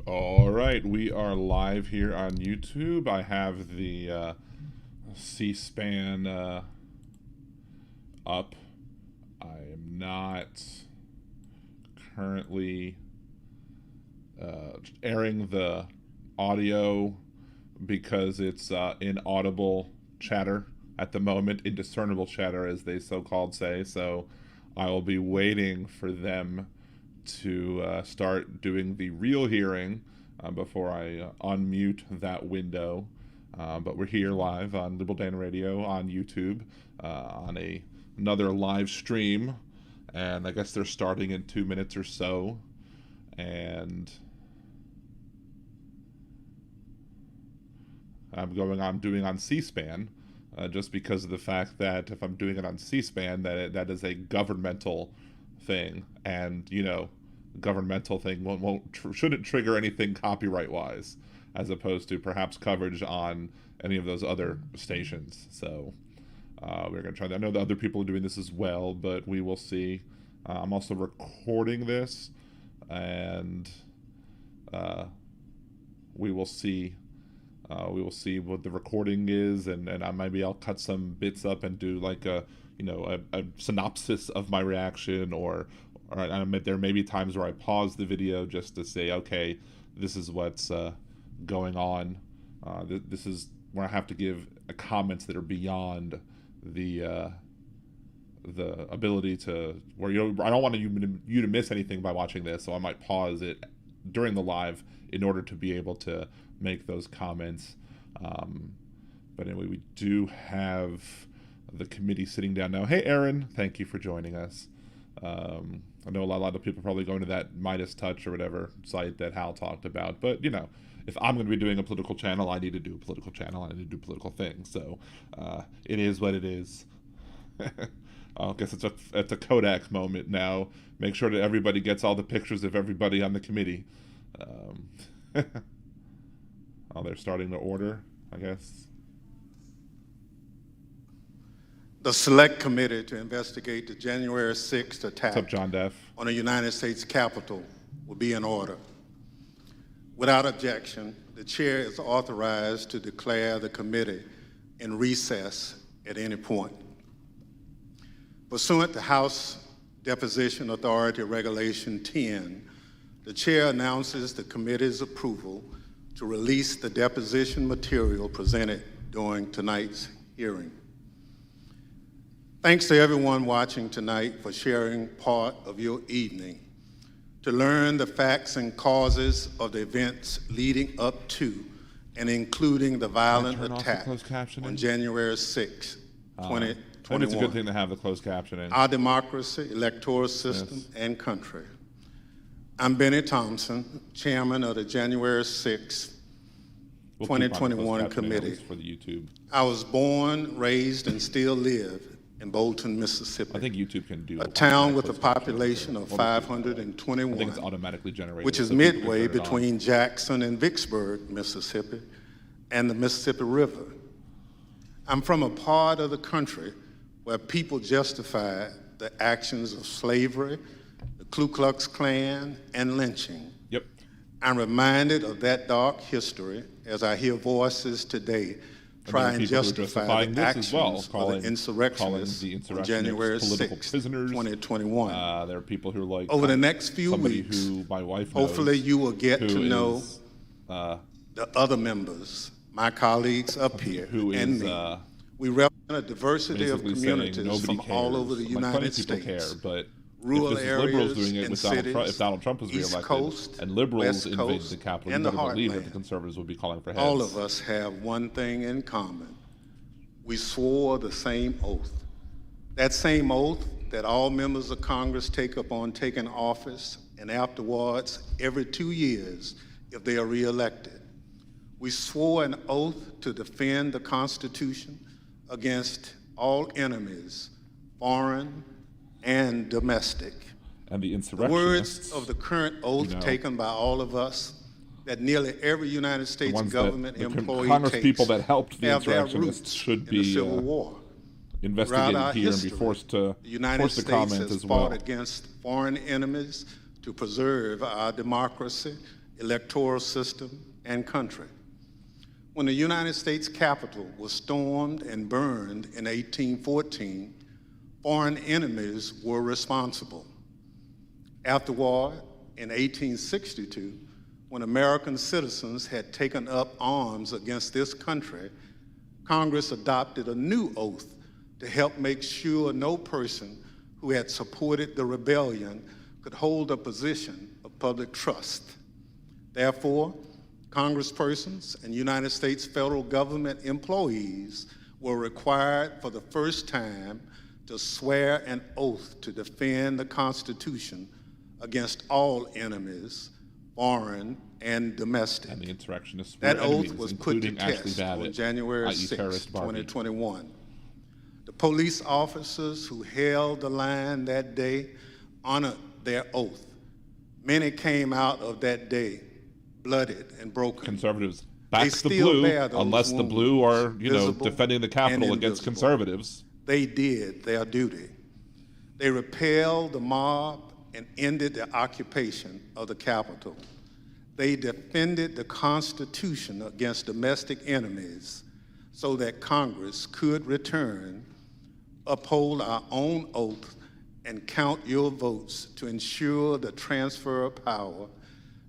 All right, we are live here on YouTube. I have the C-SPAN up. I am not currently airing the audio because it's inaudible chatter at the moment, indiscernible chatter as they so-called say, so I will be waiting for them to start doing the real hearing before I unmute that window. But we're here live on Liberal Dan Radio on YouTube on another live stream, and I guess they're starting in 2 minutes or so. And I'm doing on C-SPAN just because of the fact that if I'm doing it on C-SPAN, that is a governmental thing, and governmental thing shouldn't trigger anything copyright wise, as opposed to perhaps coverage on any of those other stations. So we're gonna try that. I know that other people are doing this as well, but we will see. I'm also recording this, and we will see. We will see what the recording is, and maybe I'll cut some bits up and do like a synopsis of my reaction, or there may be times where I pause the video just to say, okay, this is what's going on. This is where I have to give comments that are beyond the ability to, where I don't want you to miss anything by watching this, so I might pause it during the live in order to be able to make those comments. But anyway, we do have the committee sitting down now. Hey, Aaron, thank you for joining us. I know a lot of people are probably going to that Midas Touch or whatever site that Hal talked about, but if I'm going to be doing a political channel, I need to do a political channel. I need to do political things. So it is what it is. I guess it's a Kodak moment now. Make sure that everybody gets all the pictures of everybody on the committee. Oh, they're starting to order, I guess. The Select Committee to investigate the January 6th attack What's up, John Deff? on the United States Capitol will be in order. Without objection, the chair is authorized to declare the committee in recess at any point. Pursuant to House Deposition Authority Regulation 10, the chair announces the committee's approval to release the deposition material presented during tonight's hearing. Thanks to everyone watching tonight for sharing part of your evening to learn the facts and causes of the events leading up to and including the violent attack on January 6, 2021. It's a good thing to have the closed captioning. Our democracy, electoral system, and country. I'm Benny Thompson, chairman of the January 6, 2021 committee. For the YouTube. I was born, raised, and still live in Bolton, Mississippi. I think YouTube can do a town with a population of 521, I think it's automatically generated, which is midway between Jackson and Vicksburg, Mississippi, and the Mississippi River. I'm from a part of the country where people justify the actions of slavery, the Ku Klux Klan, and lynching. Yep. I'm reminded of that dark history as I hear voices today try and justify the actions of the insurrectionists on January 6, 2021. There are people who are like, over the next few weeks, who my wife hopefully you will get to know is, the other members, my colleagues up here, and me. We represent a diversity of communities from all over the United States. Care, but rural if areas liberals doing it with cities, if Donald Trump was East reelected Coast, and liberals West invaded Coast, the Capitol, and you the better believe that heartland, the conservatives would be calling for heads. all of us have one thing in common. We swore the same oath. That same oath that all members of Congress take upon taking office and afterwards every 2 years if they are reelected. We swore an oath to defend the Constitution against all enemies, foreign and domestic. And the The insurrectionists, words of the current oath taken by all of us that nearly every United States government employee Congress takes people that helped the have their insurrectionists roots should in the be Civil War. investigated Throughout our here and history, be forced to the United to States comment has as well. fought against foreign enemies to preserve our democracy electoral system, and country. When the United States Capitol was stormed and burned in 1814, foreign enemies were responsible. Afterward, in 1862, when American citizens had taken up arms against this country, Congress adopted a new oath to help make sure no person who had supported the rebellion could hold a position of public trust. Therefore, congresspersons and United States federal government employees were required for the first time to swear an oath to defend the Constitution against all enemies, foreign and domestic. And the insurrectionists were that enemies, oath was put to test on January 6, 2021. The police officers who held the line that day honored their oath. Many came out of that day blooded and broken. Conservatives back the blue, unless the blue are, defending the Capitol against conservatives. They did their duty. They repelled the mob and ended the occupation of the Capitol. They defended the Constitution against domestic enemies so that Congress could return, uphold our own oath, and count your votes to ensure the transfer of power,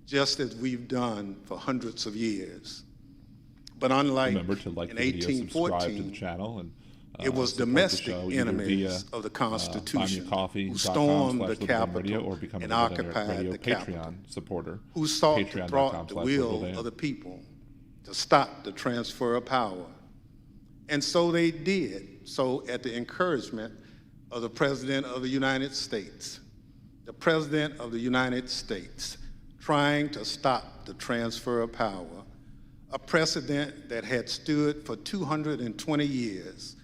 just as we've done for hundreds of years. But unlike Remember to like in the video, subscribe to the 1814, channel, and it was domestic enemies of the Constitution who stormed the Capitol and occupied the Capitol, supporter, who sought to thwart the will of the people to stop the transfer of power. And so they did, so at the encouragement of the President of the United States. The President of the United States trying to stop the transfer of power, a precedent that had stood for 220 years,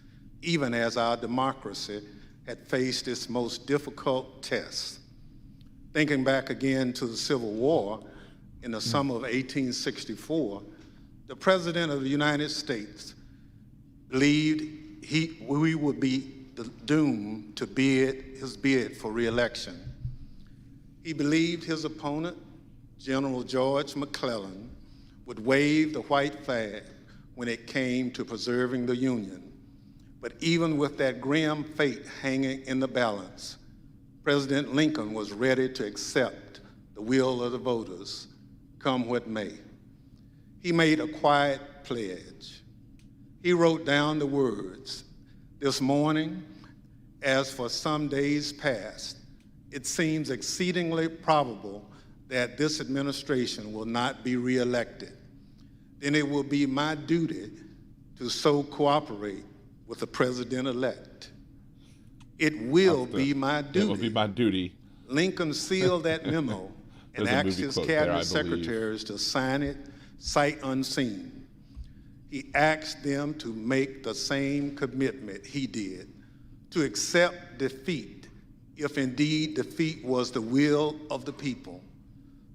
even as our democracy had faced its most difficult tests. Thinking back again to the Civil War in the summer of 1864, the President of the United States believed we would be doomed to his bid for re-election. He believed his opponent, General George McClellan, would wave the white flag when it came to preserving the Union. But even with that grim fate hanging in the balance, President Lincoln was ready to accept the will of the voters, come what may. He made a quiet pledge. He wrote down the words, "This morning, as for some days past, it seems exceedingly probable that this administration will not be reelected. Then it will be my duty to so cooperate with the president-elect. It will be my duty." It will be my duty. Lincoln sealed that memo and asked his cabinet secretaries to sign it sight unseen. He asked them to make the same commitment he did, to accept defeat if indeed defeat was the will of the people,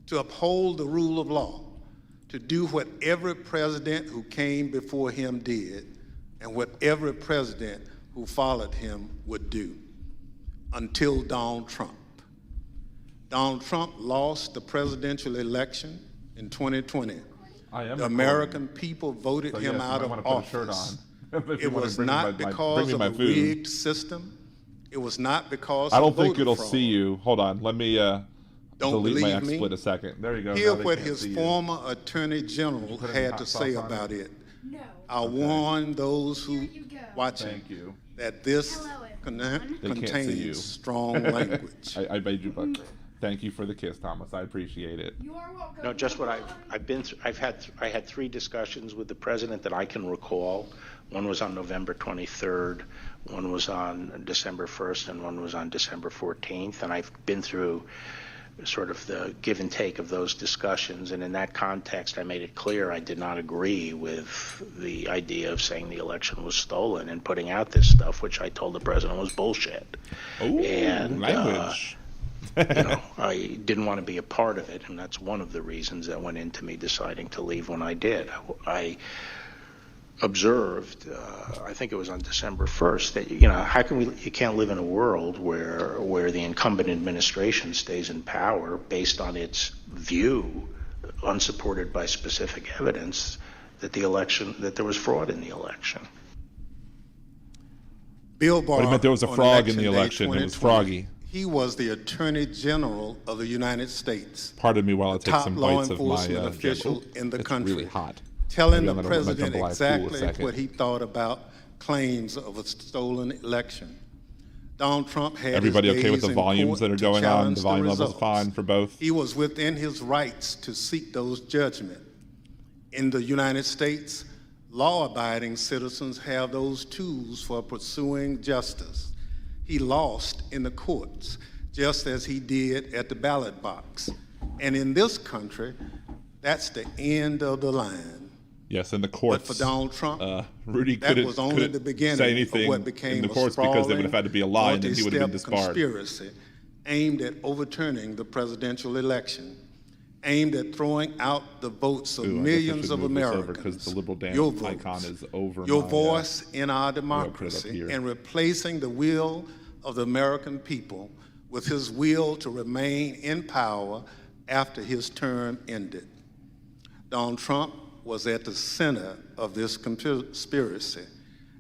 to uphold the rule of law, to do what every president who came before him did and what every president who followed him would do, until Donald Trump. Donald Trump lost the presidential election in 2020. The American people voted him out of office. It was not because of a rigged system. It was not because I don't think it'll see you. Hold on. Let me delete my XSplit a second. There you go. Hear what his former Attorney General had to say about it. No. I warn those who watch it that this contains strong language. I made you, but thank you for the kiss, Thomas. I appreciate it. You are welcome. No, just what I've been through. I had 3 discussions with the president that I can recall. One was on November 23rd, one was on December 1st, and one was on December 14th. And I've been through sort of the give and take of those discussions. And in that context, I made it clear I did not agree with the idea of saying the election was stolen and putting out this stuff, which I told the president was bullshit. Ooh, and language. I didn't want to be a part of it, and that's one of the reasons that went into me deciding to leave when I did. I observed, I think it was on December 1st, that how can you can't live in a world where the incumbent administration stays in power based on its view unsupported by specific evidence, that there was fraud in the election. Bill Barr, But he meant there was a on frog in the Election Day election. It was 2020, Froggy. He was the Attorney General of the United States, Pardon me while I take top some law bites of my enforcement official in the it's country, really hot. telling Maybe I'm the gonna let my president jambalaya cool a exactly second. what he thought about claims of a stolen election. Donald Trump had Everybody his okay with days the in volumes court that are to going on? challenge The volume level's results. fine for both? He was within his rights to seek those judgments. In the United States, law-abiding citizens have those tools for pursuing justice. He lost in the courts, just as he did at the ballot box. And in this country, that's the end of the line. Yes, in the But courts. for Donald Trump, Rudy that couldn't, was only couldn't the beginning say anything of what became in the a courts because they would have sprawling, had to be a lie and then he would have been multi-step disbarred. conspiracy aimed at overturning the presidential election, aimed at throwing out the votes of Ooh, I guess I millions should of move this over Americans. 'cause the liberal dance Your votes, icon is over your my, voice in our put it up democracy, here. and replacing the will of the American people with his will to remain in power after his term ended. Donald Trump was at the center of this conspiracy,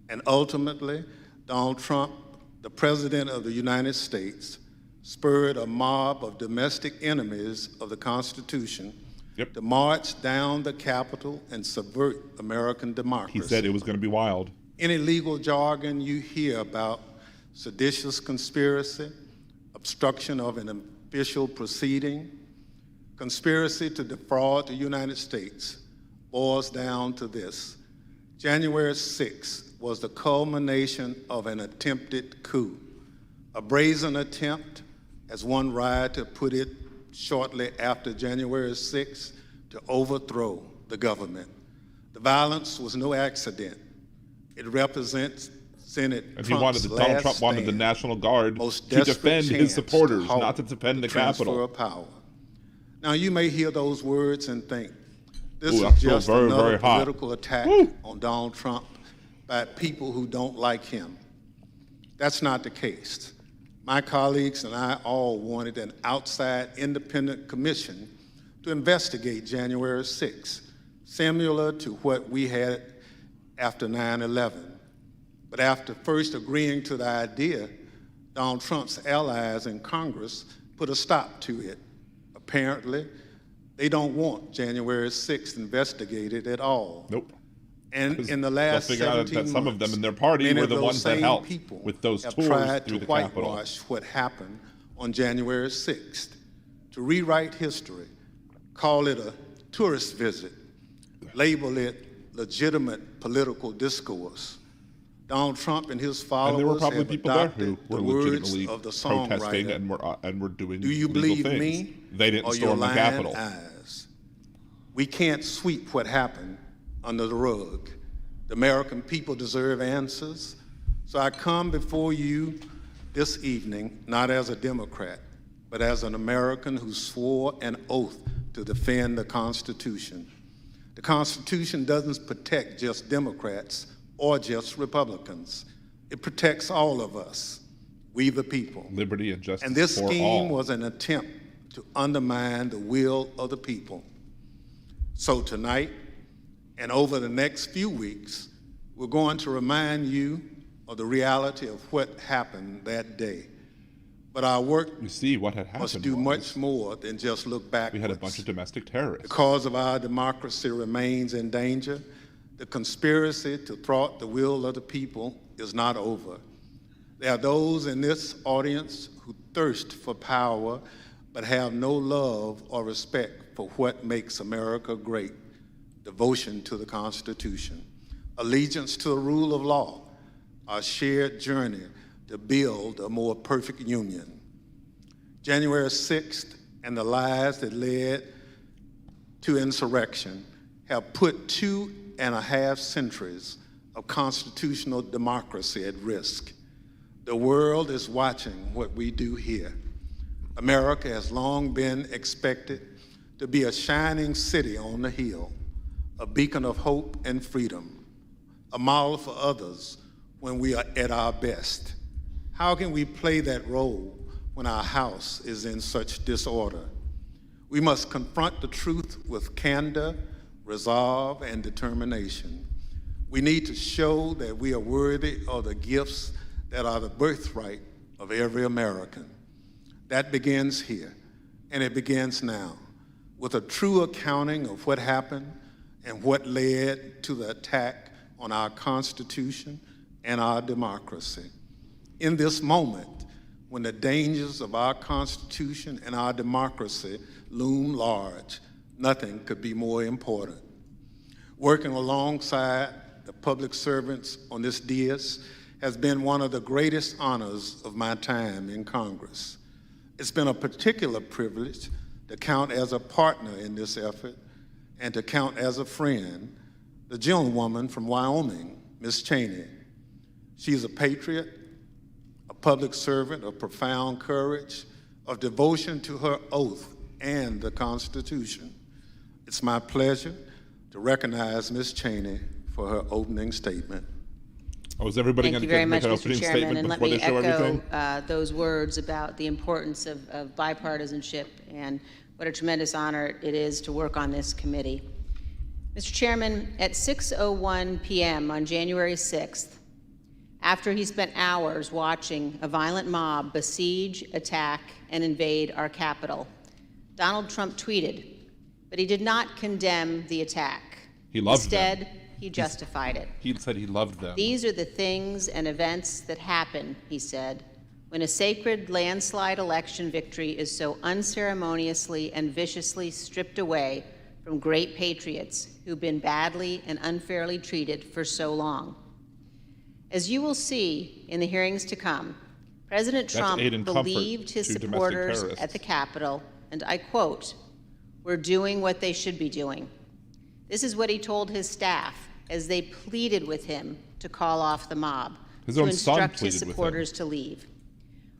and ultimately, Donald Trump, the President of the United States, spurred a mob of domestic enemies of the Constitution Yep. to march down the Capitol and subvert American democracy. He said it was going to be wild. Any legal jargon you hear about seditious conspiracy, obstruction of an official proceeding, conspiracy to defraud the United States boils down to this. January 6th was the culmination of an attempted coup, a brazen attempt, as one rioter put it shortly after January 6th, to overthrow the government. The violence was no accident. It represents Senate And he wanted Donald Trump wanted the National Guard to defend his supporters, not to defend the Capitol. Of power. Now you may hear those words and think, this Ooh, I is feel just very, another very hot. political attack Woo. on Donald Trump by people who don't like him. That's not the case. My colleagues and I all wanted an outside independent commission to investigate January 6th, similar to what we had after 9/11. But after first agreeing to the idea, Donald Trump's allies in Congress put a stop to it. Apparently, they don't want January 6th investigated at all. Nope. And in the last they'll figure out 17 that some of them months, in their party many were of the those ones that same helped people with those have tours tried through to the Capitol. whitewash what happened on January 6th, to rewrite history, call it a tourist visit, label it legitimate political discourse. Donald Trump and his followers And there were probably have people there adopted who were the words legitimately of the protesting songwriter. and were doing Do you legal believe things. me They didn't or your storm the lying Capitol. eyes? We can't sweep what happened under the rug. The American people deserve answers. So I come before you this evening, not as a Democrat, but as an American who swore an oath to defend the Constitution. The Constitution doesn't protect just Democrats or just Republicans. It protects all of us, we the people. Liberty and justice And this for scheme all. was an attempt to undermine the will of the people. So tonight, and over the next few weeks, we're going to remind you of the reality of what happened that day. But our work You see, what had must happened do was much more than just look backwards. we had a bunch of domestic terrorists. The cause of our democracy remains in danger. The conspiracy to thwart the will of the people is not over. There are those in this audience who thirst for power but have no love or respect for what makes America great: devotion to the Constitution, allegiance to the rule of law, our shared journey to build a more perfect union. January 6th and the lies that led to insurrection have put 2.5 centuries of constitutional democracy at risk. The world is watching what we do here. America has long been expected to be a shining city on the hill, a beacon of hope and freedom, a model for others when we are at our best. How can we play that role when our house is in such disorder? We must confront the truth with candor, resolve, and determination. We need to show that we are worthy of the gifts that are the birthright of every American. That begins here, and it begins now, with a true accounting of what happened and what led to the attack on our Constitution and our democracy. In this moment, when the dangers of our Constitution and our democracy loom large, nothing could be more important. Working alongside the public servants on this dais has been one of the greatest honors of my time in Congress. It's been a particular privilege to count as a partner in this effort and to count as a friend the gentlewoman from Wyoming, Ms. Cheney. She's a patriot, a public servant of profound courage, of devotion to her oath and the Constitution. It's my pleasure to recognize Ms. Cheney for her opening statement. Oh, is everybody going to make an opening statement and before they show everything? Those words about the importance of bipartisanship and what a tremendous honor it is to work on this committee. Mr. Chairman, at 6:01 p.m. on January 6th, after he spent hours watching a violent mob besiege, attack, and invade our Capitol, Donald Trump tweeted, but he did not condemn the attack. He loved Instead, them. he justified it. He said he loved them. These are the things and events that happen, he said, when a sacred landslide election victory is so unceremoniously and viciously stripped away from great patriots who've been badly and unfairly treated for so long. As you will see in the hearings to come, President Trump believed his supporters at the Capitol, and I quote, "We're doing what they should be doing." This is what he told his staff as they pleaded with him to call off the mob, to instruct his supporters to leave.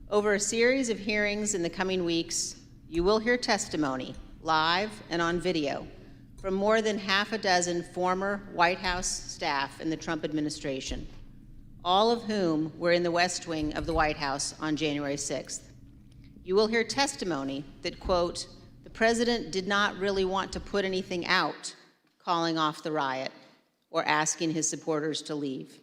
Over a series of hearings in the coming weeks, you will hear testimony, live and on video, from more than half a dozen former White House staff in the Trump administration, all of whom were in the West Wing of the White House on January 6th. You will hear testimony that, quote, "The president did not really want to put anything out, calling off the riot or asking his supporters to leave."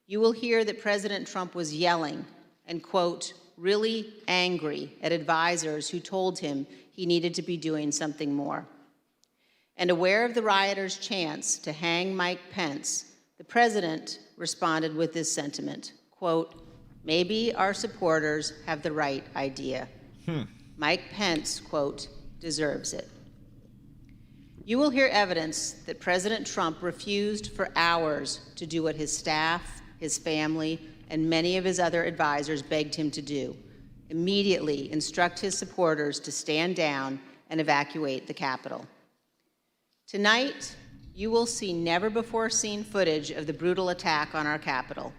You will hear that President Trump was yelling and, quote, "really angry at advisors who told him he needed to be doing something more." And aware of the rioters' chance to hang Mike Pence, the president responded with this sentiment, quote, "Maybe our supporters have the right idea." Mike Pence, quote, "deserves it." You will hear evidence that President Trump refused for hours to do what his staff, his family, and many of his other advisors begged him to do: immediately instruct his supporters to stand down and evacuate the Capitol. Tonight, you will see never-before-seen footage of the brutal attack on our Capitol,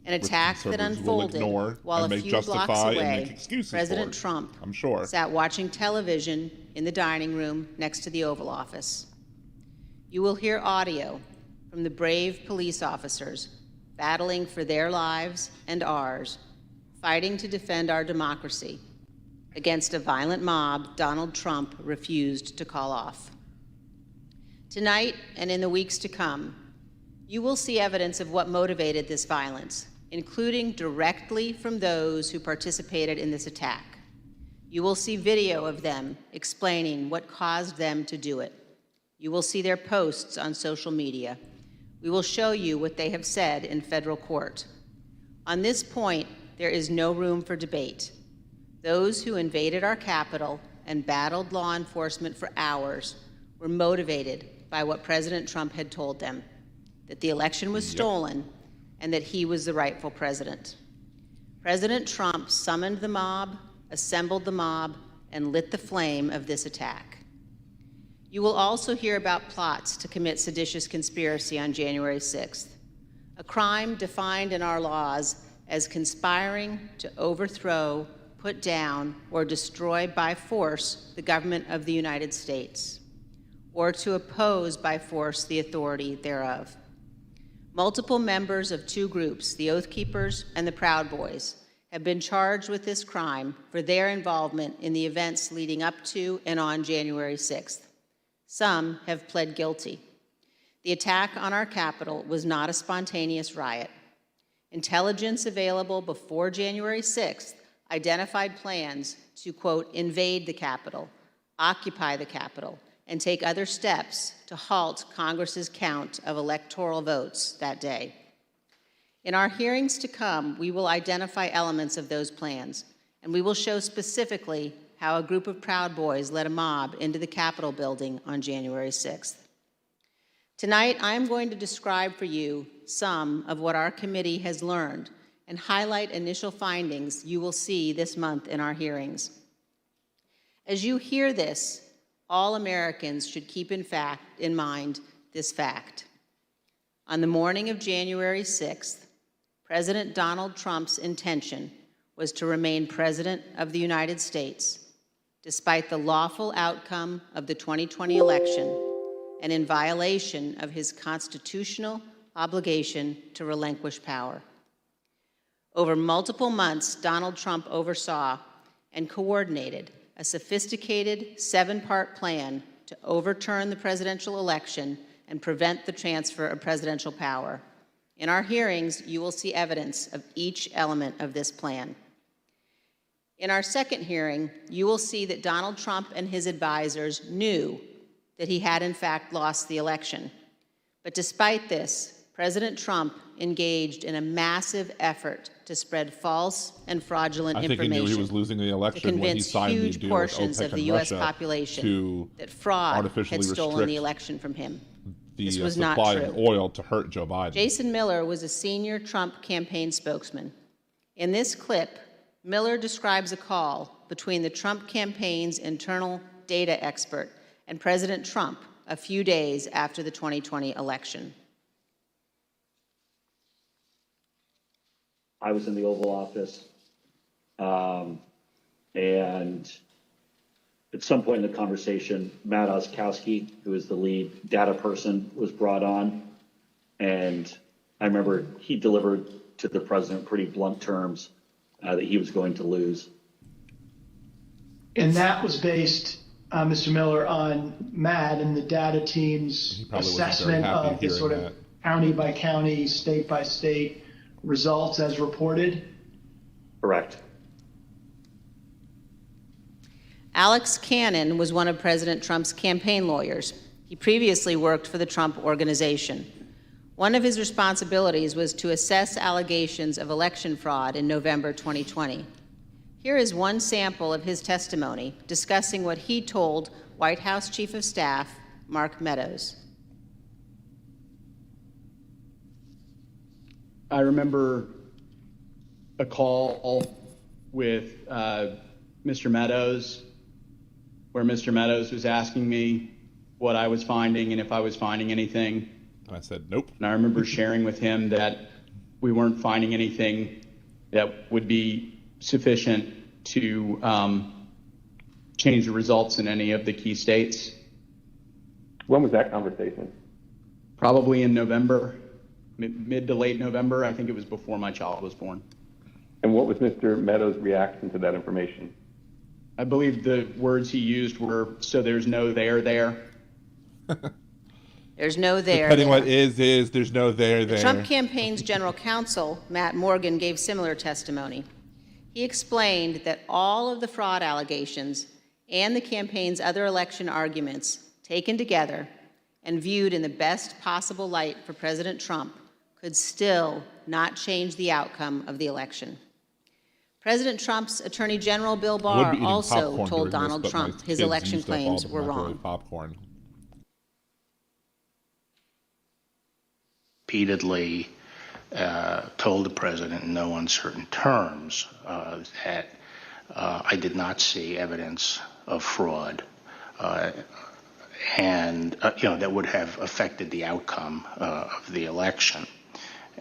an attack that unfolded while a few blocks away, President Trump sat watching television in the dining room next to the Oval Office. You will hear audio from the brave police officers battling for their lives and ours, fighting to defend our democracy against a violent mob Donald Trump refused to call off. Tonight and in the weeks to come, you will see evidence of what motivated this violence, including directly from those who participated in this attack. You will see video of them explaining what caused them to do it. You will see their posts on social media. We will show you what they have said in federal court. On this point, there is no room for debate. Those who invaded our Capitol and battled law enforcement for hours were motivated by what President Trump had told them, that the election was stolen and that he was the rightful president. President Trump summoned the mob, assembled the mob, and lit the flame of this attack. You will also hear about plots to commit seditious conspiracy on January 6th, a crime defined in our laws as conspiring to overthrow, put down, or destroy by force the government of the United States, or to oppose by force the authority thereof. Multiple members of two groups, the Oath Keepers and the Proud Boys, have been charged with this crime for their involvement in the events leading up to and on January 6th. Some have pled guilty. The attack on our Capitol was not a spontaneous riot. Intelligence available before January 6th identified plans to, quote, invade the Capitol, occupy the Capitol, and take other steps to halt Congress's count of electoral votes that day. In our hearings to come, we will identify elements of those plans, and we will show specifically how a group of Proud Boys led a mob into the Capitol building on January 6th. Tonight, I am going to describe for you some of what our committee has learned and highlight initial findings you will see this month in our hearings. As you hear this, all Americans should keep in mind this fact. On the morning of January 6th, President Donald Trump's intention was to remain President of the United States, despite the lawful outcome of the 2020 election and in violation of his constitutional obligation to relinquish power. Over multiple months, Donald Trump oversaw and coordinated a sophisticated 7-part plan to overturn the presidential election and prevent the transfer of presidential power. In our hearings, you will see evidence of each element of this plan. In our second hearing, you will see that Donald Trump and his advisors knew that he had in fact lost the election. But despite this, President Trump engaged in a massive effort to spread false and fraudulent information. I think he knew he was losing the election when he signed the deal with portions OPEC of the and U.S. Russia population to that fraud artificially had stolen restrict the election from him. the This was not supply true. of oil to hurt Joe Biden. Jason Miller was a senior Trump campaign spokesman. In this clip, Miller describes a call between the Trump campaign's internal data expert and President Trump a few days after the 2020 election. I was in the Oval Office, and at some point in the conversation, Matt Oskowski, who is the lead data person, was brought on, and I remember he delivered to the president pretty blunt terms that he was going to lose. And that was based, Mr. Miller, on Matt and the data team's assessment of the sort of county by county, state by state results as reported? Correct. Alex Cannon was one of President Trump's campaign lawyers. He previously worked for the Trump Organization. One of his responsibilities was to assess allegations of election fraud in November 2020. Here is one sample of his testimony discussing what he told White House Chief of Staff Mark Meadows. I remember a call with Mr. Meadows, where Mr. Meadows was asking me what I was finding and if I was finding anything. And I said, nope. And I remember sharing with him that we weren't finding anything that would be sufficient to change the results in any of the key states. When was that conversation? Probably in November, mid to late November. I think it was before my child was born. And what was Mr. Meadows' reaction to that information? I believe the words he used were, so there's no there there. There's no there. Depending there. what is, there's no there. The Trump campaign's general counsel, Matt Morgan, gave similar testimony. He explained that all of the fraud allegations and the campaign's other election arguments taken together and viewed in the best possible light for President Trump could still not change the outcome of the election. President Trump's Attorney General Bill Barr also told Donald Trump his election claims were wrong. Popcorn. Repeatedly told the president in no uncertain terms that I did not see evidence of fraud and that would have affected the outcome of the election.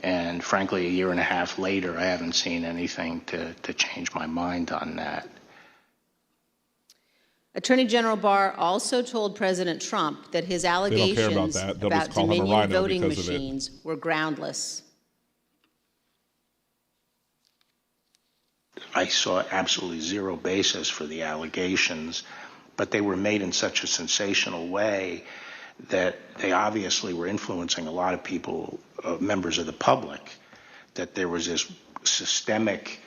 And frankly, a year and a half later, I haven't seen anything to change my mind on that. Attorney General Barr also told President Trump that his allegations about Dominion voting machines were groundless. I saw absolutely zero basis for the allegations, but they were made in such a sensational way that they obviously were influencing a lot of people, members of the public, that there was this systemic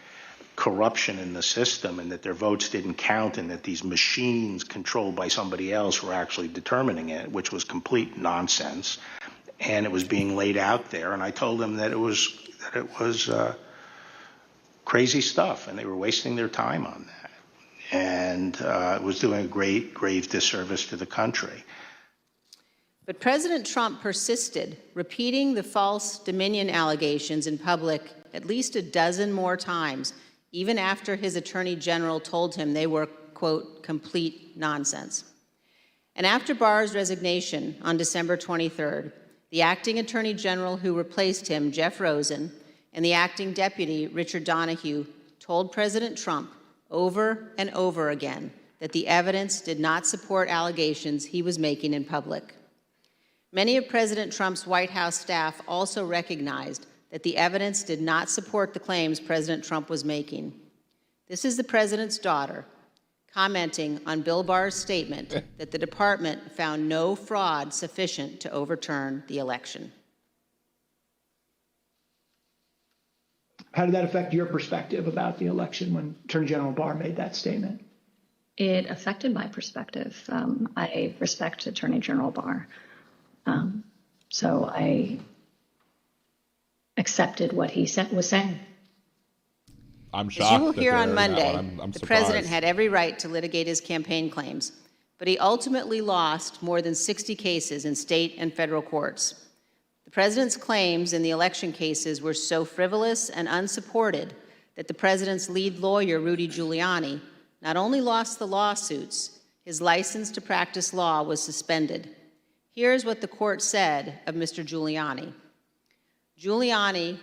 corruption in the system and that their votes didn't count and that these machines controlled by somebody else were actually determining it, which was complete nonsense. And it was being laid out there. And I told them that it was crazy stuff and they were wasting their time on that. And it was doing a grave disservice to the country. But President Trump persisted, repeating the false Dominion allegations in public at least a dozen more times, even after his attorney general told him they were, quote, complete nonsense. And after Barr's resignation on December 23rd, the acting attorney general who replaced him, Jeff Rosen, and the acting deputy, Richard Donoghue, told President Trump over and over again that the evidence did not support allegations he was making in public. Many of President Trump's White House staff also recognized that the evidence did not support the claims President Trump was making. This is the president's daughter commenting on Bill Barr's statement that the department found no fraud sufficient to overturn the election. How did that affect your perspective about the election when Attorney General Barr made that statement? It affected my perspective. I respect Attorney General Barr. So I accepted what he was saying. I'm shocked. As you will hear on Monday, I'm the surprised. president had every right to litigate his campaign claims, but he ultimately lost more than 60 cases in state and federal courts. The president's claims in the election cases were so frivolous and unsupported that the president's lead lawyer, Rudy Giuliani, not only lost the lawsuits, his license to practice law was suspended. Here's what the court said of Mr. Giuliani. Giuliani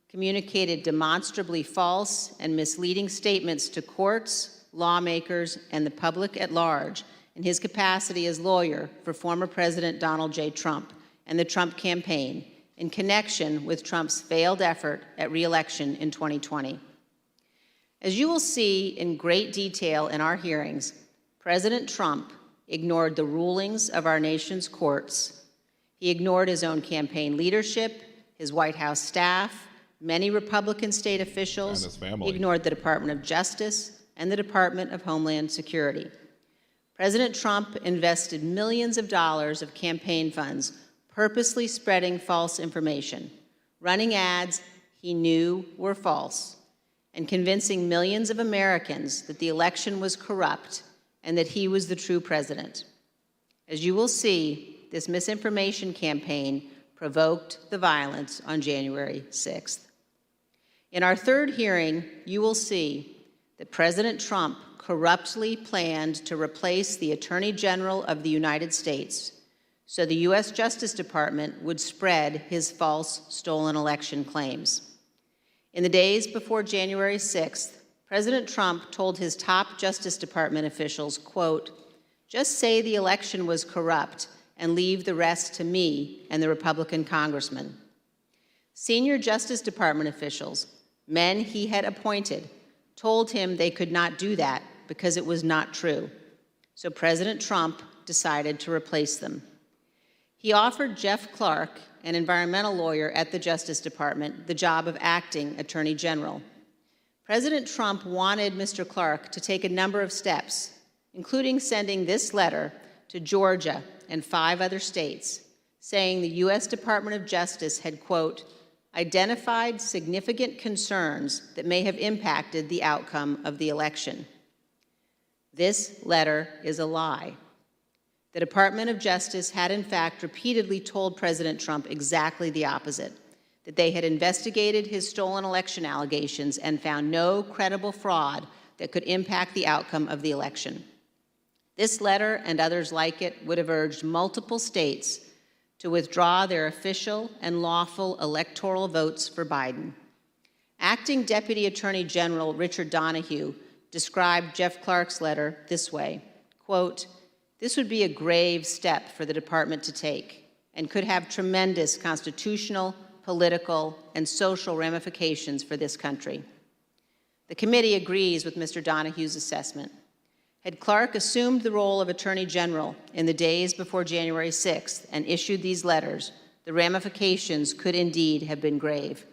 communicated demonstrably false and misleading statements to courts, lawmakers, and the public at large in his capacity as lawyer for former President Donald J. Trump and the Trump campaign in connection with Trump's failed effort at re-election in 2020. As you will see in great detail in our hearings, President Trump ignored the rulings of our nation's courts. He ignored his own campaign leadership, his White House staff, many Republican state officials. And his family. He ignored the Department of Justice and the Department of Homeland Security. President Trump invested millions of dollars of campaign funds purposely spreading false information, running ads he knew were false, and convincing millions of Americans that the election was corrupt and that he was the true president. As you will see, this misinformation campaign provoked the violence on January 6th. In our third hearing, you will see that President Trump corruptly planned to replace the Attorney General of the United States so the U.S. Justice Department would spread his false stolen election claims. In the days before January 6th, President Trump told his top Justice Department officials, quote, "Just say the election was corrupt and leave the rest to me and the Republican congressman." Senior Justice Department officials, men he had appointed, told him they could not do that because it was not true. So President Trump decided to replace them. He offered Jeff Clark, an environmental lawyer at the Justice Department, the job of acting Attorney General. President Trump wanted Mr. Clark to take a number of steps, including sending this letter to Georgia and 5 other states, saying the U.S. Department of Justice had, quote, identified significant concerns that may have impacted the outcome of the election. This letter is a lie. The Department of Justice had, in fact, repeatedly told President Trump exactly the opposite, that they had investigated his stolen election allegations and found no credible fraud that could impact the outcome of the election. This letter and others like it would have urged multiple states to withdraw their official and lawful electoral votes for Biden. Acting Deputy Attorney General Richard Donoghue described Jeff Clark's letter this way, quote, "This would be a grave step for the department to take and could have tremendous constitutional, political, and social ramifications for this country." The committee agrees with Mr. Donahue's assessment. Had Clark assumed the role of Attorney General in the days before January 6th and issued these letters, the ramifications could indeed have been grave.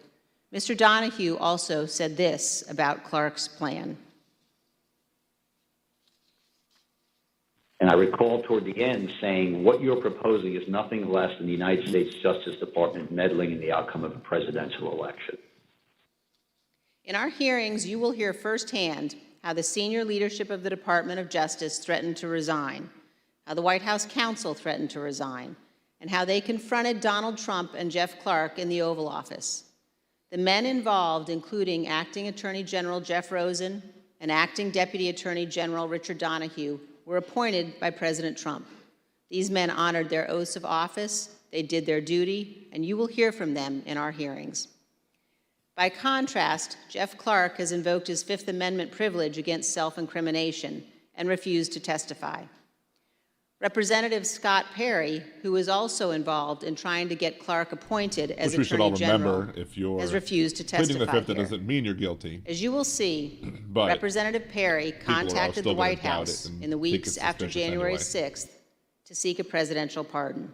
Mr. Donahue also said this about Clark's plan. And I recall toward the end saying, what you're proposing is nothing less than the United States Justice Department meddling in the outcome of a presidential election. In our hearings, you will hear firsthand how the senior leadership of the Department of Justice threatened to resign, how the White House counsel threatened to resign, and how they confronted Donald Trump and Jeff Clark in the Oval Office. The men involved, including Acting Attorney General Jeff Rosen and Acting Deputy Attorney General Richard Donahue, were appointed by President Trump. These men honored their oaths of office, they did their duty, and you will hear from them in our hearings. By contrast, Jeff Clark has invoked his Fifth Amendment privilege against self-incrimination and refused to testify. Representative Scott Perry, who is also involved in trying to get Clark appointed as Attorney General, has refused to testify pleading the Fifth, here. That doesn't mean you're guilty. As you will see, But Representative Perry contacted the White House in the weeks after January 6th to seek a presidential pardon.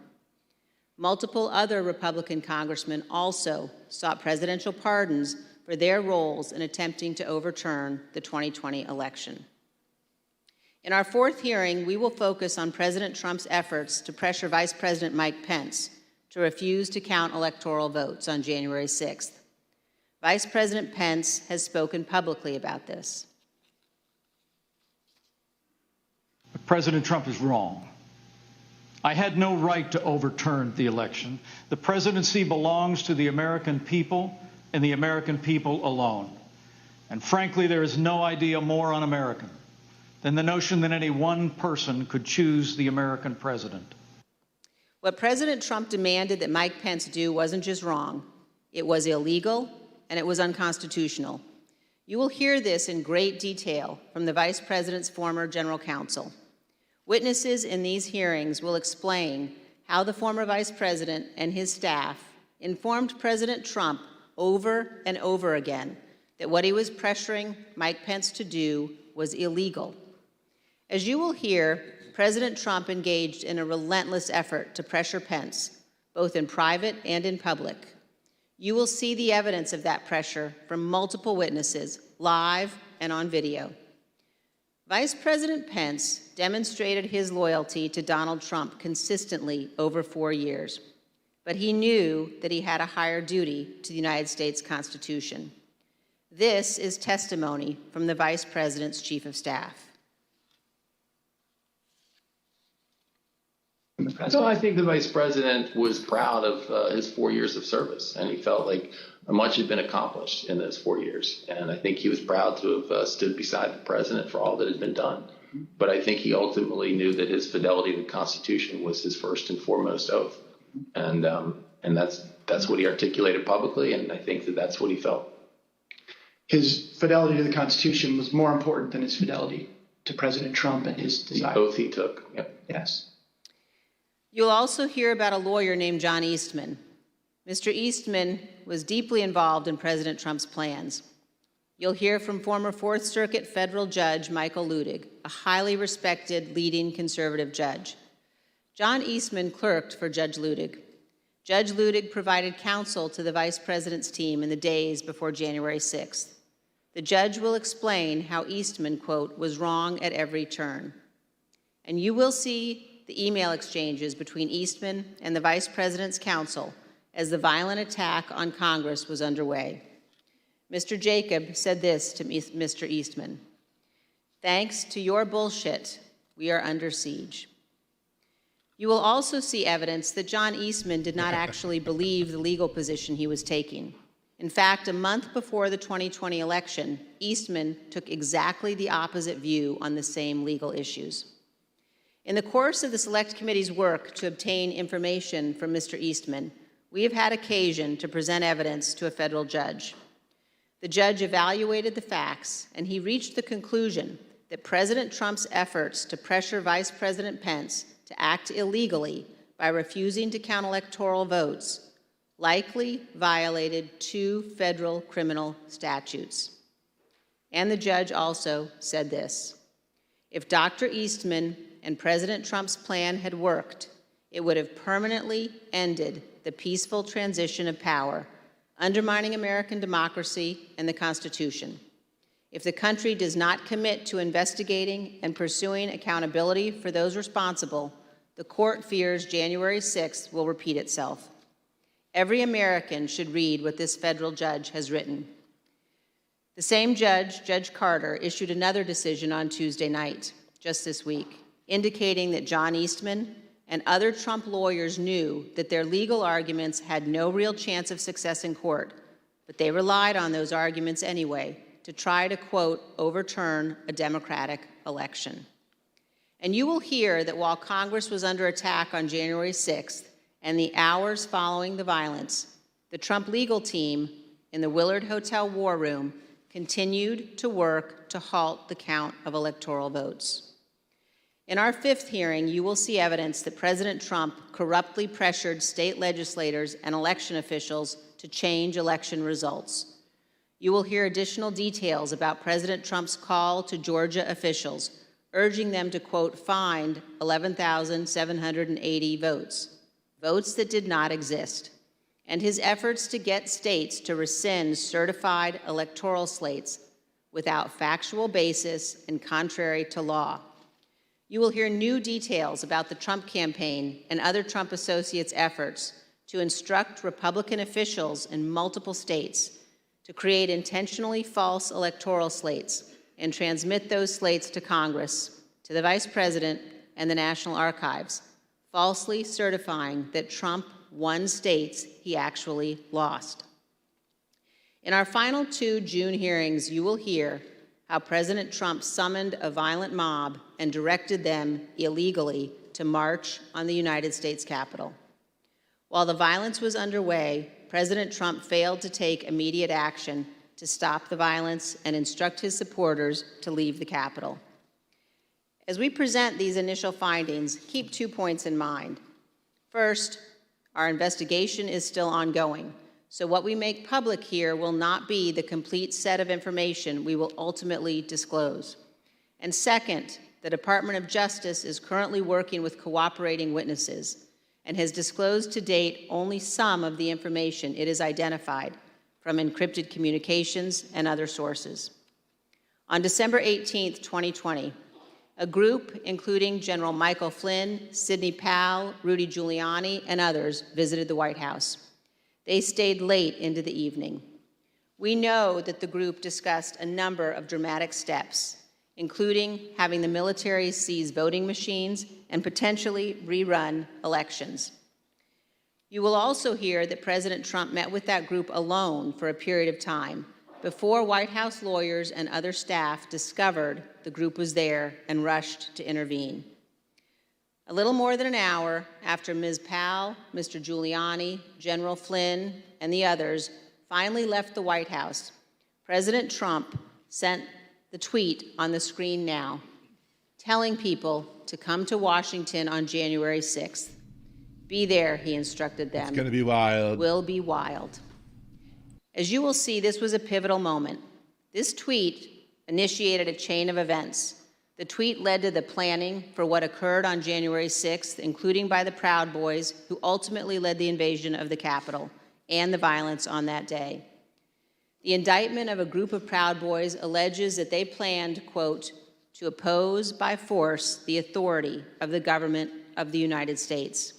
Multiple other Republican congressmen also sought presidential pardons for their roles in attempting to overturn the 2020 election. In our fourth hearing, we will focus on President Trump's efforts to pressure Vice President Mike Pence to refuse to count electoral votes on January 6th. Vice President Pence has spoken publicly about this. President Trump is wrong. I had no right to overturn the election. The presidency belongs to the American people and the American people alone. And frankly, there is no idea more un-American than the notion that any one person could choose the American president. What President Trump demanded that Mike Pence do wasn't just wrong, it was illegal and it was unconstitutional. You will hear this in great detail from the Vice President's former general counsel. Witnesses in these hearings will explain how the former Vice President and his staff informed President Trump over and over again that what he was pressuring Mike Pence to do was illegal. As you will hear, President Trump engaged in a relentless effort to pressure Pence, both in private and in public. You will see the evidence of that pressure from multiple witnesses, live and on video. Vice President Pence demonstrated his loyalty to Donald Trump consistently over 4 years, but he knew that he had a higher duty to the United States Constitution. This is testimony from the Vice President's Chief of Staff. So I think the Vice President was proud of his 4 years of service, and he felt like much had been accomplished in those 4 years. And I think he was proud to have stood beside the President for all that had been done. But I think he ultimately knew that his fidelity to the Constitution was his first and foremost oath. And that's what he articulated publicly, and I think that that's what he felt. His fidelity to the Constitution was more important than his fidelity to President Trump and his desire. The oath he took. Yep. Yes. You'll also hear about a lawyer named John Eastman. Mr. Eastman was deeply involved in President Trump's plans. You'll hear from former Fourth Circuit federal judge Michael Luttig, a highly respected leading conservative judge. John Eastman clerked for Judge Luttig. Judge Luttig provided counsel to the Vice President's team in the days before January 6th. The judge will explain how Eastman, quote, was wrong at every turn. And you will see the email exchanges between Eastman and the Vice President's counsel as the violent attack on Congress was underway. Mr. Jacob said this to Mr. Eastman: "Thanks to your bullshit, we are under siege." You will also see evidence that John Eastman did not actually believe the legal position he was taking. In fact, a month before the 2020 election, Eastman took exactly the opposite view on the same legal issues. In the course of the Select Committee's work to obtain information from Mr. Eastman, we have had occasion to present evidence to a federal judge. The judge evaluated the facts, and he reached the conclusion that President Trump's efforts to pressure Vice President Pence to act illegally by refusing to count electoral votes likely violated 2 federal criminal statutes. And the judge also said this: if Dr. Eastman and President Trump's plan had worked, it would have permanently ended the peaceful transition of power, undermining American democracy and the Constitution. If the country does not commit to investigating and pursuing accountability for those responsible, the court fears January 6th will repeat itself. Every American should read what this federal judge has written. The same judge, Judge Carter, issued another decision on Tuesday night, just this week, indicating that John Eastman and other Trump lawyers knew that their legal arguments had no real chance of success in court, but they relied on those arguments anyway to try to, quote, overturn a Democratic election. And you will hear that while Congress was under attack on January 6th and the hours following the violence, the Trump legal team in the Willard Hotel War Room continued to work to halt the count of electoral votes. In our fifth hearing, you will see evidence that President Trump corruptly pressured state legislators and election officials to change election results. You will hear additional details about President Trump's call to Georgia officials, urging them to, quote, find 11,780 votes, votes that did not exist, and his efforts to get states to rescind certified electoral slates without factual basis and contrary to law. You will hear new details about the Trump campaign and other Trump associates' efforts to instruct Republican officials in multiple states to create intentionally false electoral slates and transmit those slates to Congress, to the Vice President, and the National Archives, falsely certifying that Trump won states he actually lost. In our final two June hearings, you will hear how President Trump summoned a violent mob and directed them illegally to march on the United States Capitol. While the violence was underway, President Trump failed to take immediate action to stop the violence and instruct his supporters to leave the Capitol. As we present these initial findings, keep 2 points in mind. First, our investigation is still ongoing, so what we make public here will not be the complete set of information we will ultimately disclose. And second, the Department of Justice is currently working with cooperating witnesses and has disclosed to date only some of the information it has identified from encrypted communications and other sources. On December 18, 2020, a group including General Michael Flynn, Sidney Powell, Rudy Giuliani, and others visited the White House. They stayed late into the evening. We know that the group discussed a number of dramatic steps, including having the military seize voting machines and potentially rerun elections. You will also hear that President Trump met with that group alone for a period of time before White House lawyers and other staff discovered the group was there and rushed to intervene. A little more than an hour after Ms. Powell, Mr. Giuliani, General Flynn, and the others finally left the White House, President Trump sent the tweet on the screen now, telling people to come to Washington on January 6th. Be there, he instructed them. It's going to be wild. Will be wild. As you will see, this was a pivotal moment. This tweet initiated a chain of events. The tweet led to the planning for what occurred on January 6th, including by the Proud Boys, who ultimately led the invasion of the Capitol and the violence on that day. The indictment of a group of Proud Boys alleges that they planned, quote, to oppose by force the authority of the government of the United States.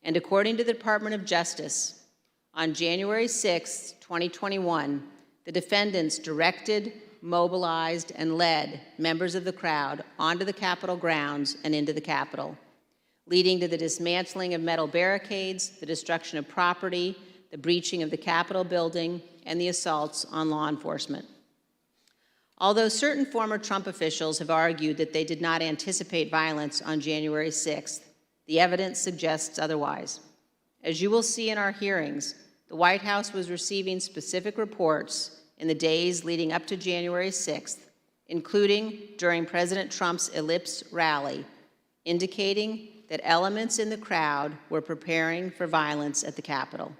And according to the Department of Justice, on January 6, 2021, the defendants directed, mobilized, and led members of the crowd onto the Capitol grounds and into the Capitol, leading to the dismantling of metal barricades, the destruction of property, the breaching of the Capitol building, and the assaults on law enforcement. Although certain former Trump officials have argued that they did not anticipate violence on January 6th, the evidence suggests otherwise. As you will see in our hearings, the White House was receiving specific reports in the days leading up to January 6th, including during President Trump's Ellipse rally, indicating that elements in the crowd were preparing for violence at the Capitol.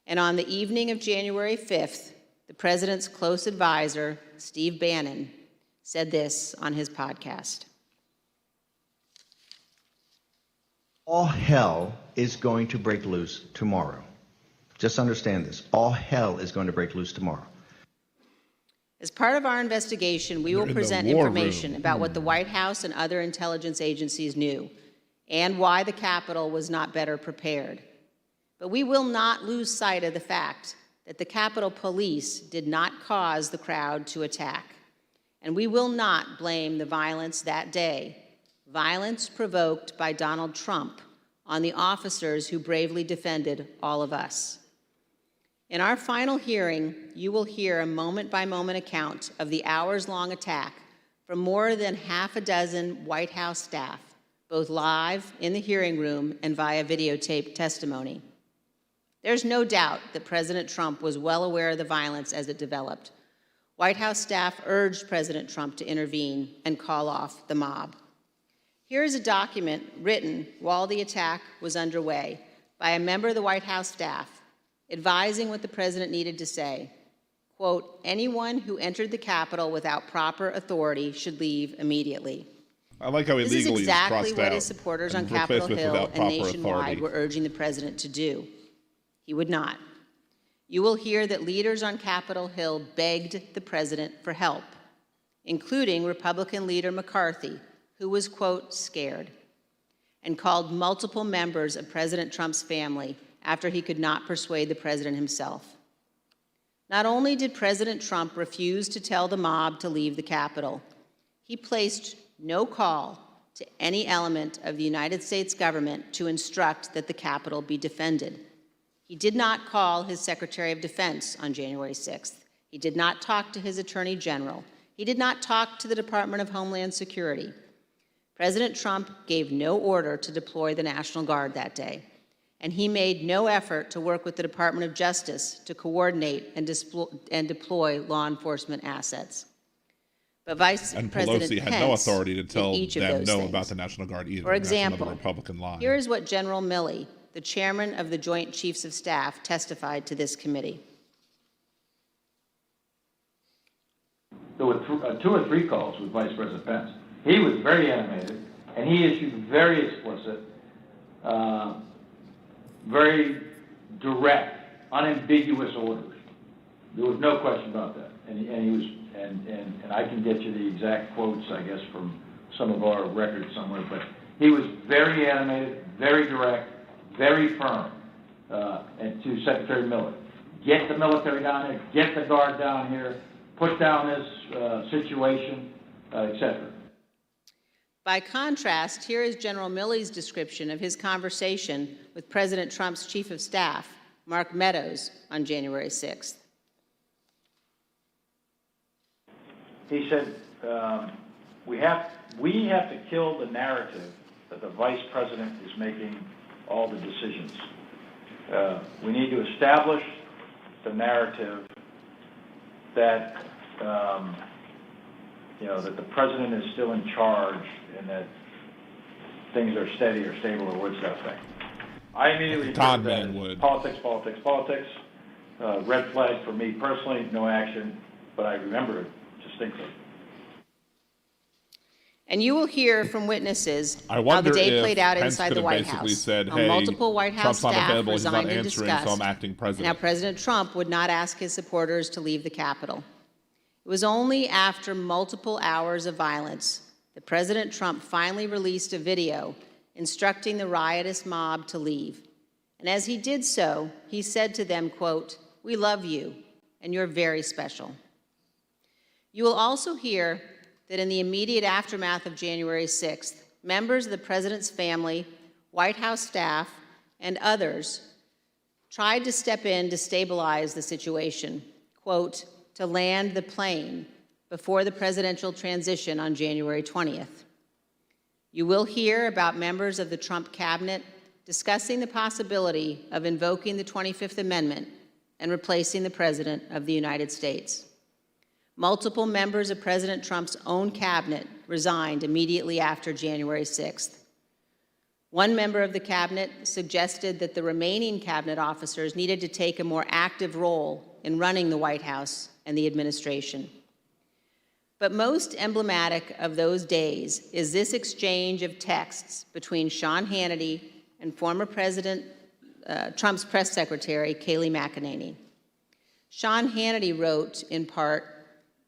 And on the evening of January 5th, the president's close advisor, Steve Bannon, said this on his podcast. All hell is going to break loose tomorrow. Just understand this. All hell is going to break loose tomorrow. As part of our investigation, we will present information about what the White House and other intelligence agencies knew and why the Capitol was not better prepared. But we will not lose sight of the fact that the Capitol Police did not cause the crowd to attack. And we will not blame the violence that day, violence provoked by Donald Trump, on the officers who bravely defended all of us. In our final hearing, you will hear a moment-by-moment account of the hours-long attack from more than half a dozen White House staff, both live in the hearing room and via videotaped testimony. There's no doubt that President Trump was well aware of the violence as it developed. White House staff urged President Trump to intervene and call off the mob. Here is a document written while the attack was underway by a member of the White House staff advising what the president needed to say. Quote, anyone who entered the Capitol without proper authority should leave immediately. I like how illegally is crossed out. This is exactly what his supporters on Capitol Hill and nationwide were urging the president to do. He would not. You will hear that leaders on Capitol Hill begged the president for help, including Republican leader McCarthy, who was, quote, scared, and called multiple members of President Trump's family after he could not persuade the president himself. Not only did President Trump refuse to tell the mob to leave the Capitol, he placed no call to any element of the United States government to instruct that the Capitol be defended. He did not call his Secretary of Defense on January 6th. He did not talk to his Attorney General. He did not talk to the Department of Homeland Security. President Trump gave no order to deploy the National Guard that day, and he made no effort to work with the Department of Justice to coordinate and deploy law enforcement assets. But Vice President Pelosi had no authority to tell them no things. about the National Guard either. For example, that's another Republican lie. Here is what General Milley, the chairman of the Joint Chiefs of Staff, testified to this committee. There were 2 or 3 calls with Vice President Pence. He was very animated, and he issued very explicit, very direct, unambiguous orders. There was no question about that, and he was, and I can get you the exact quotes, I guess, from some of our records somewhere. But he was very animated, very direct, very firm, and to Secretary Miller, get the military down here, get the Guard down here, put down this situation, etc. By contrast, here is General Milley's description of his conversation with President Trump's Chief of Staff, Mark Meadows, on January 6th. He said, we have to kill the narrative that the Vice President is making all the decisions. We need to establish the narrative that that the president is still in charge and that things are steady or stable or what's that thing. I immediately Todd said would. Politics. Red flag for me personally, no action, but I remember it distinctly. And you will hear from witnesses I how wonder the day if played out Pence inside could the have White basically House. said, How hey, multiple White House Trump's not staff available, he's not resigned and answering, discussed, so I'm acting and president. how President Trump would not ask his supporters to leave the Capitol. It was only after multiple hours of violence that President Trump finally released a video instructing the riotous mob to leave. And as he did so, he said to them, quote, "We love you, and you're very special." You will also hear that in the immediate aftermath of January 6th, members of the president's family, White House staff, and others tried to step in to stabilize the situation, quote, to land the plane before the presidential transition on January 20th. You will hear about members of the Trump cabinet discussing the possibility of invoking the 25th Amendment and replacing the President of the United States. Multiple members of President Trump's own cabinet resigned immediately after January 6th. One member of the cabinet suggested that the remaining cabinet officers needed to take a more active role in running the White House and the administration. But most emblematic of those days is this exchange of texts between Sean Hannity and former President Trump's press secretary, Kayleigh McEnany. Sean Hannity wrote, in part,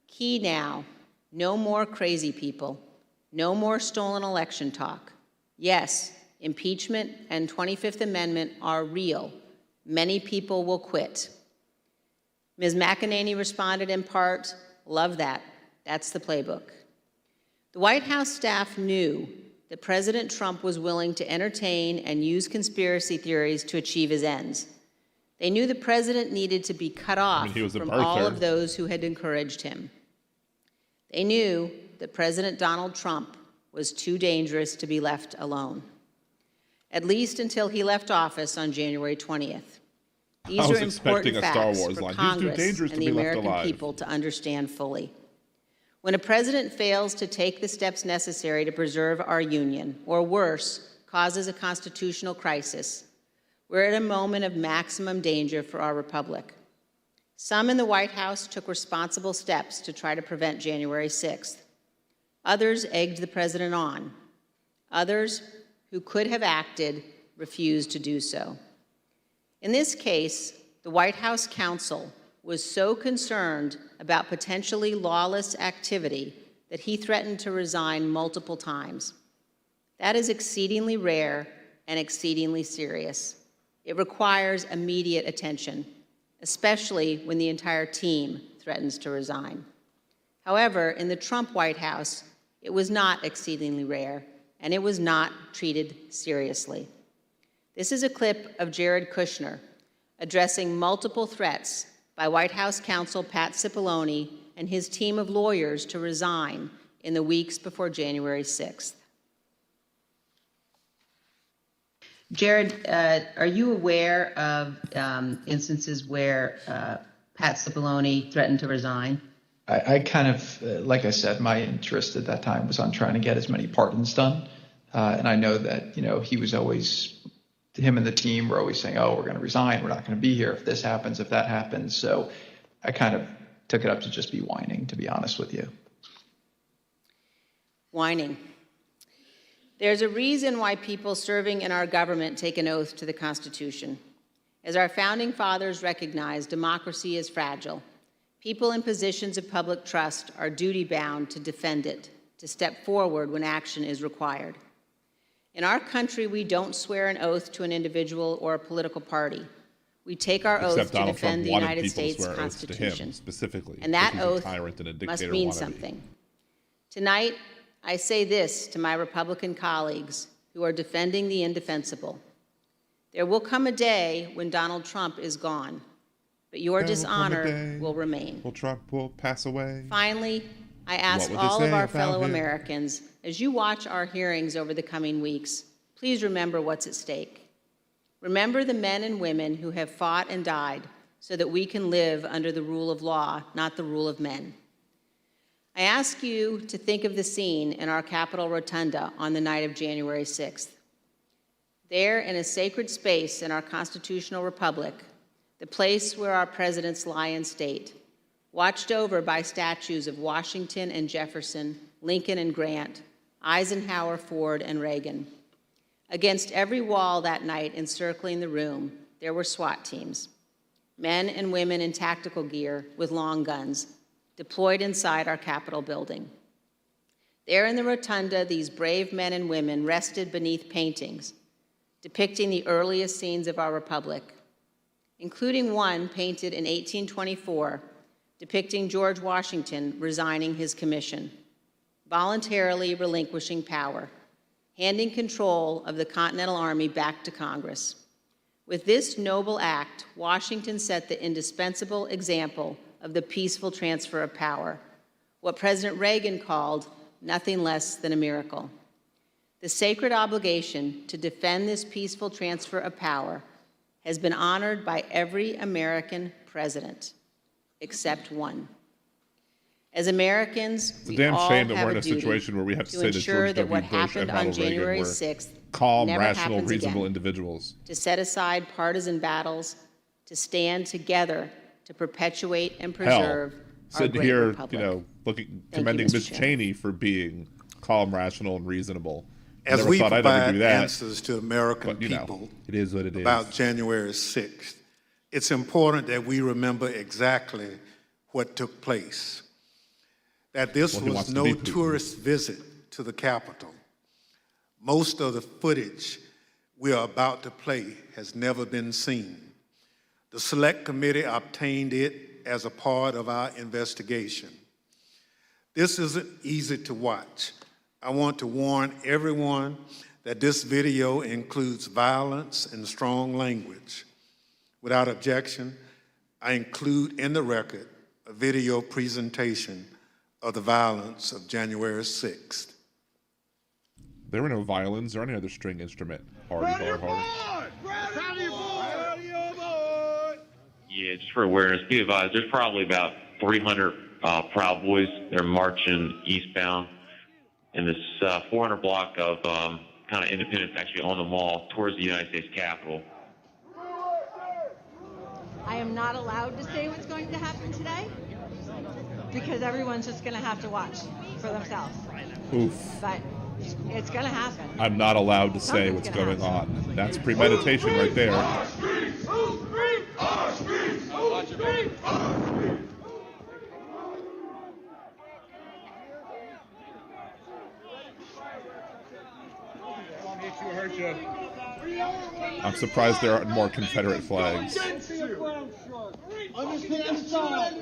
"Key now, no more crazy people, no more stolen election talk. Yes, impeachment and 25th Amendment are real. Many people will quit." Ms. McEnany responded in part, "Love that. That's the playbook." The White House staff knew that President Trump was willing to entertain and use conspiracy theories to achieve his ends. They knew the president needed to be cut off from all of those who had encouraged him. They knew that President Donald Trump was too dangerous to be left alone, at least until he left office on January 20th. These are important facts for Congress and the American people to understand fully. When a president fails to take the steps necessary to preserve our union, or worse, causes a constitutional crisis, we're at a moment of maximum danger for our republic. Some in the White House took responsible steps to try to prevent January 6th. Others egged the president on. Others, who could have acted, refused to do so. In this case, the White House counsel was so concerned about potentially lawless activity that he threatened to resign multiple times. That is exceedingly rare and exceedingly serious. It requires immediate attention, especially when the entire team threatens to resign. However, in the Trump White House, it was not exceedingly rare, and it was not treated seriously. This is a clip of Jared Kushner addressing multiple threats by White House counsel Pat Cipollone and his team of lawyers to resign in the weeks before January 6th. Jared, are you aware of instances where Pat Cipollone threatened to resign? I kind of, like I said, my interest at that time was on trying to get as many pardons done. And I know that, he was always, him and the team were always saying, oh, we're going to resign. We're not going to be here if this happens, if that happens. So I kind of took it up to just be whining, to be honest with you. Whining. There's a reason why people serving in our government take an oath to the Constitution. As our founding fathers recognized, democracy is fragile. People in positions of public trust are duty-bound to defend it, to step forward when action is required. In our country, we don't swear an oath to an individual or a political party. We take our oath to defend the United States Constitution. Specifically, and that oath must mean something. Tonight, I say this to my Republican colleagues who are defending the indefensible. There will come a day when Donald Trump is gone, but your dishonor will remain. Well, Trump will pass away. Finally, I ask all of our fellow Americans, as you watch our hearings over the coming weeks, please remember what's at stake. Remember the men and women who have fought and died so that we can live under the rule of law, not the rule of men. I ask you to think of the scene in our Capitol Rotunda on the night of January 6th. There, in a sacred space in our constitutional republic, the place where our presidents lie in state, watched over by statues of Washington and Jefferson, Lincoln and Grant, Eisenhower, Ford, and Reagan. Against every wall that night encircling the room, there were SWAT teams, men and women in tactical gear with long guns, deployed inside our Capitol building. There in the rotunda, these brave men and women rested beneath paintings depicting the earliest scenes of our republic, including one painted in 1824 depicting George Washington resigning his commission, voluntarily relinquishing power, handing control of the Continental Army back to Congress. With this noble act, Washington set the indispensable example of the peaceful transfer of power, what President Reagan called nothing less than a miracle. The sacred obligation to defend this peaceful transfer of power has been honored by every American president, except one. As Americans, we all have a duty to ensure that what happened on January 6th calm, never rational, happens reasonable again. individuals. To set aside partisan battles, to stand together to perpetuate and preserve our sitting great here, republic. commending Mr. Ms. Chair. Cheney for being calm, rational, and reasonable. As Never we thought I'd ever provide do that, answers to American but, people it is what it is. about January 6th, it's important that we remember exactly what took place. That this Well, he was wants to no be Putin. tourist visit to the Capitol. Most of the footage we are about to play has never been seen. The Select Committee obtained it as a part of our investigation. This isn't easy to watch. I want to warn everyone that this video includes violence and strong language. Without objection, I include in the record a video presentation of the violence of January 6th. There were no violins or any other string instrument. Hardy. Yeah, just for awareness, be advised, there's probably about 300 Proud Boys. They're marching eastbound in this 400 block of kind of Independence, actually on the mall, towards the United States Capitol. I am not allowed to say what's going to happen today because everyone's just going to have to watch for themselves. Oof. But it's going to happen. I'm not allowed to say what's going on. That's premeditation right there. I'm surprised there aren't more Confederate flags. Understand side.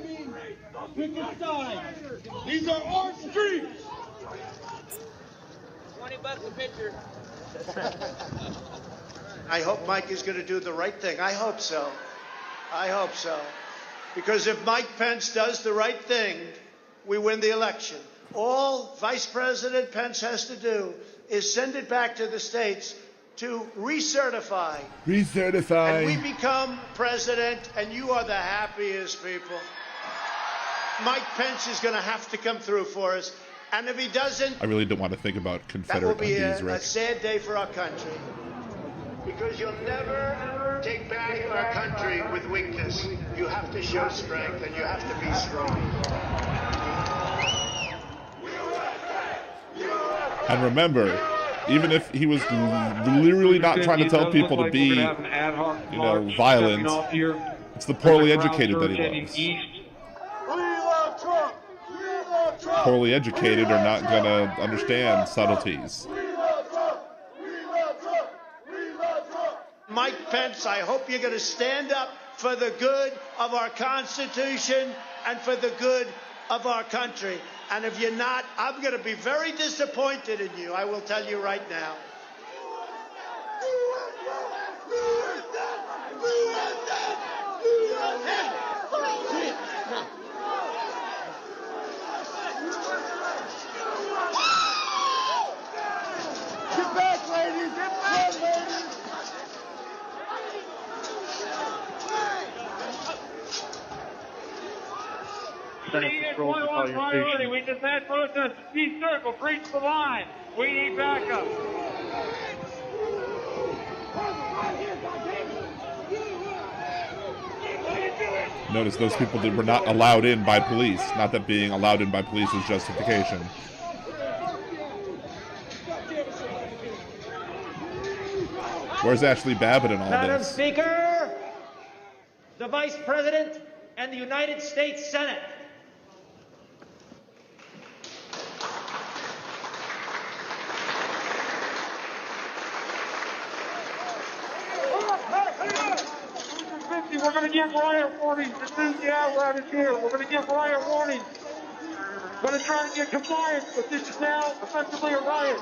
Pick a side. These are our streets. $20 a picture. I hope Mike is going to do the right thing. I hope so. I hope so. Because if Mike Pence does the right thing, we win the election. All Vice President Pence has to do is send it back to the states to recertify. And we become president, and you are the happiest people. Mike Pence is going to have to come through for us. And if he doesn't, I really don't want to think about that will Confederate be undies, a Rick. sad day for our country. Because you'll never take back our country with weakness. You have to show strength, and you have to be strong. And remember, even if he was literally not trying to tell people to be, violent, it's the poorly educated that he loves. Poorly educated are not going to understand subtleties. Mike Pence, I hope you're going to stand up for the good of our Constitution and for the good of our country. And if you're not, I'm going to be very disappointed in you. I will tell you right now. Get back, ladies! Get back, ladies! Priority. We just had protesters. East Circle, breach the line. We need backup. Notice those people that were not allowed in by police. Not that being allowed in by police is justification. Where's Ashley Babbitt in all Madam this? Speaker, the Vice President and the United States Senate. We're going to give riot warnings as soon as the hour out is here. We're going to give riot warnings. We're going to try and get compliance, but this is now effectively a riot.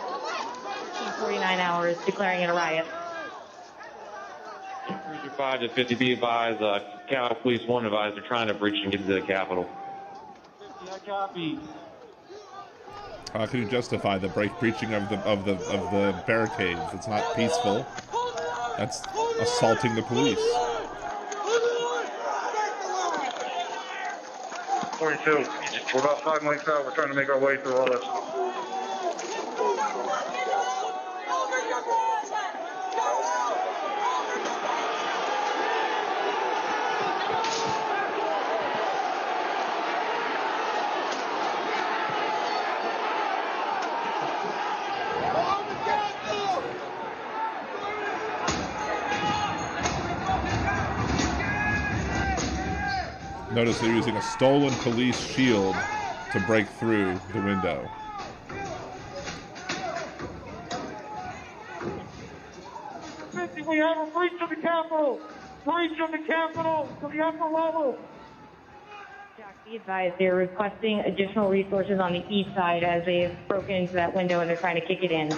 49 hours declaring it a riot. 5 to 50 be advised, Capitol Police 1 advised they're trying to breach and get into the Capitol. I copy. How can you justify the breaching of the barricades? It's not peaceful. That's assaulting the police. 42. We're about 5 miles out. We're trying to make our way through all this. Notice they're using a stolen police shield to break through the window. We have a breach of the Capitol! Breach of the Capitol to the upper level! Jack, be advised, they're requesting additional resources on the east side as they've broken into that window and they're trying to kick it in.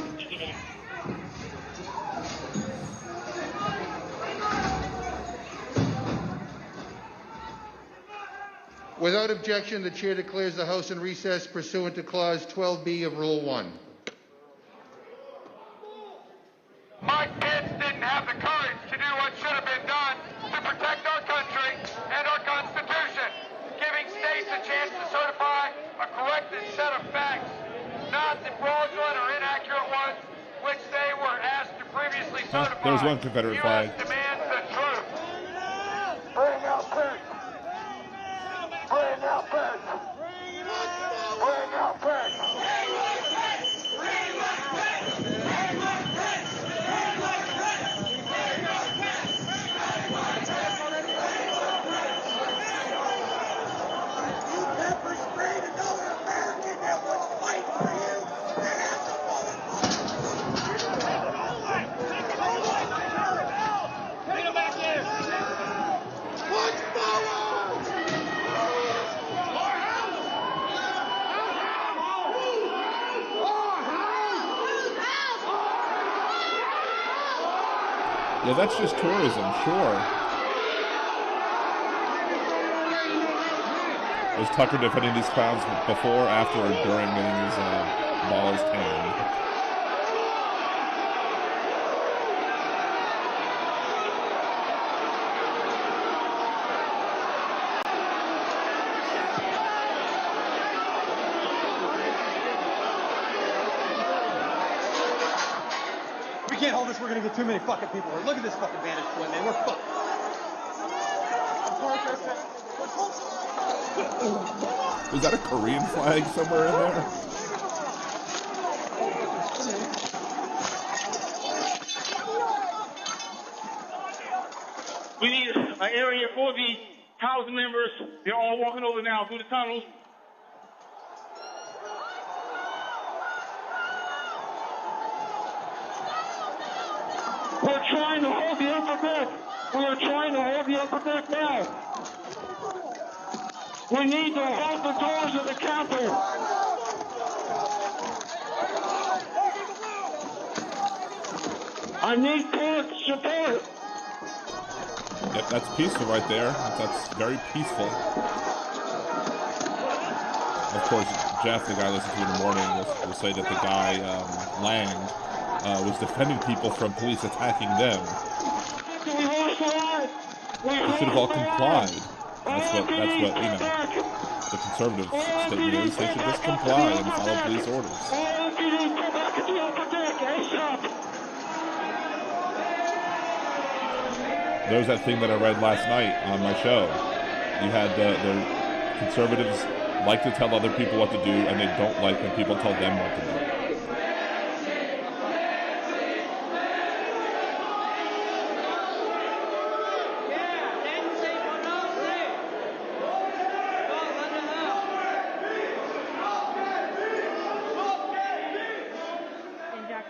Without objection, the chair declares the House in recess pursuant to Clause 12B of Rule 1. Mike Pence didn't have the courage to do what should have been done to protect our country and our Constitution, giving states a chance to certify a corrected set of facts, not the fraudulent or inaccurate ones which they were asked to previously certify. There's one Confederate flag. Demands the truth. Bring out Pence. Bring out Pence. Bring out Pence. Yeah, that's just tourism, sure. Was Tucker defending these clowns before, after, or during getting his balls tanned? We can't hold this. We're going to get too many fucking people. Look at this fucking vantage point, man. We're fucked. Was that a Korean flag somewhere in there? We need an area for the House members. They're all walking over now through the tunnels. We're trying to hold the upper deck. We are trying to hold the upper deck now. We need to hold the doors of the Capitol. I need court support. Yep, that's peaceful right there. That's very peaceful. Of course, Jeff, the guy I listen to in the morning, will say that the guy, Lang, was defending people from police attacking them. They should have all complied. That's what, you know, the conservative statement is. They should just comply and follow police orders. There was that thing that I read last night on my show. You had the conservatives like to tell other people what to do, and they don't like when people tell them what to do.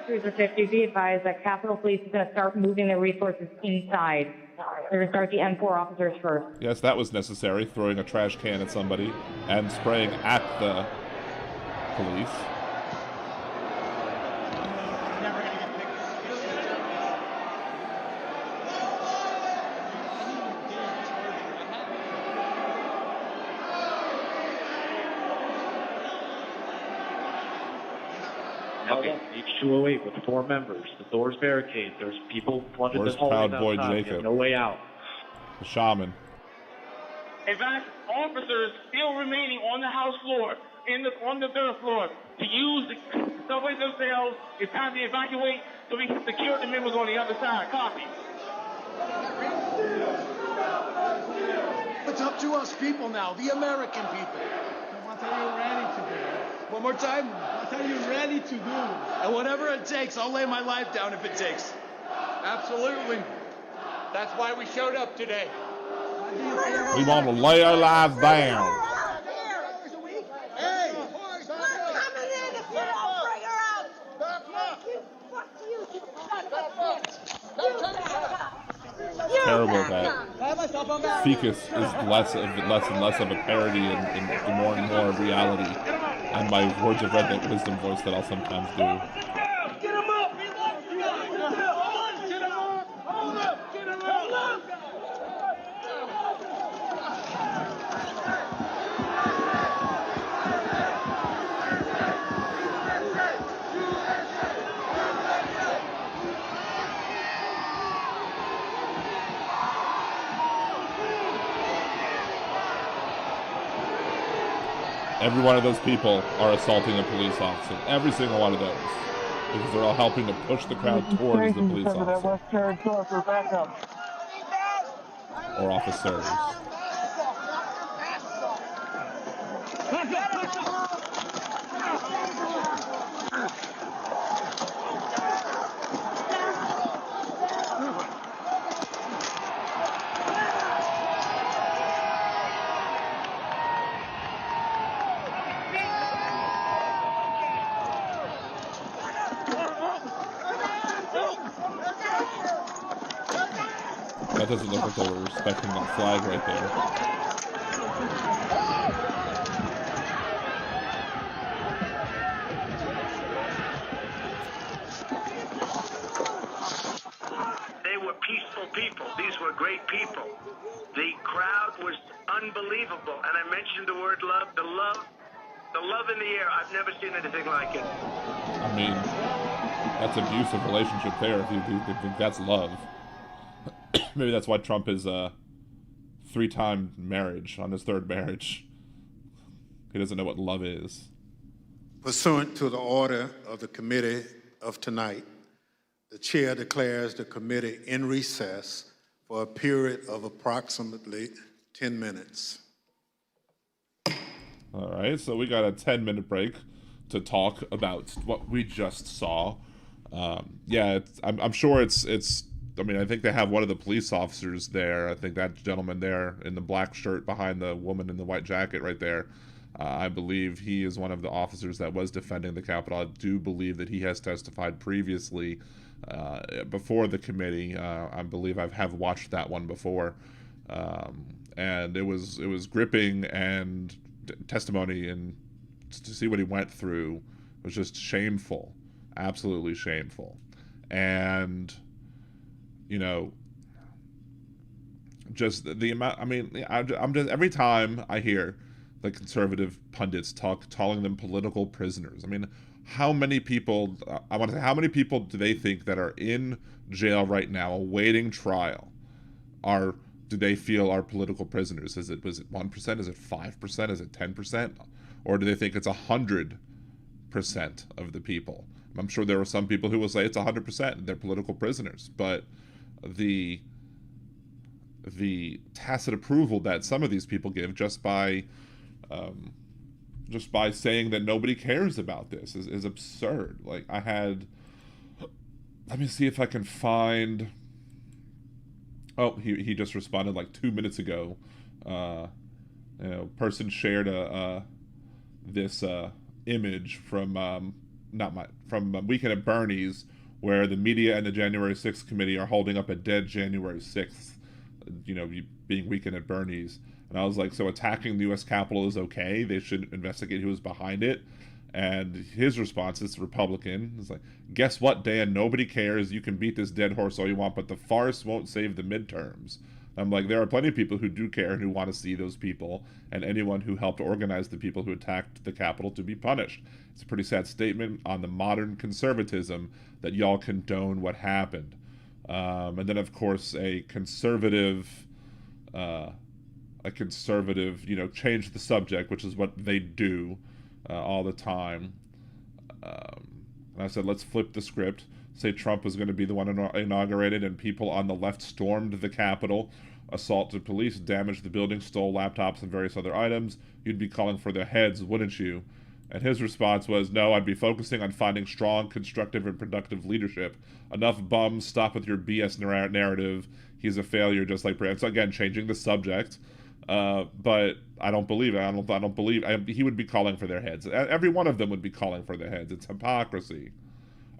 Cruiser 50, be advised that Capitol Police is going to start moving their resources inside. They're going to start the M4 officers first. Yes, that was necessary, throwing a trash can at somebody and spraying at the police. Okay, H208 with 4 members. The door's barricaded. There's people flooded the hallways Proud Boy outside. Jacob? No way out. The shaman. In fact, officers still remaining on the House floor, on the third floor, to use the subway themselves. It's time to evacuate so we can secure the members on the other side. Copy. It's up to us people now, the American people. What are you ready to do? One more time. What are you ready to do? And whatever it takes, I'll lay my life down if it takes. Absolutely. That's why we showed up today. We want to lay our lives down. Terrible that Ficus is less and less of a parody and more reality. And my words of redneck wisdom voice that I'll sometimes do. Every one of those people are assaulting a police officer. Every single one of those. Because they're all helping to push the crowd towards the police officer. Or officers. That doesn't look like they were respecting that flag right there. They were peaceful people. These were great people. The crowd was unbelievable. And I mentioned the word love. The love in the air. I've never seen anything like it. I mean, that's an abusive relationship there if you think that's love. Maybe that's why Trump is three-time marriage on his third marriage. He doesn't know what love is. Pursuant to the order of the committee of tonight, the chair declares the committee in recess for a period of approximately 10 minutes. All right, so we got a 10-minute break to talk about what we just saw. Yeah, I'm sure it's. I mean, I think they have one of the police officers there. I think that gentleman there in the black shirt behind the woman in the white jacket right there. I believe he is one of the officers that was defending the Capitol. I do believe that he has testified previously before the committee. I believe I have watched that one before, and it was gripping and testimony, and to see what he went through was just shameful, absolutely shameful, and. You know, just the amount. I mean, I'm just every time I hear the conservative pundits calling them political prisoners. I mean, how many people? I want to say, how many people do they think that are in jail right now awaiting trial? Do they feel are political prisoners? Was it 1%? Is it 5%? Is it 10%? Or do they think it's 100% of the people? I'm sure there are some people who will say it's 100%. They're political prisoners, but the tacit approval that some of these people give just by saying that nobody cares about this is absurd. Like let me see if I can find. Oh, he just responded like 2 minutes ago. Person shared this image from Weekend at Bernie's, where the media and the January 6th committee are holding up a dead January 6th, being Weekend at Bernie's. And I was like, so attacking the U.S. Capitol is okay? They should investigate who was behind it? And his response is Republican. It's like, guess what, Dan? Nobody cares. You can beat this dead horse all you want, but the farce won't save the midterms. I'm like, there are plenty of people who do care and who want to see those people and anyone who helped organize the people who attacked the Capitol to be punished. It's a pretty sad statement on the modern conservatism that y'all condone what happened. And then, of course, a conservative, change the subject, which is what they do all the time. And I said, let's flip the script. Say Trump was going to be the one inaugurated, and people on the left stormed the Capitol, assaulted police, damaged the building, stole laptops and various other items. You'd be calling for their heads, wouldn't you? And his response was, no, I'd be focusing on finding strong, constructive, and productive leadership. Enough bums, stop with your BS narrative. he's a failure, just like Brand. So again, changing the subject, but I don't believe it. I don't believe he would be calling for their heads. Every one of them would be calling for their heads. It's hypocrisy.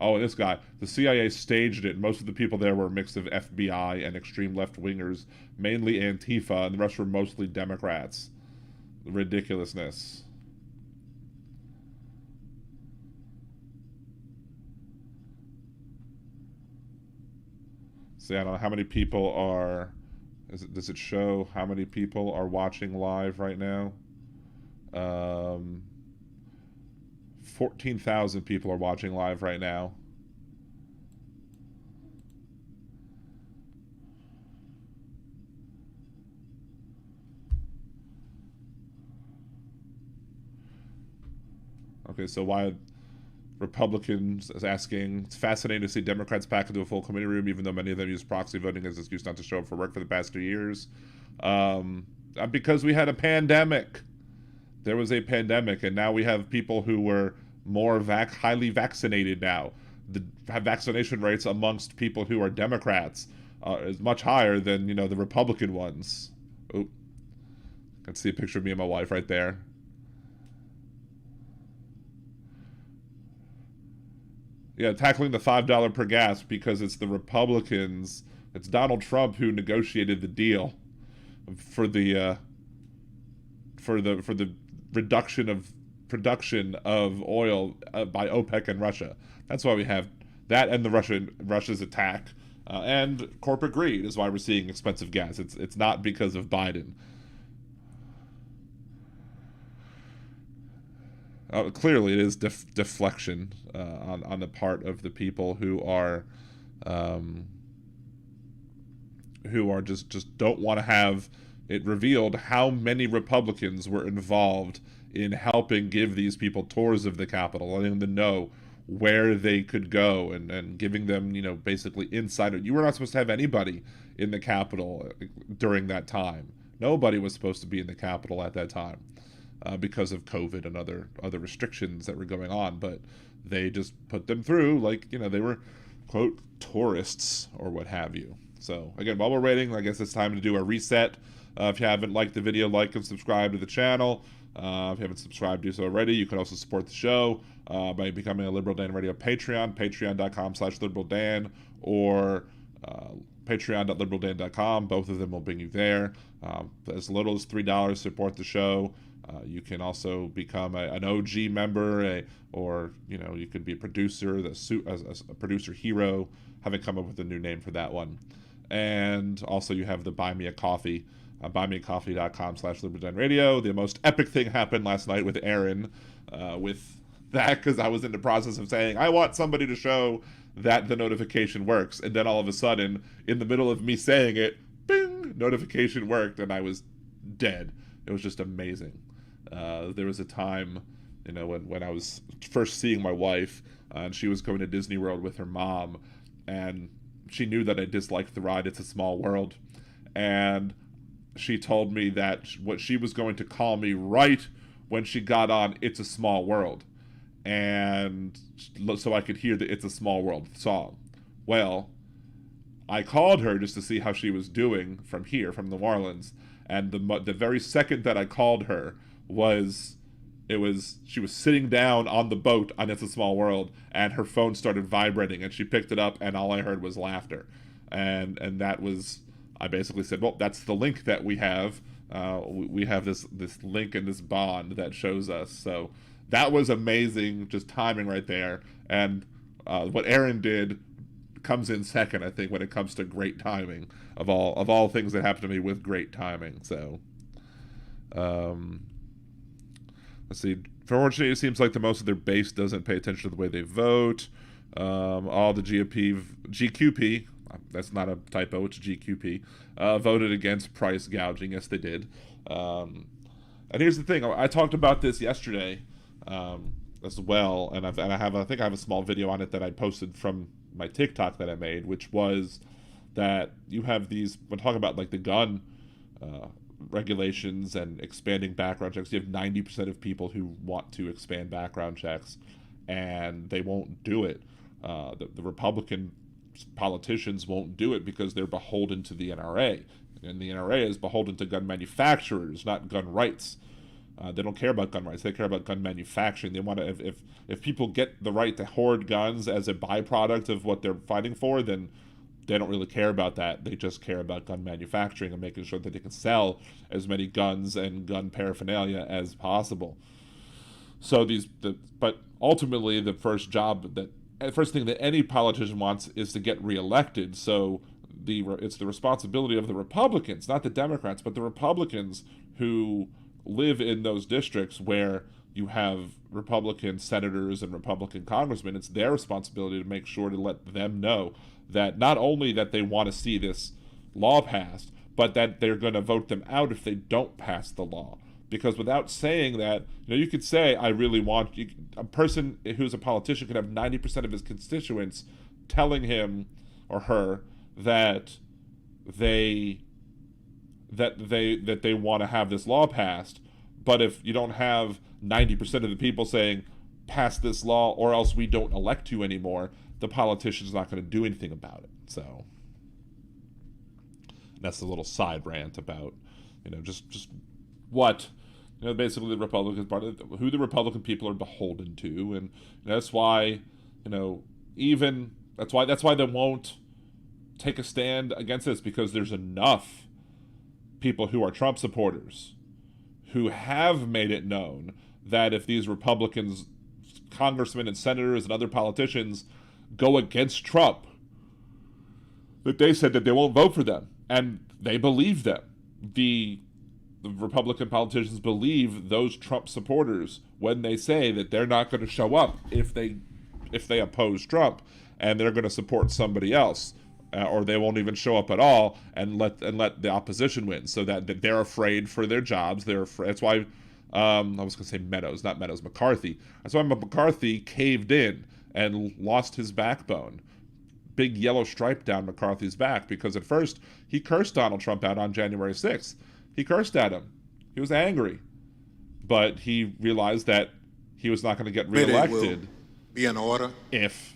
Oh, and this guy, the CIA staged it. Most of the people there were a mix of FBI and extreme left-wingers, mainly Antifa, and the rest were mostly Democrats. Ridiculousness. See, I don't know how many people are... Does it show how many people are watching live right now? 14,000 people are watching live right now. Okay, so why Republicans is asking, it's fascinating to see Democrats pack into a full committee room, even though many of them use proxy voting as an excuse not to show up for work for the past 2 years. Because we had a pandemic. There was a pandemic, and now we have people who were more highly vaccinated now. The vaccination rates amongst people who are Democrats is much higher than, you know, the Republican ones. Oop. I can see a picture of me and my wife right there. Yeah, tackling the $5 per gas because it's the Republicans. It's Donald Trump who negotiated the deal for the reduction of production of oil by OPEC and Russia. That's why we have that, and Russia's attack and corporate greed is why we're seeing expensive gas. It's not because of Biden. Clearly, it is deflection on the part of the people who are just don't want to have it revealed how many Republicans were involved in helping give these people tours of the Capitol, letting them know where they could go, and giving them, you know, basically insider. You were not supposed to have anybody in the Capitol during that time. Nobody was supposed to be in the Capitol at that time. Because of COVID and other restrictions that were going on, but they just put them through like, you know, they were, quote, tourists or what have you. So again, while we're waiting, I guess it's time to do a reset. If you haven't liked the video, like and subscribe to the channel. If you haven't subscribed, do so already. You can also support the show by becoming a Liberal Dan Radio Patreon, patreon.com/LiberalDan, or patreon.liberaldan.com. Both of them will bring you there. As little as $3 support the show. You can also become an OG member, or you know, you could be a producer, a producer hero. Haven't come up with a new name for that one. And also you have the Buy Me a Coffee, buymeacoffee.com/LiberalDanRadio. The most epic thing happened last night with Aaron, with that, because I was in the process of saying, I want somebody to show that the notification works. And then all of a sudden, in the middle of me saying it, bing, notification worked, and I was dead. It was just amazing. There was a time, you know, when I was first seeing my wife, and she was going to Disney World with her mom, and she knew that I disliked the ride It's a Small World, and she told me that what she was going to call me right when she got on It's a Small World, and so I could hear the It's a Small World song. Well, I called her just to see how she was doing from here, from New Orleans, and the very second that I called her she was sitting down on the boat on It's a Small World, and her phone started vibrating, and she picked it up, and all I heard was laughter, and that was, I basically said, well, that's the link that we have. We have this link and this bond that shows us. So that was amazing, just timing right there. And what Aaron did comes in second, I think, when it comes to great timing of all things that happened to me with great timing. So let's see. Fortunately, it seems like the most of their base doesn't pay attention to the way they vote. All the GQP, that's not a typo, it's GQP, voted against price gouging. Yes, they did. And here's the thing. I talked about this yesterday as well, and I think I have a small video on it that I posted from my TikTok that I made, which was that you have these, when talking about like the gun regulations and expanding background checks, you have 90% of people who want to expand background checks, and they won't do it. The Republican politicians won't do it because they're beholden to the NRA. And the NRA is beholden to gun manufacturers, not gun rights. They don't care about gun rights. They care about gun manufacturing. They want to, if people get the right to hoard guns as a byproduct of what they're fighting for, then they don't really care about that. They just care about gun manufacturing and making sure that they can sell as many guns and gun paraphernalia as possible. So but ultimately the first thing that any politician wants is to get reelected. So it's the responsibility of the Republicans, not the Democrats, but the Republicans who live in those districts where you have Republican senators and Republican congressmen. It's their responsibility to make sure to let them know that not only that they want to see this law passed, but that they're going to vote them out if they don't pass the law. Because without saying that, you could say, I really want... a person who's a politician could have 90% of his constituents telling him or her that they want to have this law passed. But if you don't have 90% of the people saying, pass this law or else we don't elect you anymore, the politician's not going to do anything about it. So that's a little side rant about, just what, basically the Republican Party, who the Republican people are beholden to. And that's why, that's why they won't take a stand against this, because there's enough people who are Trump supporters who have made it known that if these Republicans, congressmen and senators and other politicians go against Trump, that they said that they won't vote for them. And they believe them. The Republican politicians believe those Trump supporters when they say that they're not going to show up if they oppose Trump, and they're going to support somebody else. Or they won't even show up at all and let the opposition win, so that they're afraid for their jobs. They're afraid. That's why I was going to say McCarthy. That's why McCarthy caved in and lost his backbone. Big yellow stripe down McCarthy's back, because at first he cursed Donald Trump out on January 6th. He cursed at him. He was angry, but he realized that he was not going to get reelected. Be in order if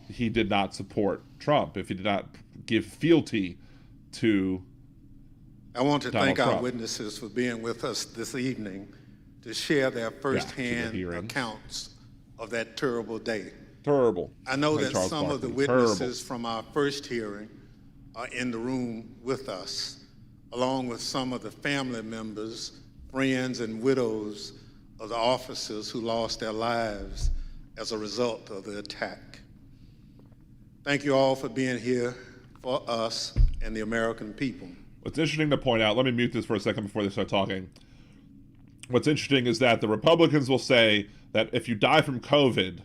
he did not support Trump, if he did not give fealty to I want to thank Trump. Our witnesses for being with us this evening to share their firsthand accounts of that terrible day. Terrible. I know that Charles some Barkley. of the witnesses from our first hearing are in the room with us, along with some of the family members, friends, and widows of the officers who lost their lives as a result of the attack. Thank you all for being here for us and the American people. What's interesting to point out, let me mute this for a second before they start talking. What's interesting is that the Republicans will say that if you die from COVID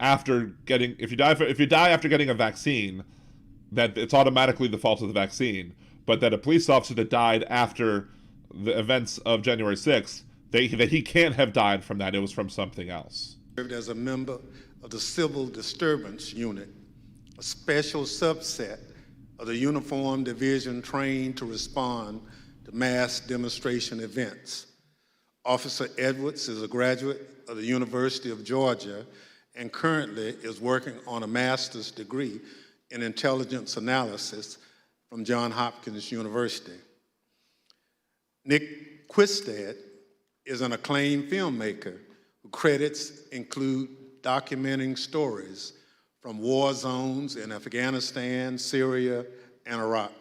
if you die after getting a vaccine, that it's automatically the fault of the vaccine. But that a police officer that died after the events of January 6th, that he can't have died from that. It was from something else. Served as a member of the Civil Disturbance Unit, a special subset of the Uniform Division trained to respond to mass demonstration events. Officer Edwards is a graduate of the University of Georgia and currently is working on a master's degree in intelligence analysis from Johns Hopkins University. Nick Quistad is an acclaimed filmmaker whose credits include documenting stories from war zones in Afghanistan, Syria, and Iraq.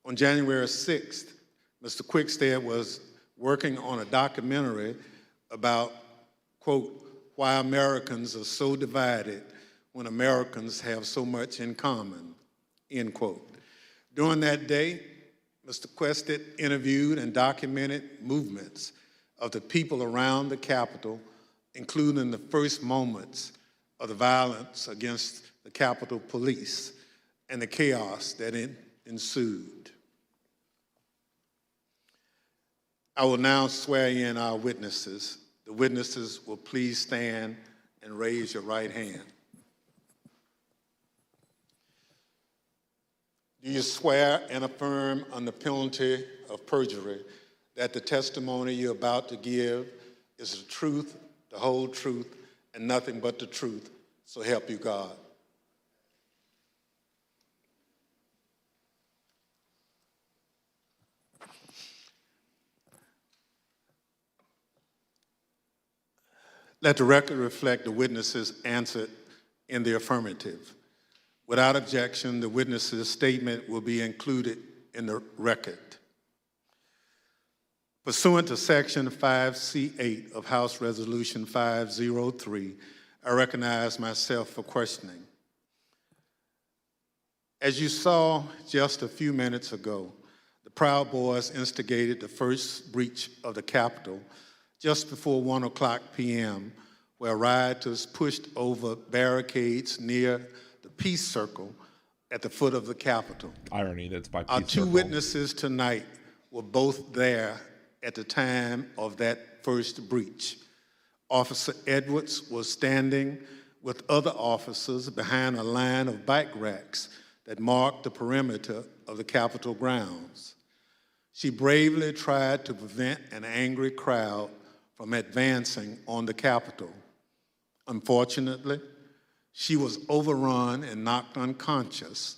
On January 6th, Mr. Quistad was working on a documentary about, quote, why Americans are so divided when Americans have so much in common, end quote. During that day, Mr. Quistad interviewed and documented movements of the people around the Capitol, including the first moments of the violence against the Capitol Police and the chaos that ensued. I will now swear in our witnesses. The witnesses will please stand and raise your right hand. Do you swear and affirm under penalty of perjury that the testimony you're about to give is the truth, the whole truth, and nothing but the truth, so help you God? Let the record reflect the witnesses answered in the affirmative. Without objection, the witness's statement will be included in the record. Pursuant to Section 5C8 of House Resolution 503, I recognize myself for questioning. As you saw just a few minutes ago, the Proud Boys instigated the first breach of the Capitol just before 1:00 p.m., where rioters pushed over barricades near the Peace Circle at the foot of the Capitol. Irony that's by Peace Our two Circle. witnesses tonight were both there at the time of that first breach. Officer Edwards was standing with other officers behind a line of bike racks that marked the perimeter of the Capitol grounds. She bravely tried to prevent an angry crowd from advancing on the Capitol. Unfortunately, she was overrun and knocked unconscious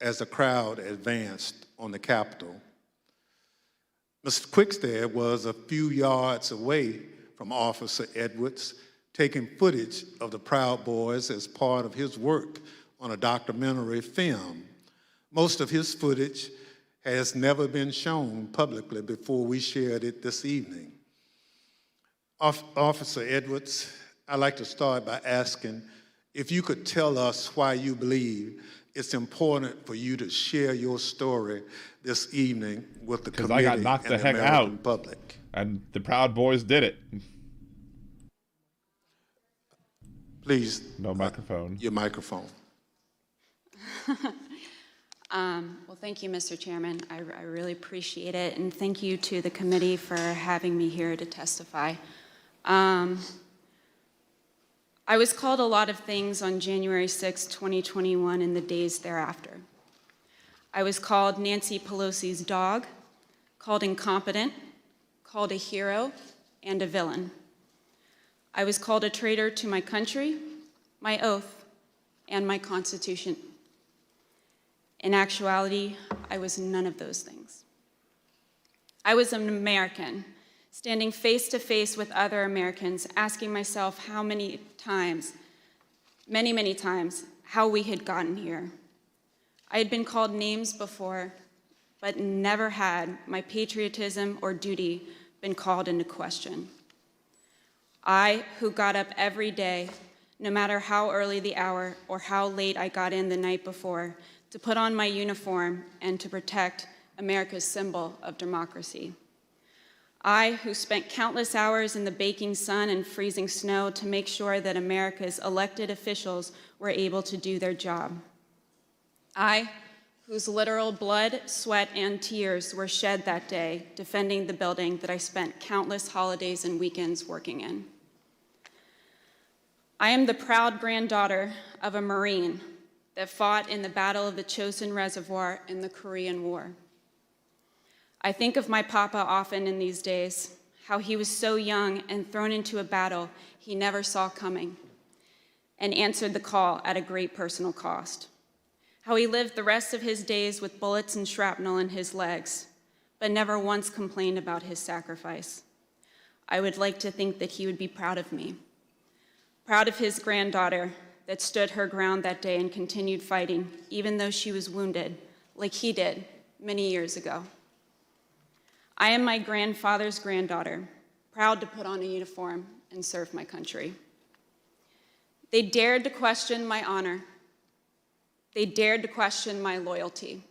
as the crowd advanced on the Capitol. Mr. Quickstead was a few yards away from Officer Edwards, taking footage of the Proud Boys as part of his work on a documentary film. Most of his footage has never been shown publicly before we shared it this evening. Officer Edwards, I'd like to start by asking if you could tell us why you believe it's important for you to share your story this evening with the committee I got knocked and the heck American out, public. And the Proud Boys did it. Please. No microphone. Your microphone. Well, thank you, Mr. Chairman. I really appreciate it, and thank you to the committee for having me here to testify. I was called a lot of things on January 6, 2021, and the days thereafter. I was called Nancy Pelosi's dog, called incompetent, called a hero, and a villain. I was called a traitor to my country, my oath, and my Constitution. In actuality, I was none of those things. I was an American, standing face to face with other Americans, asking myself how many times, many times, how we had gotten here. I had been called names before, but never had my patriotism or duty been called into question. I, who got up every day, no matter how early the hour or how late I got in the night before, to put on my uniform and to protect America's symbol of democracy. I, who spent countless hours in the baking sun and freezing snow to make sure that America's elected officials were able to do their job. I, whose literal blood, sweat, and tears were shed that day defending the building that I spent countless holidays and weekends working in. I am the proud granddaughter of a Marine that fought in the Battle of the Chosin Reservoir in the Korean War. I think of my papa often in these days, how he was so young and thrown into a battle he never saw coming and answered the call at a great personal cost. How he lived the rest of his days with bullets and shrapnel in his legs, but never once complained about his sacrifice. I would like to think that he would be proud of me, proud of his granddaughter that stood her ground that day and continued fighting, even though she was wounded, like he did many years ago. I am my grandfather's granddaughter, proud to put on a uniform and serve my country. They dared to question my honor. They dared to question my loyalty.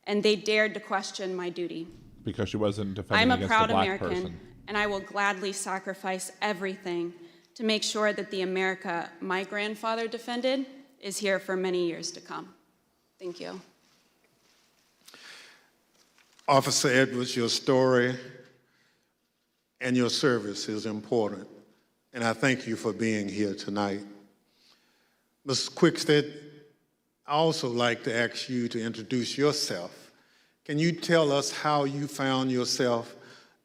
And they dared to question my duty. Because she wasn't defending against a black person. I'm a proud American, and I will gladly sacrifice everything to make sure that the America my grandfather defended is here for many years to come. Thank you. Officer Edwards, your story and your service is important, and I thank you for being here tonight. Ms. Quickstead, I also like to ask you to introduce yourself. Can you tell us how you found yourself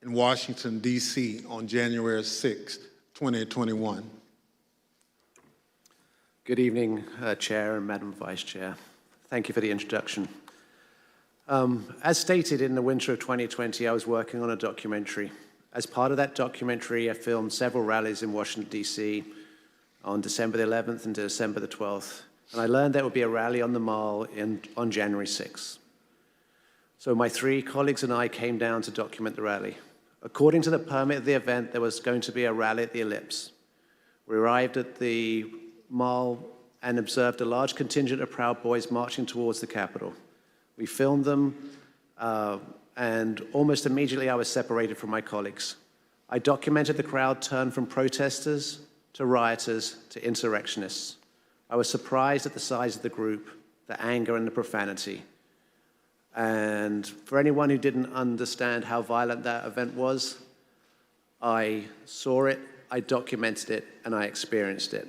in Washington, D.C. on January 6th, 2021? Good evening, Chair and Madam Vice Chair. Thank you for the introduction. As stated in the winter of 2020, I was working on a documentary As part of that documentary, I filmed several rallies in Washington, D.C. on December the 11th and December the 12th. And I learned there would be a rally on the Mall on January 6th. So my 3 colleagues and I came down to document the rally. According to the permit of the event, there was going to be a rally at the Ellipse. We arrived at the Mall and observed a large contingent of Proud Boys marching towards the Capitol. We filmed them, and almost immediately I was separated from my colleagues. I documented the crowd turn from protesters to rioters to insurrectionists. I was surprised at the size of the group, the anger and the profanity. And for anyone who didn't understand how violent that event was, I saw it, I documented it, and I experienced it.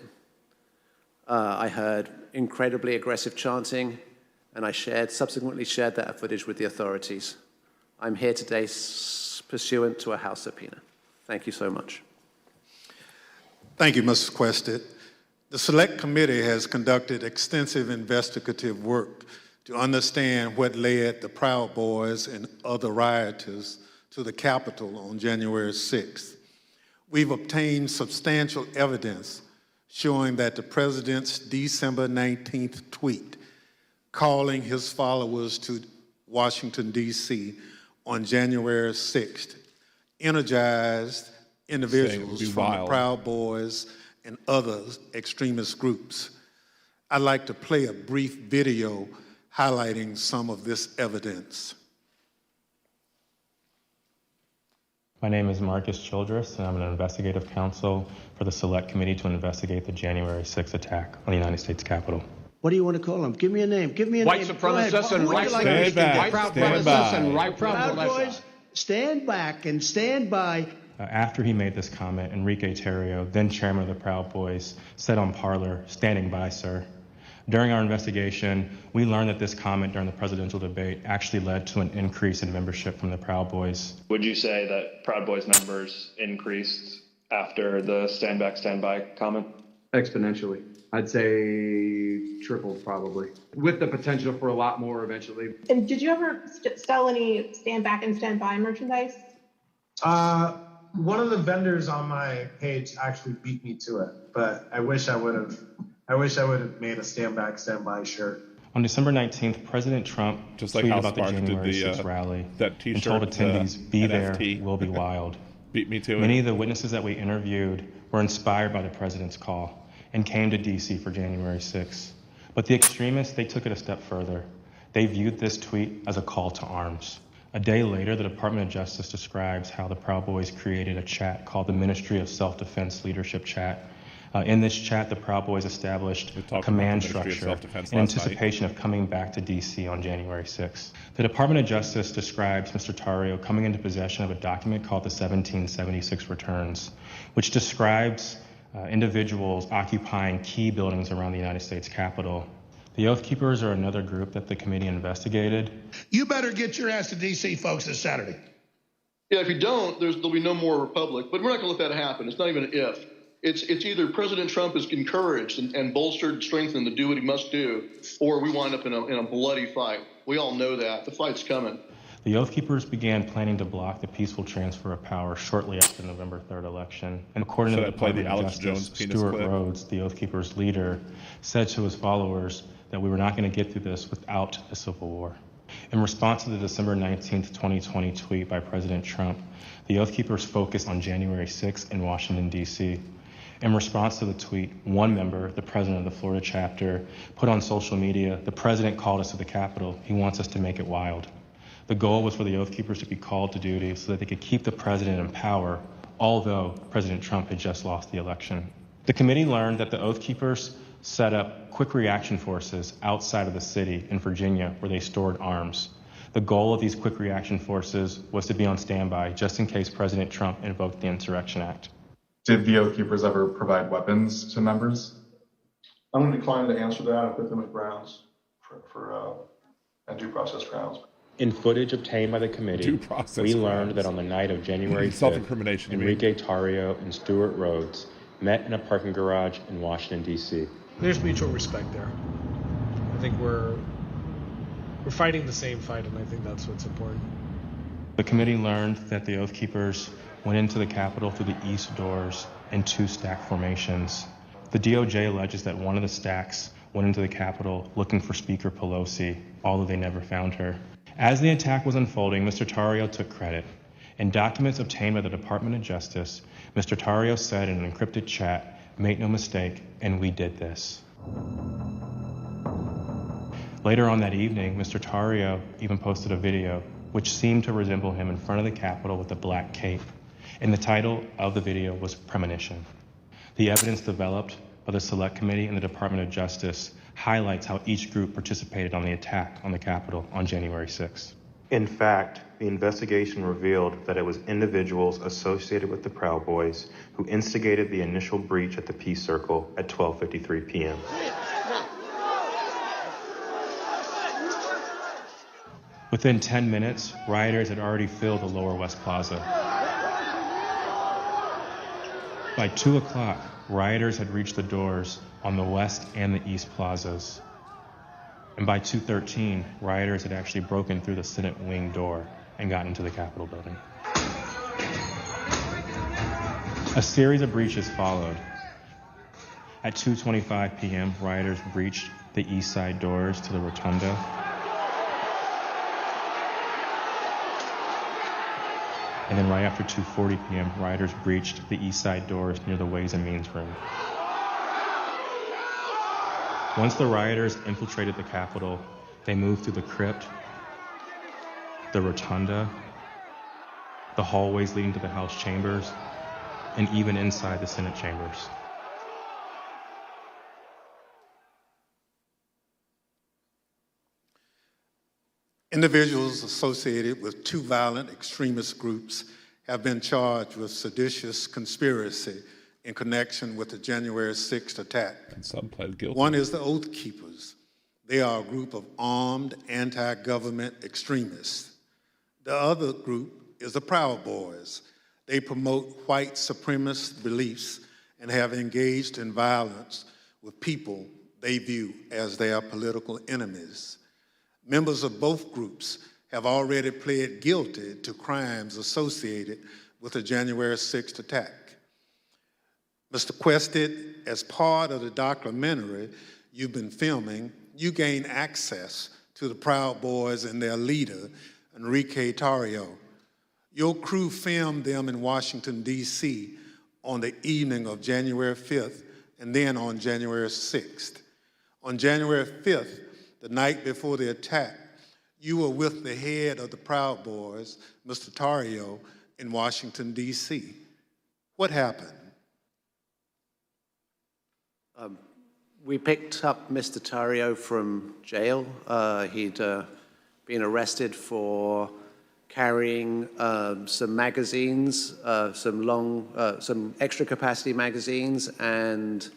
I heard incredibly aggressive chanting, and I subsequently shared that footage with the authorities. I'm here today pursuant to a House subpoena. Thank you so much. Thank you, Mr. Quested. The Select Committee has conducted extensive investigative work to understand what led the Proud Boys and other rioters to the Capitol on January 6th. We've obtained substantial evidence showing that the president's December 19th tweet calling his followers to Washington, D.C. on January 6th energized individuals from the Proud Boys and other extremist groups. I'd like to play a brief video highlighting some of this evidence. My name is Marcus Childress, and I'm an investigative counsel for the Select Committee to investigate the January 6th attack on the United States Capitol. What do you want to call them? Give me a name. Give me a White name. supremacists and right Stand back. Proud Stand by. Proud Boys, stand back and stand by. After he made this comment, Enrique Tarrio, then chairman of the Proud Boys, said on Parler, "Standing by, sir." During our investigation, we learned that this comment during the presidential debate actually led to an increase in membership from the Proud Boys. Would you say that Proud Boys members increased after the stand back, stand by comment? Exponentially. I'd say tripled probably, with the potential for a lot more eventually. And did you ever sell any stand back and stand by merchandise? One of the vendors on my page actually beat me to it, but I wish I would have made a stand back, stand by shirt. On December 19th, President Trump tweeted about the January 6th rally and told attendees, "Be there, we'll be wild." Beat me to it. Many of the witnesses that we interviewed were inspired by the president's call and came to D.C. for January 6th. But the extremists, they took it a step further. They viewed this tweet as a call to arms. A day later, the Department of Justice describes how the Proud Boys created a chat called the Ministry of Self-Defense Leadership Chat. In this chat, the Proud Boys established a command structure in anticipation of coming back to D.C. on January 6th. The Department of Justice describes Mr. Tarrio coming into possession of a document called the 1776 Returns, which describes individuals occupying key buildings around the United States Capitol. The Oath Keepers are another group that the committee investigated. You better get your ass to D.C., folks, this Saturday. Yeah, if you don't, there'll be no more republic. But we're not going to let that happen. It's not even an if. It's either President Trump is encouraged and bolstered, strengthened to do what he must do, or we wind up in a bloody fight. We all know that. The fight's coming. The Oath Keepers began planning to block the peaceful transfer of power shortly after the November 3rd election. And according to the Department of Justice, Stuart Rhodes, the Oath Keepers leader, said to his followers that we were not going to get through this without a civil war. In response to the December 19th, 2020 tweet by President Trump, the Oath Keepers focused on January 6th in Washington, D.C. In response to the tweet, one member, the president of the Florida chapter, put on social media, "The president called us to the Capitol. He wants us to make it wild." The goal was for the Oath Keepers to be called to duty so that they could keep the president in power, although President Trump had just lost the election. The committee learned that the Oath Keepers set up quick reaction forces outside of the city in Virginia where they stored arms. The goal of these quick reaction forces was to be on standby just in case President Trump invoked the Insurrection Act. Did the Oath Keepers ever provide weapons to members? I'm going to decline to answer that. I put them at grounds for due process grounds. In footage obtained by the committee, we learned that on the night of January 5th, Enrique Tarrio and Stuart Rhodes met in a parking garage in Washington, D.C. There's mutual respect there. I think we're fighting the same fight, and I think that's what's important. The committee learned that the Oath Keepers went into the Capitol through the east doors in 2 stack formations. The DOJ alleges that one of the stacks went into the Capitol looking for Speaker Pelosi, although they never found her. As the attack was unfolding, Mr. Tarrio took credit. In documents obtained by the Department of Justice, Mr. Tarrio said in an encrypted chat, "Make no mistake, and we did this." Later on that evening, Mr. Tarrio even posted a video which seemed to resemble him in front of the Capitol with a black cape, and the title of the video was Premonition. The evidence developed by the Select Committee and the Department of Justice highlights how each group participated on the attack on the Capitol on January 6th. In fact, the investigation revealed that it was individuals associated with the Proud Boys who instigated the initial breach at the Peace Circle at 12:53 p.m. Within 10 minutes, rioters had already filled the Lower West Plaza. By 2 o'clock, rioters had reached the doors on the west and the east plazas. And by 2:13, rioters had actually broken through the Senate wing door and gotten into the Capitol building. A series of breaches followed. At 2:25 p.m., rioters breached the east side doors to the Rotunda. And then right after 2:40 p.m., rioters breached the east side doors near the Ways and Means room. Once the rioters infiltrated the Capitol, they moved through the crypt, the rotunda, the hallways leading to the House chambers, and even inside the Senate chambers. Individuals associated with 2 violent extremist groups have been charged with seditious conspiracy in connection with the January 6th attack. And some pled guilty. One is the Oath Keepers. They are a group of armed anti-government extremists. The other group is the Proud Boys. They promote white supremacist beliefs and have engaged in violence with people they view as their political enemies. Members of both groups have already pled guilty to crimes associated with the January 6th attack. Mr. Quested, as part of the documentary you've been filming, you gained access to the Proud Boys and their leader, Enrique Tarrio. Your crew filmed them in Washington, D.C. on the evening of January 5th and then on January 6th. On January 5th, the night before the attack, you were with the head of the Proud Boys, Mr. Tarrio, in Washington, D.C. What happened? We picked up Mr. Tarrio from jail. He'd been arrested for carrying some magazines, some extra capacity magazines, and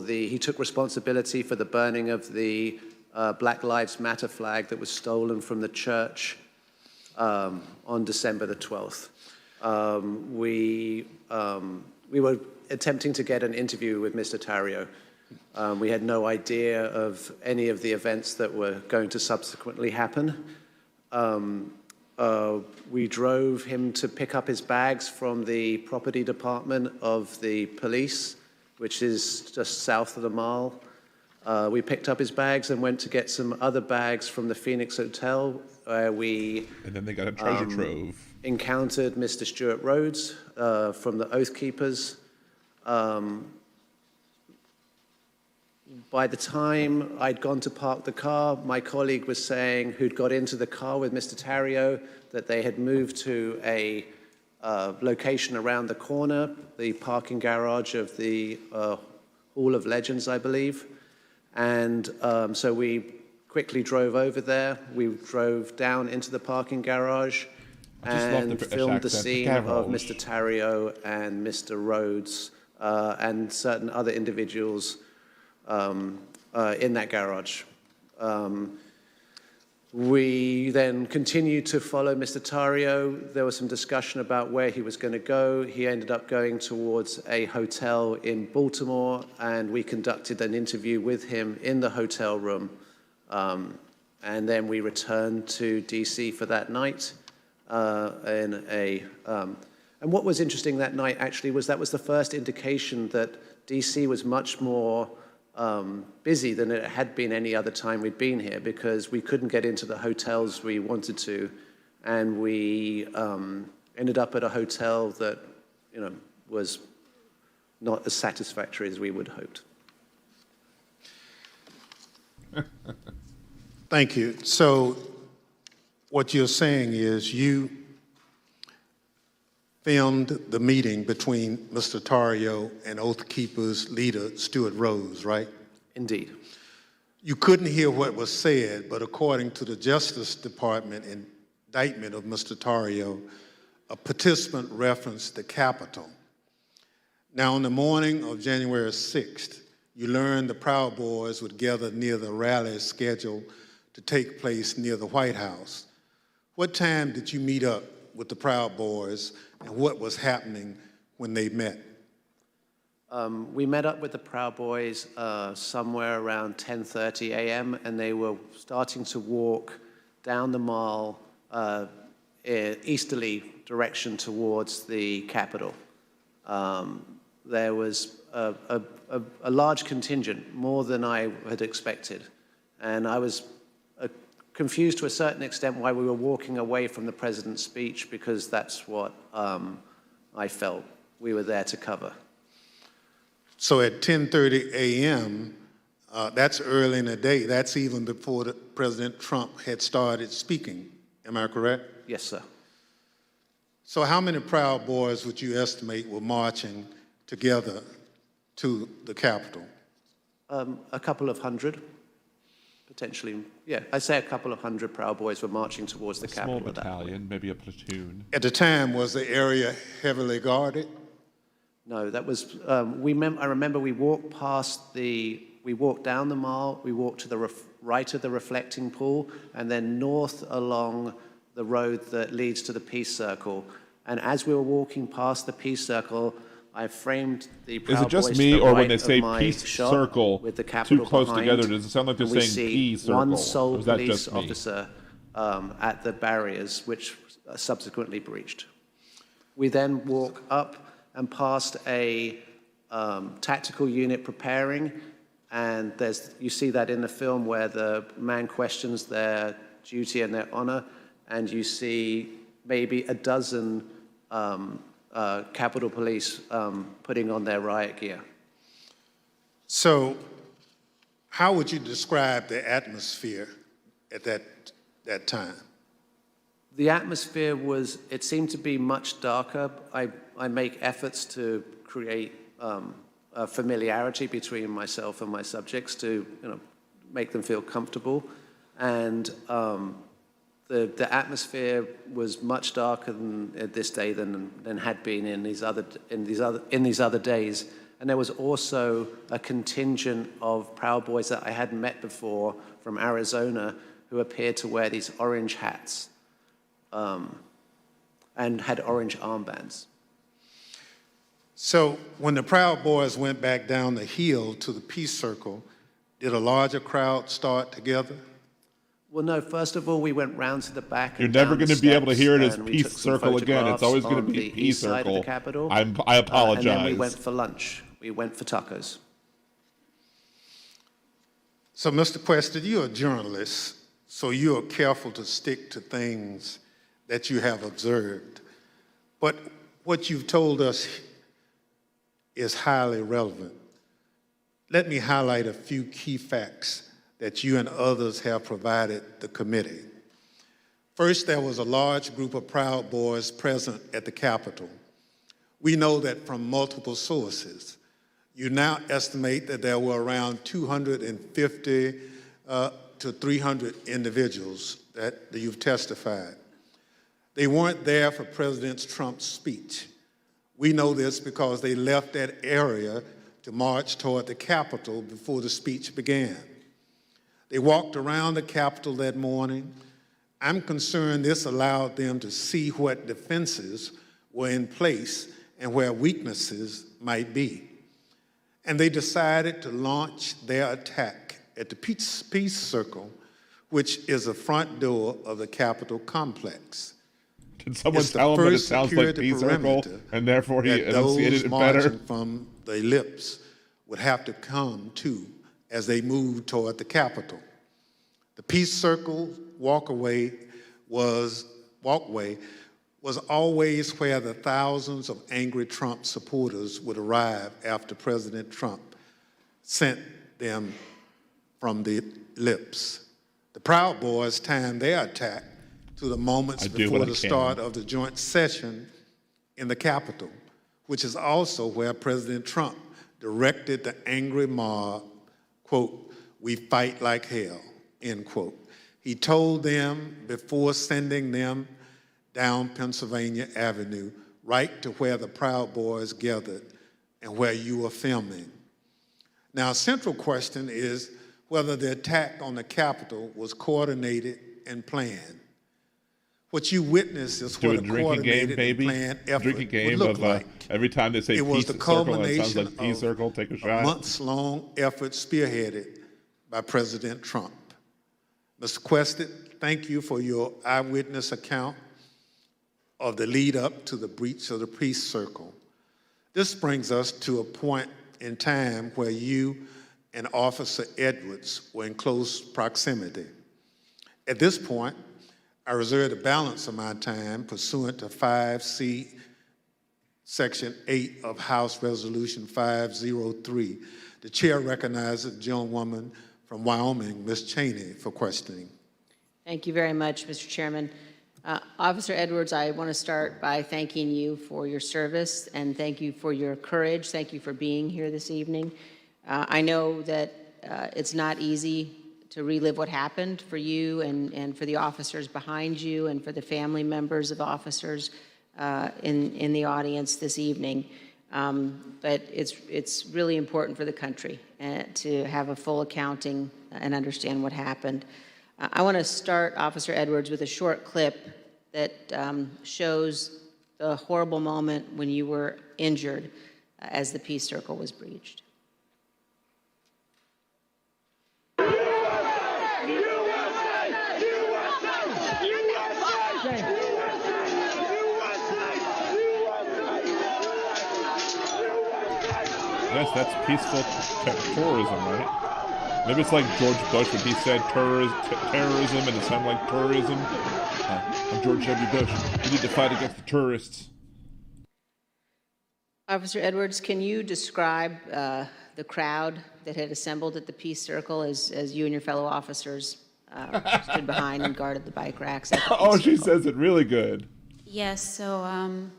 he took responsibility for the burning of the Black Lives Matter flag that was stolen from the church on December the 12th. We were attempting to get an interview with Mr. Tarrio. We had no idea of any of the events that were going to subsequently happen. We drove him to pick up his bags from the property department of the police, which is just south of the mall. We picked up his bags and went to get some other bags from the Phoenix Hotel, where we and then they got a treasure trove. Encountered Mr. Stewart Rhodes from the Oath Keepers. By the time I'd gone to park the car, my colleague was saying, who'd got into the car with Mr. Tarrio, that they had moved to a location around the corner, the parking garage of the Hall of Legends, I believe. And so we quickly drove over there. We drove down into the parking garage and filmed the scene of Mr. Tarrio and Mr. Rhodes and certain other individuals in that garage. We then continued to follow Mr. Tarrio. There was some discussion about where he was going to go. He ended up going towards a hotel in Baltimore, and we conducted an interview with him in the hotel room. And then we returned to DC for that night in a And what was interesting that night, actually, was that was the first indication that DC was much more busy than it had been any other time we'd been here, because we couldn't get into the hotels we wanted to, and we ended up at a hotel that, was not as satisfactory as we would have hoped. Thank you. So what you're saying is you filmed the meeting between Mr. Tarrio and Oath Keepers leader Stuart Rhodes, right? Indeed. You couldn't hear what was said, but according to the Justice Department indictment of Mr. Tarrio, a participant referenced the Capitol. Now, on the morning of January 6th, you learned the Proud Boys would gather near the rally scheduled to take place near the White House. What time did you meet up with the Proud Boys, and what was happening when they met? We met up with the Proud Boys somewhere around 10:30 a.m., and they were starting to walk down the mall easterly direction towards the Capitol. There was a large contingent, more than I had expected, and I was confused to a certain extent why we were walking away from the president's speech, because that's what I felt we were there to cover. So at 10:30 a.m., that's early in the day. That's even before President Trump had started speaking. Am I correct? Yes, sir. So how many Proud Boys would you estimate were marching together to the Capitol? A couple of hundred, potentially. Yeah, I'd say a couple of hundred Proud Boys were marching towards the Capitol. Small battalion, maybe a platoon. At the time, was the area heavily guarded? No, that was, I remember we walked we walked down the mall, we walked to the right of the reflecting pool, and then north along the road that leads to the Peace Circle. And as we were walking past the Peace Circle, I framed the Proud Boys. Is it just to me, the or right when they say of Peace shot, Circle with the Capitol too close behind, together, does it sound like they're and we saying see Peace Circle? one sole Or is that police just me? officer at the barriers, which subsequently breached. We then walk up and past a tactical unit preparing, and you see that in the film where the man questions their duty and their honor, and you see maybe a dozen Capitol Police putting on their riot gear. So how would you describe the atmosphere at that time? The atmosphere it seemed to be much darker. I make efforts to create a familiarity between myself and my subjects to make them feel comfortable. And the atmosphere was much darker this day than had been in these other days. And there was also a contingent of Proud Boys that I hadn't met before from Arizona who appeared to wear these orange hats and had orange armbands. So when the Proud Boys went back down the hill to the Peace Circle, did a larger crowd start together? Well, no. First of all, we went round to the back. You're never going to be able to hear it as Peace Circle again. It's always going to be Peace Circle. I apologize. And then we went for lunch. We went for tacos. So, Mr. Questa, you're a journalist, so you're careful to stick to things that you have observed. But what you've told us is highly relevant. Let me highlight a few key facts that you and others have provided the committee. First, there was a large group of Proud Boys present at the Capitol. We know that from multiple sources. You now estimate that there were around 250 to 300 individuals that you've testified. They weren't there for President Trump's speech. We know this because they left that area to march toward the Capitol before the speech began. They walked around the Capitol that morning. I'm concerned this allowed them to see what defenses were in place and where weaknesses might be. And they decided to launch their attack at the Peace Circle, which is the front door of the Capitol complex. Did someone It's the tell him that it first sounds like security P-Circle, perimeter and therefore he that those enunciated it better? marching from the ellipse would have to come to as they moved toward the Capitol. The Peace Circle walkway was always where the thousands of angry Trump supporters would arrive after President Trump sent them from the ellipse. The Proud Boys timed their attack to the moments before the start of the joint session in the Capitol, which is also where President Trump directed the angry mob, quote, "We fight like hell," end quote. He told them before sending them down Pennsylvania Avenue, right to where the Proud Boys gathered and where you were filming. Now, a central question is whether the attack on the Capitol was coordinated and planned. What you witnessed is what a coordinated and planned effort would look like. Every time they say it was the culmination like P-Circle, take a shot. A months-long effort spearheaded by President Trump. Mr. Quested, thank you for your eyewitness account of the lead up to the breach of the Peace Circle. This brings us to a point in time where you and Officer Edwards were in close proximity. At this point, I reserve the balance of my time pursuant to 5C, Section 8 of House Resolution 503. The chair recognizes the gentlewoman from Wyoming, Ms. Cheney, for questioning. Thank you very much, Mr. Chairman. Officer Edwards, I want to start by thanking you for your service and thank you for your courage. Thank you for being here this evening. I know that it's not easy to relive what happened for you and for the officers behind you and for the family members of officers in the audience this evening. But it's really important for the country to have a full accounting and understand what happened. I want to start, Officer Edwards, with a short clip that shows the horrible moment when you were injured as the Peace Circle was breached. Yes, that's peaceful tourism, right? Maybe it's like George Bush when he said terrorism and it sounded like tourism. I'm George W. Bush. We need to fight against the terrorists. Officer Edwards, can you describe the crowd that had assembled at the Peace Circle as you and your fellow officers stood behind and guarded the bike racks? Oh, she says it really good. Yes, so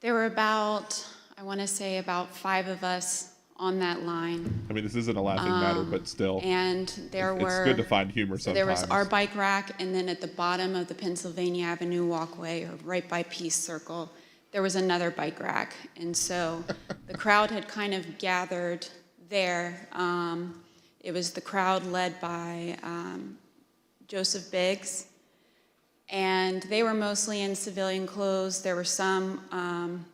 there were about, I want to say about 5 of us on that line. I mean, this isn't a laughing matter, but still. And there it's good to find humor sometimes. There was our bike rack, and then at the bottom of the Pennsylvania Avenue walkway, or right by Peace Circle, there was another bike rack. And so the crowd had kind of gathered there. It was the crowd led by Joseph Biggs, and they were mostly in civilian clothes. There were some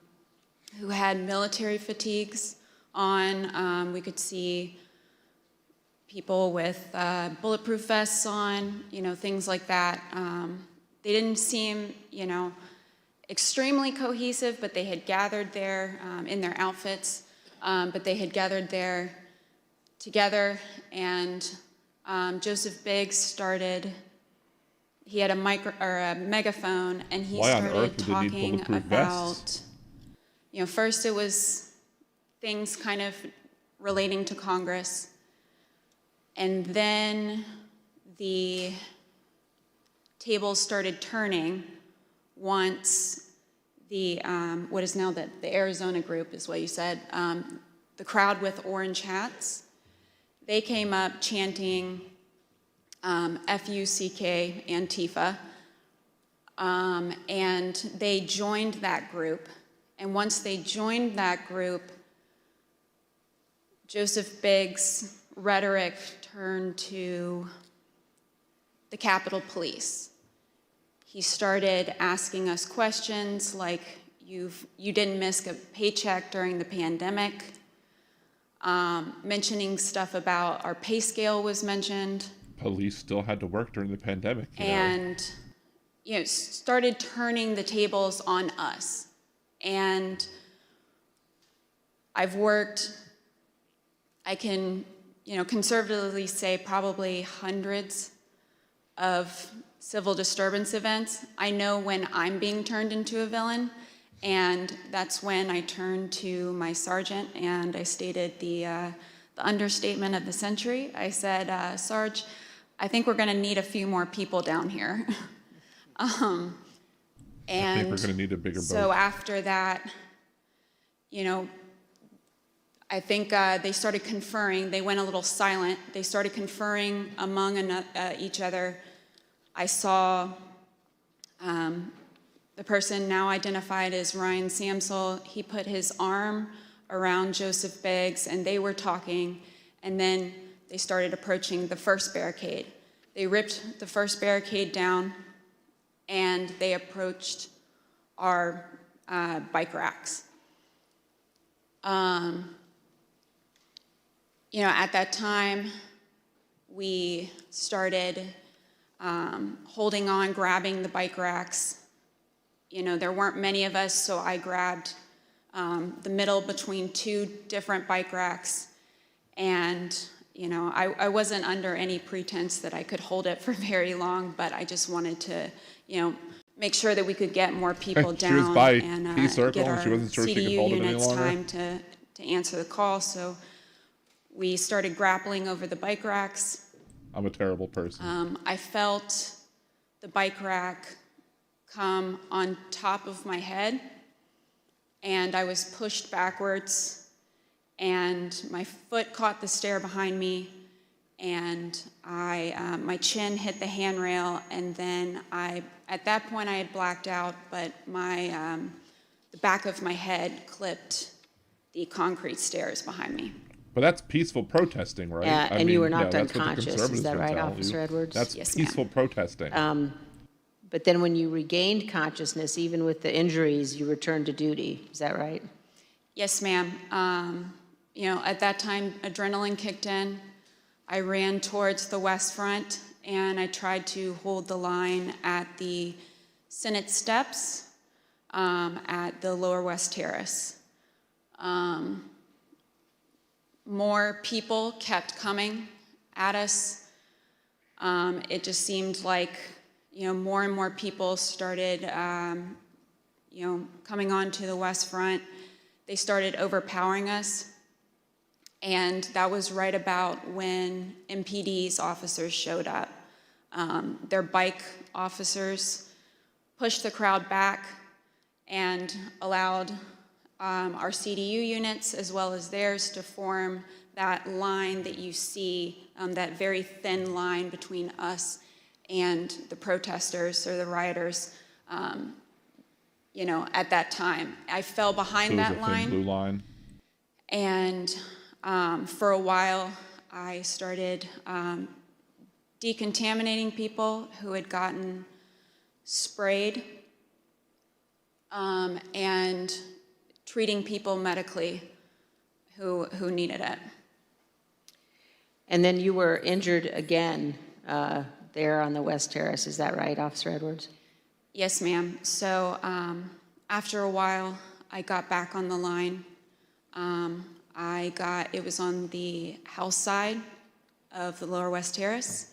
who had military fatigues on. We could see people with bulletproof vests on, things like that. They didn't seem, extremely cohesive, but they had gathered there in their outfits, but they had gathered there together, and Joseph Biggs started, he had a megaphone, and he started talking about, first it was things kind of relating to Congress, and then the tables started turning once the, what is now the Arizona group is what you said, the crowd with orange hats, they came up chanting F-U-C-K, Antifa, and they joined that group. And once they joined that group, Joseph Biggs' rhetoric turned to the Capitol Police. He started asking us questions like, you didn't miss a paycheck during the pandemic, mentioning stuff about our pay scale was mentioned. Police still had to work during the pandemic. And, started turning the tables on us. And I've worked, I can, conservatively say probably hundreds of civil disturbance events. I know when I'm being turned into a villain, and that's when I turned to my sergeant and I stated the understatement of the century. I said, Sarge, I think we're gonna need a few more people down here. I think we're gonna need a bigger boat. So after that, I think they started conferring. They went a little silent. They started conferring among each other. I saw the person now identified as Ryan Samsel. He put his arm around Joseph Biggs, and they were talking, and then they started approaching the first barricade. They ripped the first barricade down, and they approached our bike racks. At that time, we started holding on, grabbing the bike racks. There weren't many of us, so I grabbed the middle between two different bike racks. And, I wasn't under any pretense that I could hold it for very long, but I just wanted to, make sure that we could get more people down. She was by and P-Circle, get our and she wasn't sure she could CDU hold it any units longer. time to answer the call. So we started grappling over the bike racks. I'm a terrible person. I felt the bike rack come on top of my head, and I was pushed backwards, and my foot caught the stair behind me, and my chin hit the handrail, and then at that point I had blacked out, but the back of my head clipped the concrete stairs behind me. But that's peaceful protesting, right? And you were knocked that's what the unconscious, is conservatives that would right, tell Officer you. Edwards? That's Yes, peaceful protesting. But then when you regained consciousness, even with the injuries, you returned to duty, is that right? Yes, ma'am. At that time, adrenaline kicked in. I ran towards the West Front, and I tried to hold the line at the Senate steps at the Lower West Terrace. More people kept coming at us. It just seemed like, more and more people started, coming onto the West Front. They started overpowering us. And that was right about when MPD's officers showed up. Their bike officers pushed the crowd back and allowed our CDU units as well as theirs to form that line that you see, that very thin line between us and the protesters or the rioters, at that time. I fell behind that line. Blue line. And for a while, I started decontaminating people who had gotten sprayed and treating people medically who needed it. And then you were injured again there on the West Terrace, is that right, Officer Edwards? Yes, ma'am. So after a while, I got back on the line. It was on the house side of the Lower West Terrace.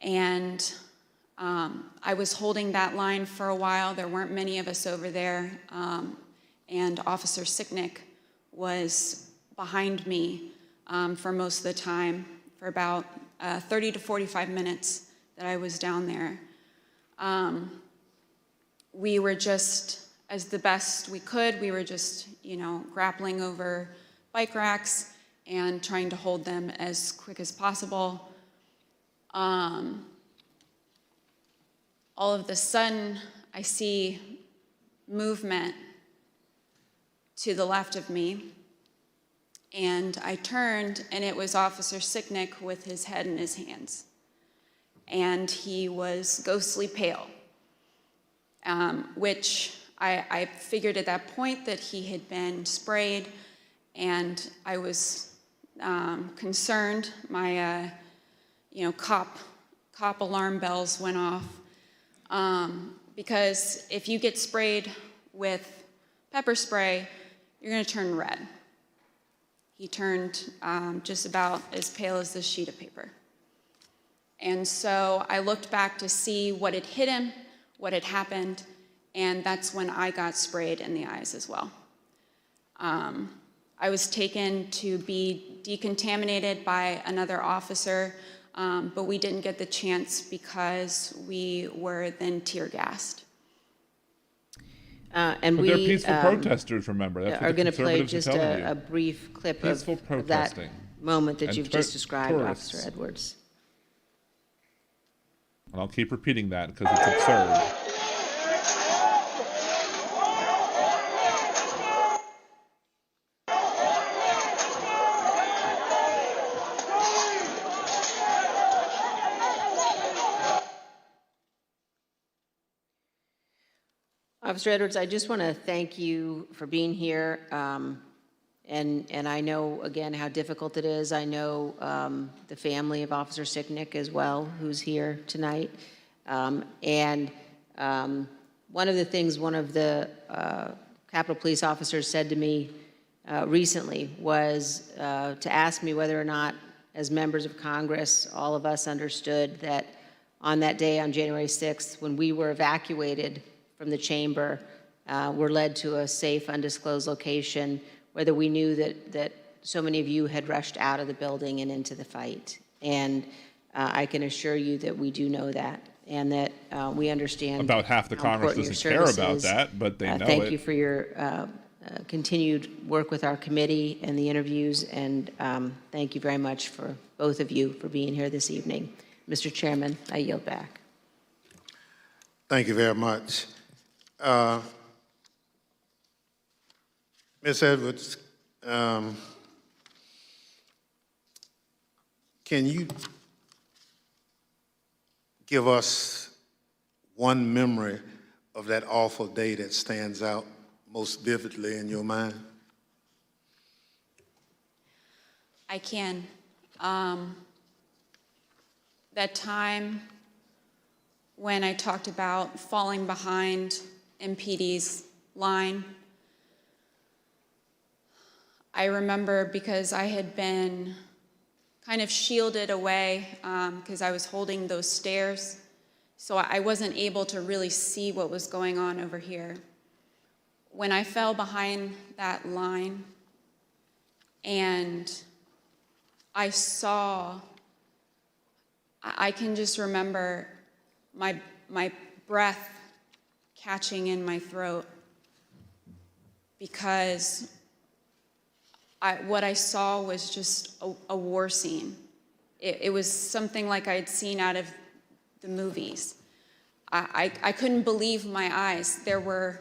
And I was holding that line for a while. There weren't many of us over there. And Officer Sicknick was behind me for most of the time, for about 30 to 45 minutes that I was down there. We were just, as the best we could, we were just, grappling over bike racks and trying to hold them as quick as possible. All of a sudden, I see movement to the left of me, and I turned, and it was Officer Sicknick with his head in his hands. And he was ghostly pale, which I figured at that point that he had been sprayed, and I was concerned. My, cop alarm bells went off. Because if you get sprayed with pepper spray, you're going to turn red. He turned just about as pale as this sheet of paper. And so I looked back to see what had hit him, what had happened, and that's when I got sprayed in the eyes as well. I was taken to be decontaminated by another officer, but we didn't get the chance because we were then tear gassed. And but we they're peaceful protesters, remember. That's are going to play conservatives just are telling you. a brief clip Peaceful of that protesting. moment that And you've just described, tourists. Officer Edwards. And I'll keep repeating that because it's absurd. Officer Edwards, I just want to thank you for being here. And I know, again, how difficult it is. I know the family of Officer Sicknick as well, who's here tonight. One of the things one of the Capitol Police officers said to me recently was to ask me whether or not, as members of Congress, all of us understood that on that day, on January 6th, when we were evacuated from the chamber, were led to a safe, undisclosed location, whether we knew that so many of you had rushed out of the building and into the fight. And I can assure you that we do know that, and that we understand about half the Congress doesn't care about that, but they know thank it. you for your continued work with our committee and the interviews, and thank you very much for both of you for being here this evening. Mr. Chairman, I yield back. Thank you very much. Ms. Edwards, can you give us one memory of that awful day that stands out most vividly in your mind? I can. That time when I talked about falling behind MPD's line, I remember because I had been kind of shielded away because I was holding those stairs, so I wasn't able to really see what was going on over here. When I fell behind that line and I saw, I can just remember my breath catching in my throat because what I saw was just a war scene. It was something like I had seen out of the movies. I couldn't believe my eyes. There were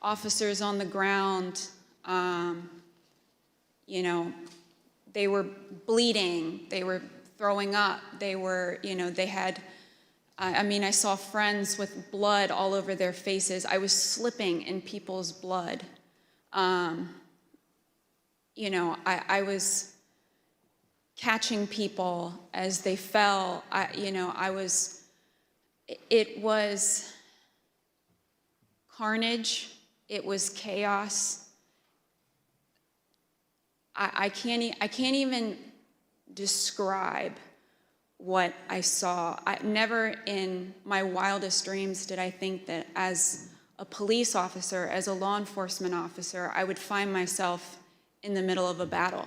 officers on the ground, you know, they were bleeding, they were throwing up, they were, you know, they had, I mean, I saw friends with blood all over their faces. I was slipping in people's blood. You know, I was catching people as they fell. It was carnage. It was chaos. I can't even describe what I saw. Never in my wildest dreams did I think that as a police officer, as a law enforcement officer, I would find myself in the middle of a battle.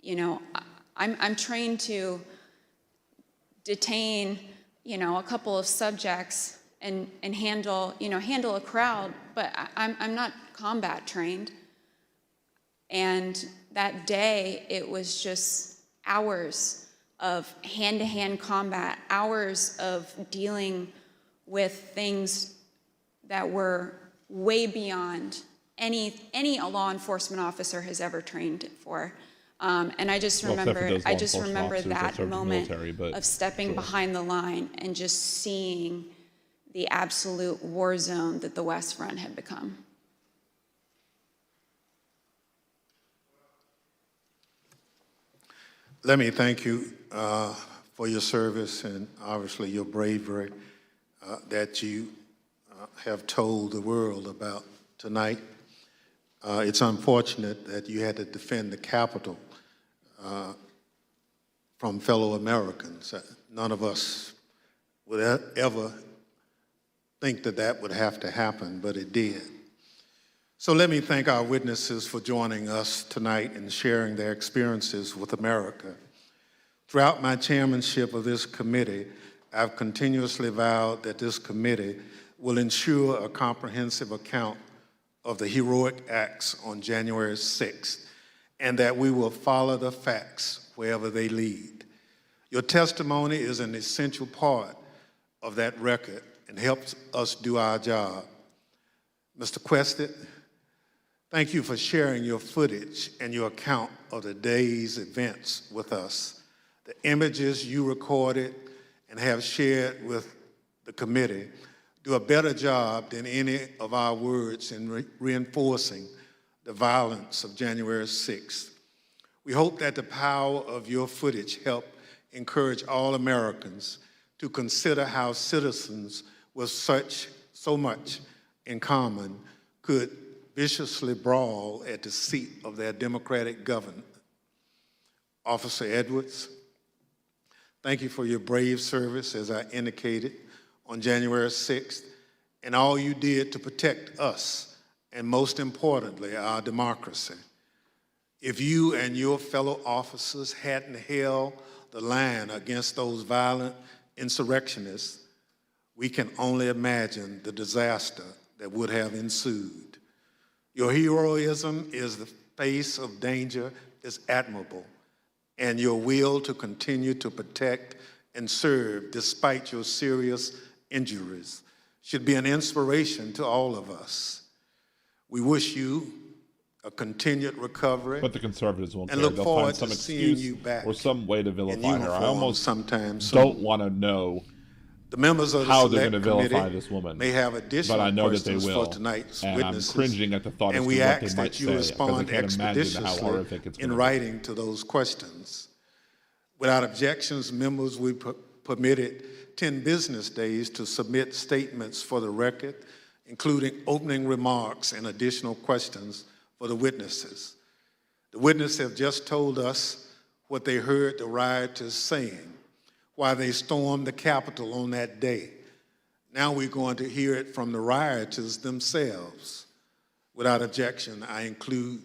You know, I'm trained to detain, you know, a couple of subjects and handle a crowd, but I'm not combat trained. And that day, it was just hours of hand-to-hand combat, hours of dealing with things that were way beyond any law enforcement officer has ever trained for. And I just remember that moment of stepping behind the line and just seeing the absolute war zone that the West Front had become. Let me thank you for your service and obviously your bravery. that you have told the world about tonight. It's unfortunate that you had to defend the Capitol from fellow Americans. None of us would ever think that that would have to happen, but it did. So let me thank our witnesses for joining us tonight and sharing their experiences with America. Throughout my chairmanship of this committee, I've continuously vowed that this committee will ensure a comprehensive account of the heroic acts on January 6th, and that we will follow the facts wherever they lead. Your testimony is an essential part of that record and helps us do our job. Mr. Quested, thank you for sharing your footage and your account of the day's events with us. The images you recorded and have shared with the committee do a better job than any of our words in reinforcing the violence of January 6th. We hope that the power of your footage help encourage all Americans to consider how citizens with so much in common could viciously brawl at the seat of their democratic government. Officer Edwards, thank you for your brave service, as I indicated, on January 6th, and all you did to protect us, and most importantly, our democracy. If you and your fellow officers hadn't held the line against those violent insurrectionists, we can only imagine the disaster that would have ensued. Your heroism in the face of danger is admirable, and your will to continue to protect and serve despite your serious injuries should be an inspiration to all of us. We wish you a continued recovery. But the conservatives won't and care. look They'll forward find some to seeing excuse you back or some way to vilify in her. I uniform almost sometime don't soon. want to know the members of the how they're select going to vilify committee this woman. may have additional but I know that they questions will. for tonight's and witnesses, I'm cringing at the thought and as we to what ask they might that you say, respond because I can't imagine how horrific expeditiously it's in going to writing to those questions. Without objections, members will be permitted 10 business days to submit statements for the record, including opening remarks and additional questions for the witnesses. The witnesses have just told us what they heard the rioters saying while they stormed the Capitol on that day. Now we're going to hear it from the rioters themselves. Without objection, I include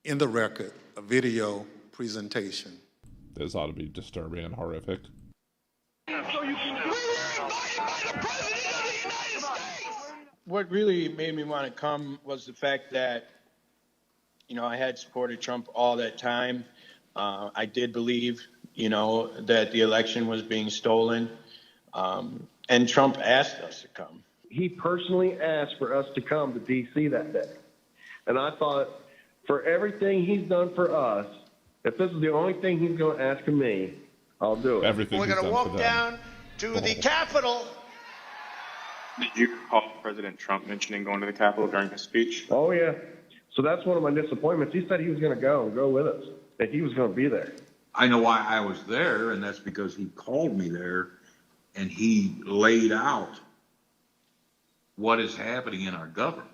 in the record a video presentation. This ought to be disturbing and horrific. What really made me want to come was the fact that, you know, I had supported Trump all that time. I did believe, you know, that the election was being stolen. And Trump asked us to come. He personally asked for us to come to D.C. that day. And I thought, for everything he's done for us, if this is the only thing he's going to ask of me, I'll do it. Everything We're going to walk down to the Capitol. Did you recall President Trump mentioning going to the Capitol during his speech? Oh, yeah. So that's one of my disappointments. He said he was going to go with us, that he was going to be there. I know why I was there, and that's because he called me there, and he laid out what is happening in our government.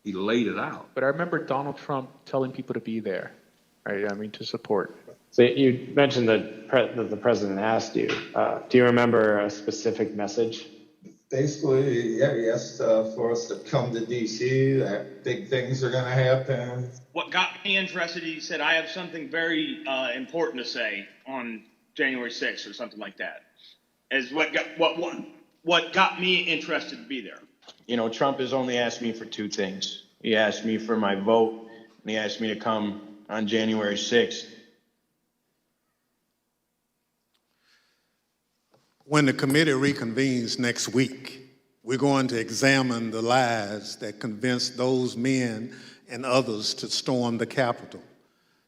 He laid it out. But I remember Donald Trump telling people to be there, right? I mean, to support. So you mentioned that the president asked you. Do you remember a specific message? Basically, yeah, he asked for us to come to D.C., that big things are going to happen. What got me interested, he said, I have something very important to say on January 6th or something like that, is what got me interested to be there. You know, Trump has only asked me for two things. He asked me for my vote, and he asked me to come on January 6th. When the committee reconvenes next week, we're going to examine the lies that convinced those men and others to storm the Capitol,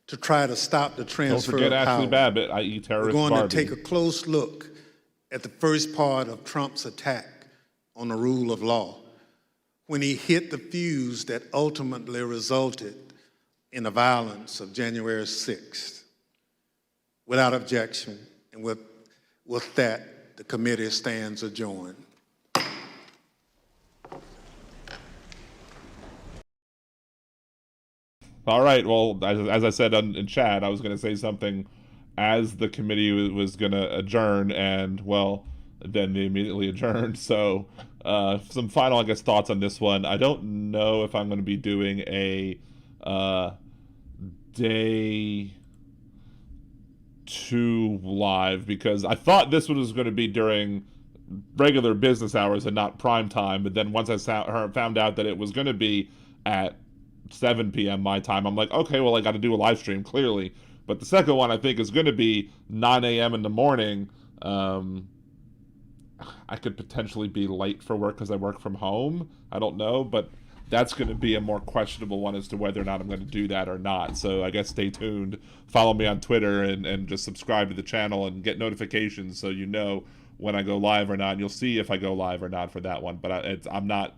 to try to stop the transfer Don't forget of Ashley power. Babbitt, i.e. terrorist We're going Barbie. to take a close look at the first part of Trump's attack on the rule of law, when he hit the fuse that ultimately resulted in the violence of January 6th. Without objection, and with that, The committee stands adjourned. All right. Well, as I said in chat, I was going to say something as the committee was going to adjourn, and well, then they immediately adjourned. So, some final, I guess, thoughts on this one. I don't know if I'm going to be doing a day 2 live, because I thought this one was going to be during regular business hours and not prime time. But then once I found out that it was going to be at 7 p.m. my time, I'm like, okay, well, I got to do a live stream, clearly. But the second one, I think, is going to be 9 a.m. in the morning. I could potentially be late for work because I work from home. I don't know, but that's going to be a more questionable one as to whether or not I'm going to do that or not. So I guess stay tuned. Follow me on Twitter and just subscribe to the channel and get notifications so you know when I go live or not. And you'll see if I go live or not for that one. But I'm not...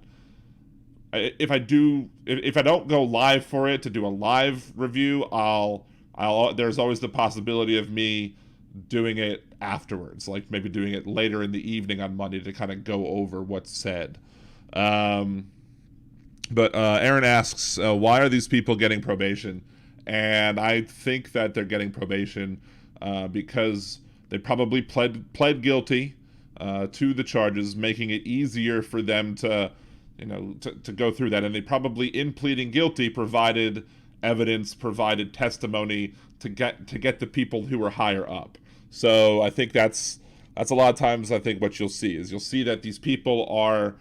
If I don't go live for it to do a live review, there's always the possibility of me doing it afterwards, like maybe doing it later in the evening on Monday to kind of go over what's said. But Aaron asks, why are these people getting probation? And I think that they're getting probation because they probably pled guilty to the charges, making it easier for them to go through that. And they probably, in pleading guilty, provided evidence, provided testimony to get the people who are higher up. So I think that's a lot of times, I think what you'll see that these people are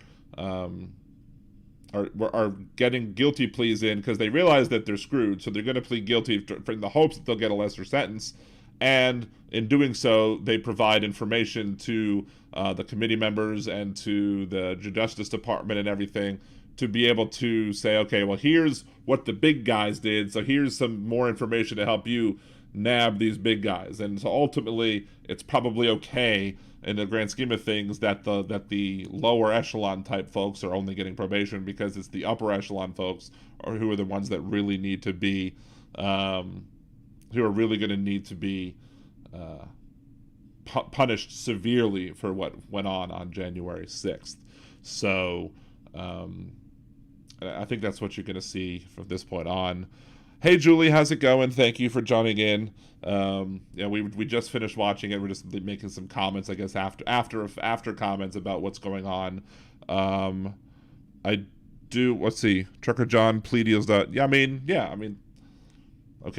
getting guilty pleas in because they realize that they're screwed. So they're going to plead guilty in the hopes that they'll get a lesser sentence. And in doing so, they provide information to the committee members and to the Justice Department and everything to be able to say, okay, well, here's what the big guys did, so here's some more information to help you nab these big guys. And so ultimately, it's probably okay in the grand scheme of things that the lower echelon type folks are only getting probation, because it's the upper echelon folks who are the ones that really need to be, who are really going to need to be punished severely for what went on January 6th. So I think that's what you're going to see from this point on. Hey, Julie, how's it going? Thank you for joining in. We just finished watching it. We're just making some comments, I guess, after comments about what's going on. Let's see. Trucker John, plea deals. Okay,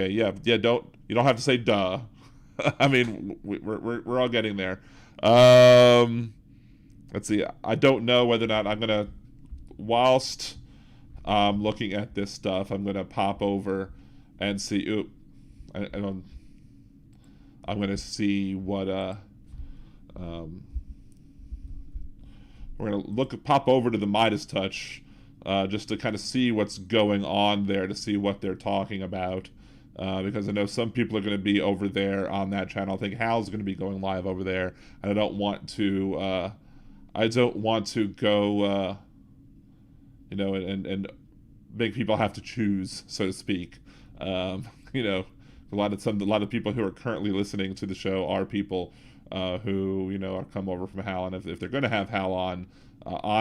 you don't have to say duh. I mean, we're all getting there. Let's see. I don't know whether or not I'm gonna, whilst looking at this stuff, I'm gonna pop over and see. I'm gonna see what we're gonna pop over to the Midas Touch just to kind of see what's going on there, to see what they're talking about. Because I know some people are going to be over there on that channel. I think Hal's going to be going live over there, and I don't want to go, and make people have to choose, so to speak. A lot of people who are currently listening to the show are people who are come over from Hal, and if they're going to have Hal on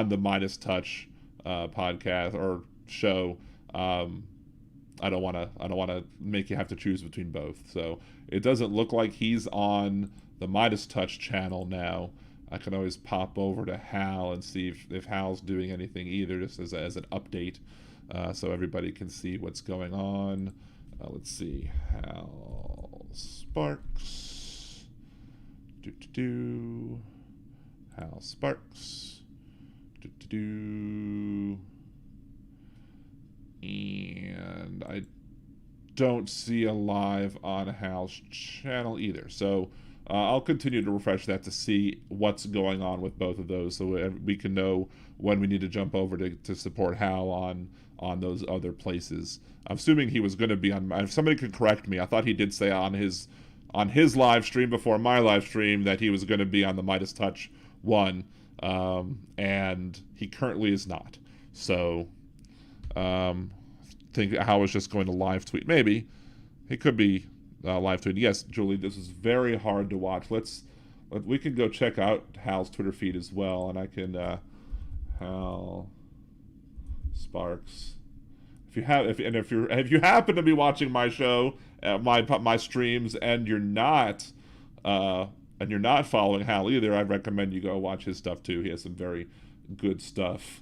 the Midas Touch podcast or show. I don't want to make you have to choose between both. So it doesn't look like he's on the Midas Touch channel now. I can always pop over to Hal and see if Hal's doing anything either, just as an update, so everybody can see what's going on. Let's see, Hal Sparks. Hal Sparks. And I don't see a live on Hal's channel either. So I'll continue to refresh that to see what's going on with both of those, so we can know when we need to jump over to support Hal on those other places. I'm assuming he was going to be on. If somebody could correct me, I thought he did say on his live stream before my live stream that he was going to be on the Midas Touch one, and he currently is not. So. Think Hal was just going to live tweet. Maybe he could be live tweeting. Yes, Julie, this is very hard to watch. Let's we can go check out Hal's Twitter feed as well, and I can Hal Sparks. If you happen to be watching my show, my streams, and you're not following Hal either, I'd recommend you go watch his stuff too. He has some very good stuff.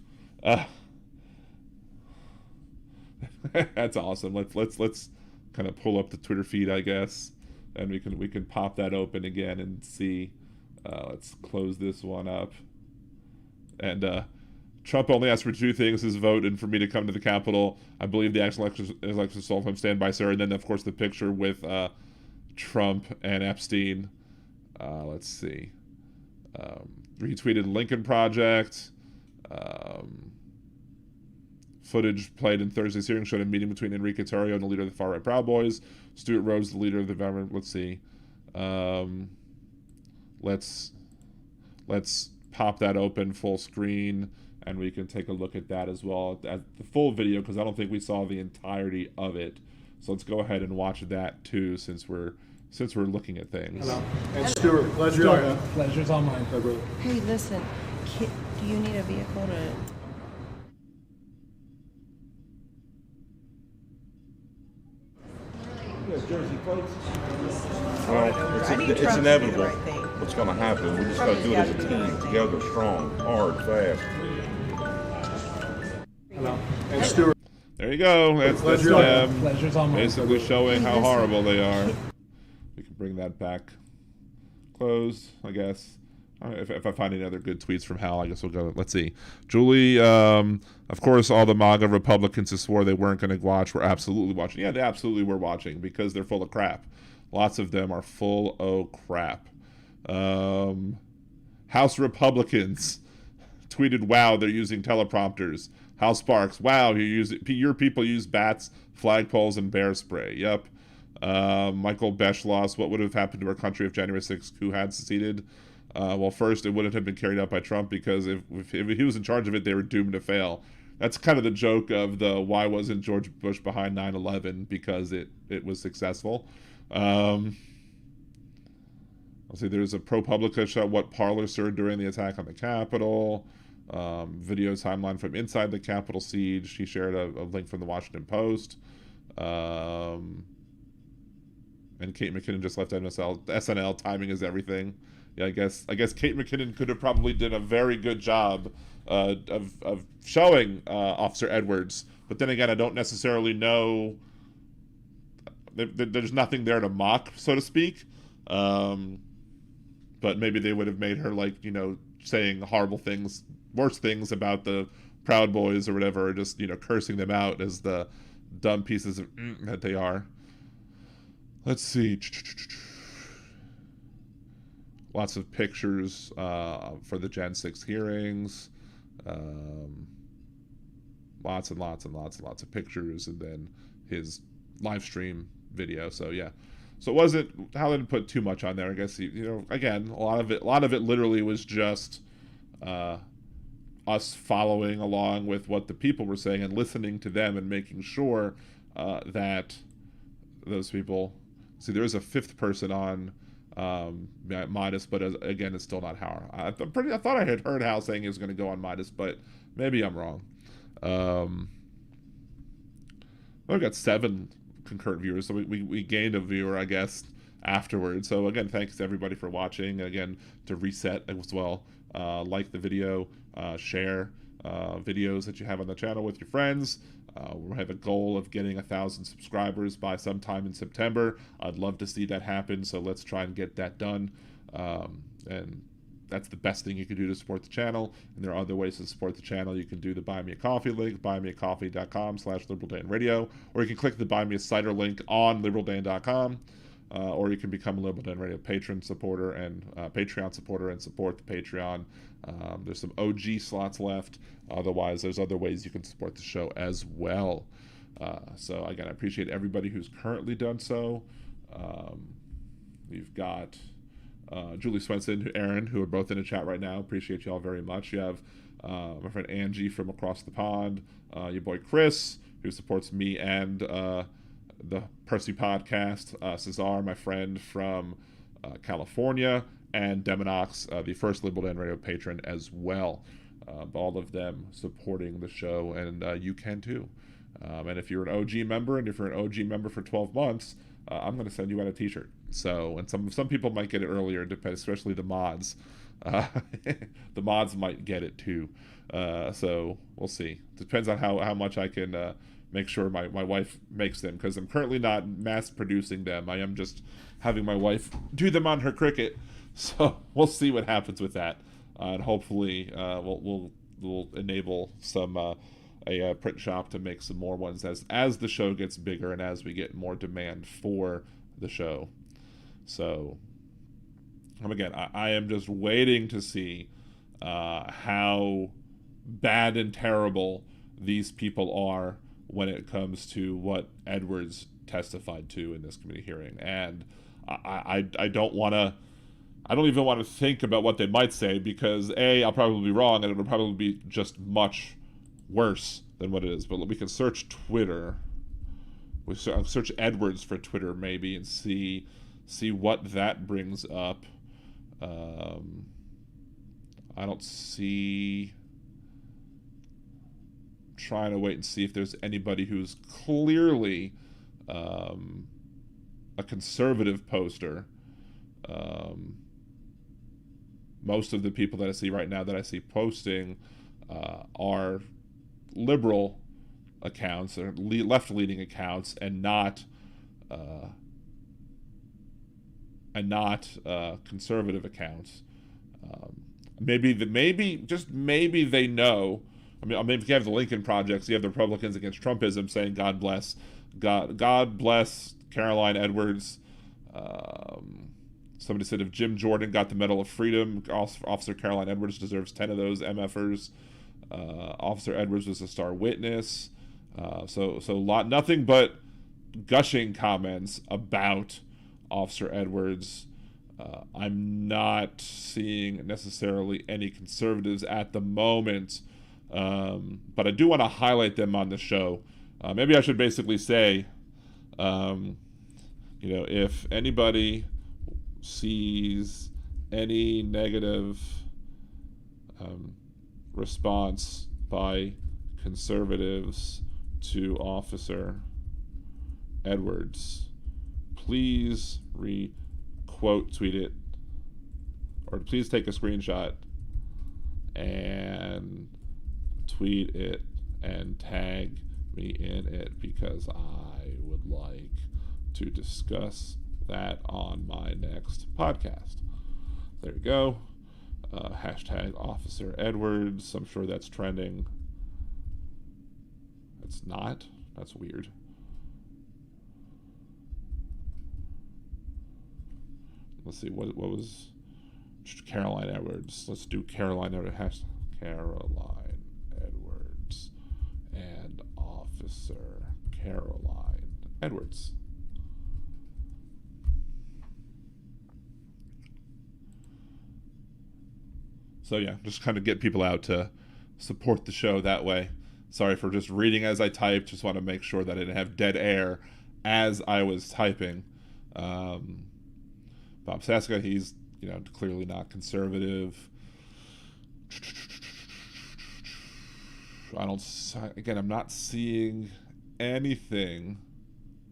That's awesome. Let's kind of pull up the Twitter feed, I guess, and we can pop that open again and see. Let's close this one up. And Trump only asked for two things: his vote and for me to come to the Capitol. I believe the actual election sold him. Stand by, sir. And then, of course, the picture with Trump and Epstein. Let's see. Retweeted Lincoln Project. Footage played in Thursday's hearing showed a meeting between Enrique Tarrio and the leader of the far-right Proud Boys. Stuart Rhodes, the leader of the government. Let's see. Let's pop that open full screen, and we can take a look at that as well, at the full video, because I don't think we saw the entirety of it. So let's go ahead and watch that too, since we're looking at things. Hello. And Stuart, pleasure's all mine, brother. Hey, listen, do you need a vehicle to... Jersey folks. Well, it's inevitable what's going to happen. We just got to do it as a team, together, strong, hard, fast. Hello. And Stuart. There you go. That's them basically showing how horrible they are. We can bring that back. Close, I guess. If I find any other good tweets from Hal, I guess we'll go. Let's see. Julie, of course, all the MAGA Republicans who swore they weren't going to watch were absolutely watching. Yeah, they absolutely were watching because they're full of crap. Lots of them are full of crap. House Republicans tweeted, wow, they're using teleprompters. Hal Sparks, wow, your people use bats, flagpoles, and bear spray. Yep. Michael Beschloss, what would have happened to our country if January 6th coup had seceded? Well, first, it wouldn't have been carried out by Trump because if he was in charge of it, they were doomed to fail. That's kind of the joke of the why wasn't George Bush behind 9/11, because it was successful. Let's see, there's a ProPublica show what Parler served during the attack on the Capitol. Video timeline from inside the Capitol siege. He shared a link from the Washington Post. And Kate McKinnon just left SNL. Timing is everything. Yeah, I guess Kate McKinnon could have probably done a very good job of showing Officer Edwards, but then again, I don't necessarily know. There's nothing there to mock, so to speak. But maybe they would have made her saying horrible things, worse things about the Proud Boys or whatever, or just cursing them out as the dumb pieces of that they are. Let's see. Lots of pictures for the Gen 6 hearings. Lots and lots and lots and lots of pictures, and then his live stream video. So yeah, so it wasn't, Hal didn't put too much on there. I guess again, a lot of it literally was just us following along with what the people were saying and listening to them and making sure that those people. See, there is a fifth person on Midas, but again, it's still not Hal. I thought I had heard Hal saying he was going to go on Midas, but maybe I'm wrong. We've got 7 concurrent viewers, so we gained a viewer, I guess, afterwards. So again, thanks to everybody for watching. Again, to reset as well, like the video, share videos that you have on the channel with your friends. We have a goal of getting 1,000 subscribers by sometime in September. I'd love to see that happen, so let's try and get that done. And that's the best thing you can do to support the channel. And there are other ways to support the channel. You can do the Buy Me a Coffee link, buymeacoffee.com/LiberalDan, or you can click the Buy Me a Cider link on liberaldan.com. Or you can become a Liberal Dan Radio Patreon supporter and support the Patreon. There's some OG slots left. Otherwise, there's other ways you can support the show as well. So again, I appreciate everybody who's currently done so. We've got Julie Swenson, Aaron, who are both in the chat right now. Appreciate you all very much. You have my friend Angie from across the pond. Your boy Chris, who supports me and the Percy podcast. Cesar, my friend from California. and Demonox, the first Liberal Dan Radio patron as well. All of them supporting the show, and you can too. And if you're an OG member, and if you're an OG member for 12 months, I'm going to send you out a t-shirt. So, and some people might get it earlier, especially the mods. The mods might get it too. So we'll see. Depends on how much I can make sure my wife makes them, because I'm currently not mass producing them. I am just having my wife do them on her Cricut. So we'll see what happens with that. And hopefully we'll enable some a print shop to make some more ones as the show gets bigger and as we get more demand for the show. So again, I am just waiting to see how bad and terrible these people are when it comes to what Edwards testified to in this committee hearing. And I don't want to, I don't even want to think about what they might say, because A, I'll probably be wrong, and it'll probably be just much worse than what it is. But we can search Twitter. We search Edwards for Twitter maybe and see what that brings up. I don't see. Trying to wait and see if there's anybody who's clearly a conservative poster. Most of the people that I see right now that I see posting are liberal accounts or left-leaning accounts, and not conservative accounts. Maybe they know. I mean, if you have the Lincoln Project, you have the Republicans Against Trumpism saying God bless Caroline Edwards. Somebody said if Jim Jordan got the Medal of Freedom, Officer Caroline Edwards deserves 10 of those MFers. Officer Edwards was a star witness. So nothing but gushing comments about Officer Edwards. I'm not seeing necessarily any conservatives at the moment, but I do want to highlight them on the show. Maybe I should basically say, if anybody sees any negative response by conservatives to Officer Edwards, please quote tweet it, or please take a screenshot and tweet it and tag me in it, because I would like to discuss that on my next podcast. There you go. Hashtag Officer Edwards. I'm sure that's trending. It's not. That's weird. Let's see, what was Caroline Edwards? Let's do Caroline Edwards. Caroline Edwards and Officer Caroline Edwards. So yeah, just kind of get people out to support the show that way. Sorry for just reading as I typed. Just want to make sure that I didn't have dead air as I was typing. Bob Saska, he's clearly not conservative. I'm not seeing anything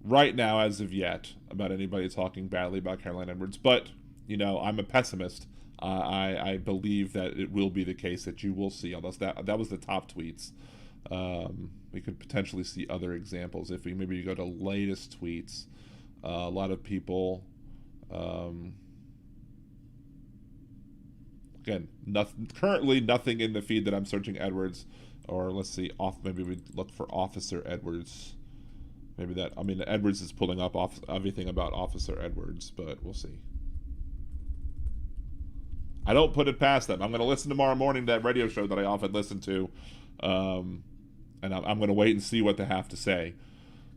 right now as of yet about anybody talking badly about Caroline Edwards. But I'm a pessimist. I believe that it will be the case that you will see, although that was the top tweets. We could potentially see other examples if we maybe go to latest tweets. A lot of people, again, currently nothing in the feed that I'm searching Edwards, or let's see, maybe we look for Officer Edwards. Maybe Edwards is pulling up everything about Officer Edwards, but we'll see. I don't put it past them. I'm going to listen tomorrow morning to that radio show that I often listen to, and I'm going to wait and see what they have to say.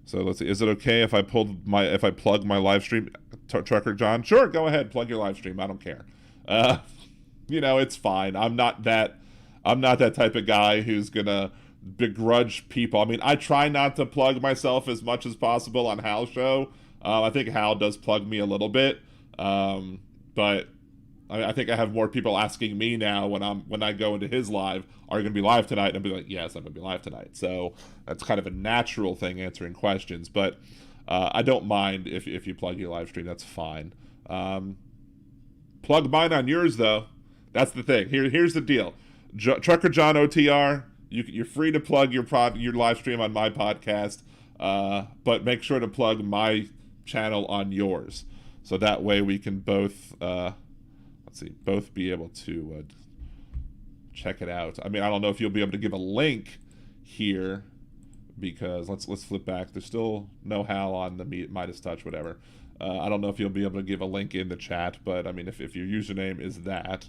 So let's see. Is it okay if I plug my live stream, Trucker John? Sure, go ahead, plug your live stream. I don't care. It's fine. I'm not that type of guy who's gonna begrudge people. I mean, I try not to plug myself as much as possible on Hal's show. I think Hal does plug me a little bit, but I think I have more people asking me now when I go into his live, are you going to be live tonight? And I'll be like, yes, I'm going to be live tonight. So that's kind of a natural thing, answering questions. But I don't mind if you plug your live stream. That's fine. Plug mine on yours, though. That's the thing. Here's the deal. Trucker John OTR, you're free to plug your live stream on my podcast, but make sure to plug my channel on yours. So that way we can both, both be able to check it out. I mean, I don't know if you'll be able to give a link here, because let's flip back. There's still no Hal on the Midas Touch, whatever. I don't know if you'll be able to give a link in the chat, but I mean, if your username is that,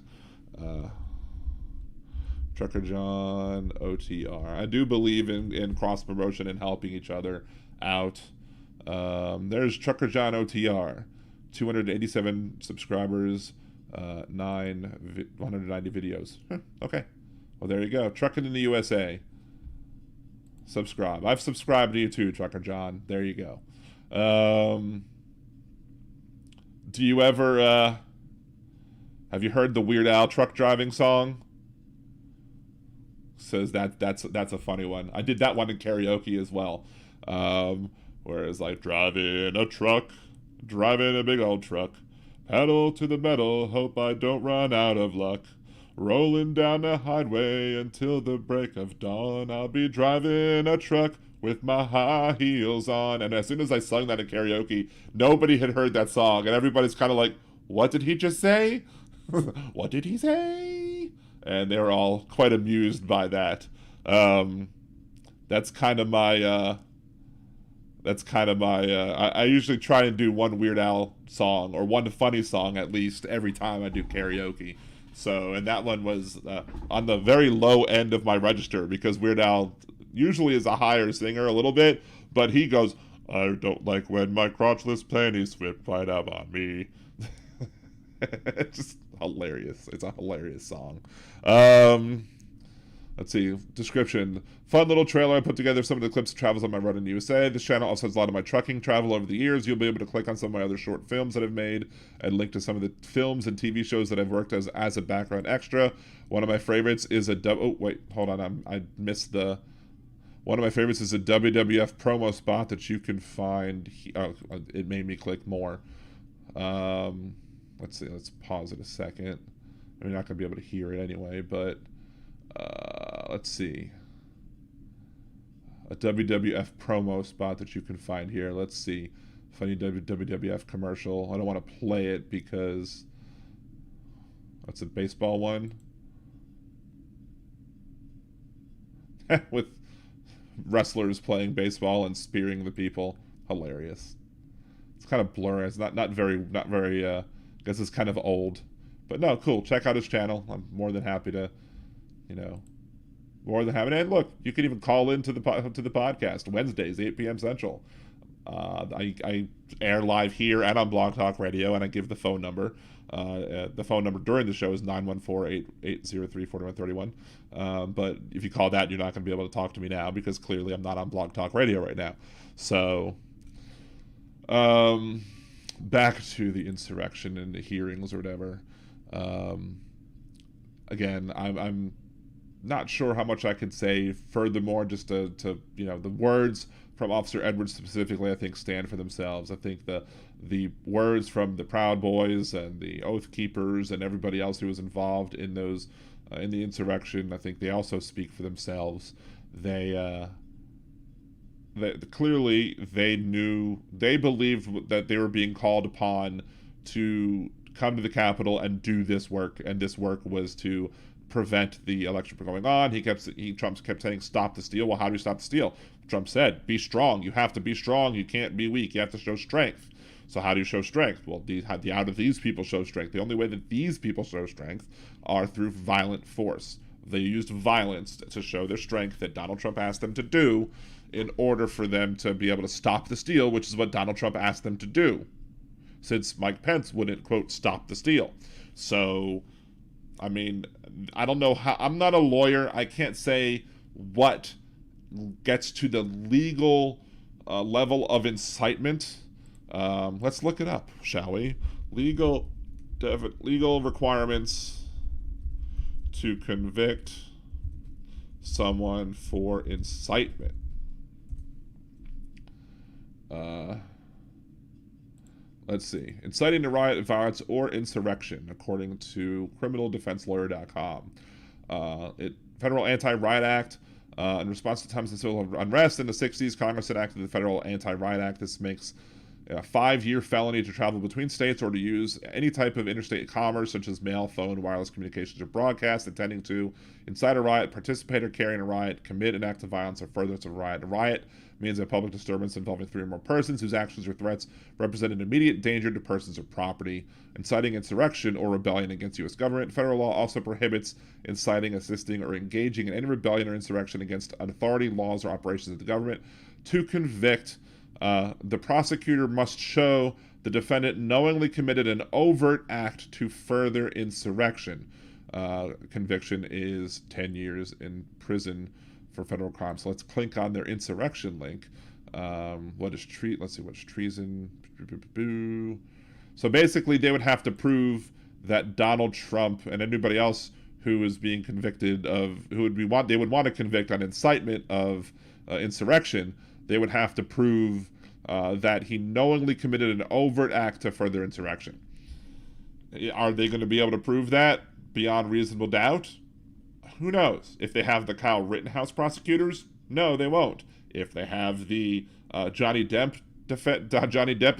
Trucker John OTR. I do believe in cross promotion and helping each other out. There's Trucker John OTR, 287 subscribers, 190 videos. Okay, well there you go. Trucking in the USA. Subscribe. I've subscribed to you too, Trucker John. There you go. Do you ever have you heard the Weird Al truck driving song? Says that's a funny one. I did that one in karaoke as well. Where it's like, driving a big old truck, pedal to the metal, hope I don't run out of luck. Rolling down the highway until the break of dawn, I'll be driving a truck with my high heels on. And as soon as I sung that in karaoke, nobody had heard that song, and everybody's kind of like, what did he just say? What did he say? And they were all quite amused by that. That's kind of my I usually try and do one Weird Al song, or one funny song at least, every time I do karaoke. So, and that one was on the very low end of my register, because Weird Al usually is a higher singer a little bit, but he goes, I don't like when my crotchless panties slip right up on me. It's just hilarious. It's a hilarious song. Let's see. Description. Fun little trailer. I put together some of the clips of travels on my road in the USA. This channel also has a lot of my trucking travel over the years. You'll be able to click on some of my other short films that I've made and link to some of the films and TV shows that I've worked as a background extra. One of my favorites is oh, wait, hold on. I missed the... One of my favorites is a WWF promo spot that you can find... it made me click more. Let's see. Let's pause it a second. I'm not going to be able to hear it anyway, but... let's see. A WWF promo spot that you can find here. Let's see. Funny WWF commercial. I don't want to play it because that's a baseball one. With wrestlers playing baseball and spearing the people. Hilarious. It's kind of blurry. It's not very I guess it's kind of old. But no, cool. Check out his channel. I'm more than happy to, more than happy. And look, you can even call into the podcast Wednesdays, 8 p.m. Central. I air live here and on Blog Talk Radio, and I give the phone number. The phone number during the show is 914-8803-4131. But if you call that, you're not going to be able to talk to me now, because clearly I'm not on Blog Talk Radio right now. So, back to the insurrection and the hearings or whatever. Again, I'm not sure how much I could say furthermore, just to the words from Officer Edwards specifically, I think, stand for themselves. I think the words from the Proud Boys and the Oath Keepers and everybody else who was involved in those in the insurrection, I think they also speak for themselves. They clearly they believed that they were being called upon to come to the Capitol and do this work, and this work was to prevent the election from going on. Trump kept saying, stop the steal. Well, how do you stop the steal? Trump said, be strong. You have to be strong. You can't be weak. You have to show strength. So how do you show strength? Well, how do these people show strength? The only way that these people show strength are through violent force. They used violence to show their strength that Donald Trump asked them to do in order for them to be able to stop the steal, which is what Donald Trump asked them to do, since Mike Pence wouldn't, quote, stop the steal. So, I mean, I don't know how... I'm not a lawyer. I can't say what gets to the legal level of incitement. Let's look it up, shall we? Legal legal requirements to convict someone for incitement. Let's see. Inciting to riot, violence, or insurrection, according to criminaldefenselawyer.com. Federal Anti-Riot Act. In response to times of civil unrest in the 60s, Congress enacted the Federal Anti-Riot Act. This makes a 5-year felony to travel between states or to use any type of interstate commerce, such as mail, phone, wireless communications, or broadcast, intending to incite a riot, participate or carry in a riot, commit an act of violence, or furtherance of a riot. A riot means a public disturbance involving 3 or more persons whose actions or threats represent an immediate danger to persons or property. Inciting insurrection or rebellion against U.S. government. Federal law also prohibits inciting, assisting, or engaging in any rebellion or insurrection against an authority, laws, or operations of the government. To convict, the prosecutor must show the defendant knowingly committed an overt act to further insurrection. Conviction is 10 years in prison for federal crime. So let's click on their insurrection link. What is let's see, what's treason? So basically, they would have to prove that Donald Trump and anybody else who is being convicted of, they would want to convict on incitement of insurrection. They would have to prove that he knowingly committed an overt act to further insurrection. Are they going to be able to prove that beyond reasonable doubt? Who knows? If they have the Kyle Rittenhouse prosecutors, no, they won't. If they have the Johnny Depp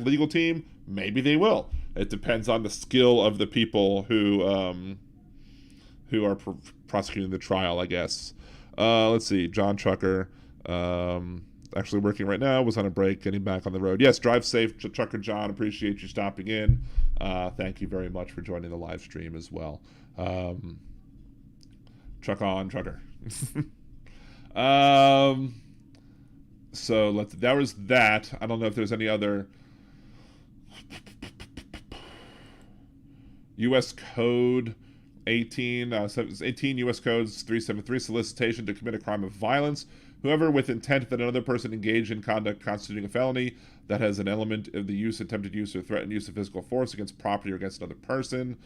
legal team, maybe they will. It depends on the skill of the people who are prosecuting the trial, I guess. Let's see. John Trucker, actually working right now, was on a break, getting back on the road. Yes, drive safe, Trucker John. Appreciate you stopping in. Thank you very much for joining the live stream as well. Truck on, Trucker. So that was that. I don't know if there's any other U.S. Code 18 U.S. Codes 373, solicitation to commit a crime of violence. Whoever with intent that another person engage in conduct constituting a felony that has an element of the use, attempted use, or threatened use of physical force against property or against another person,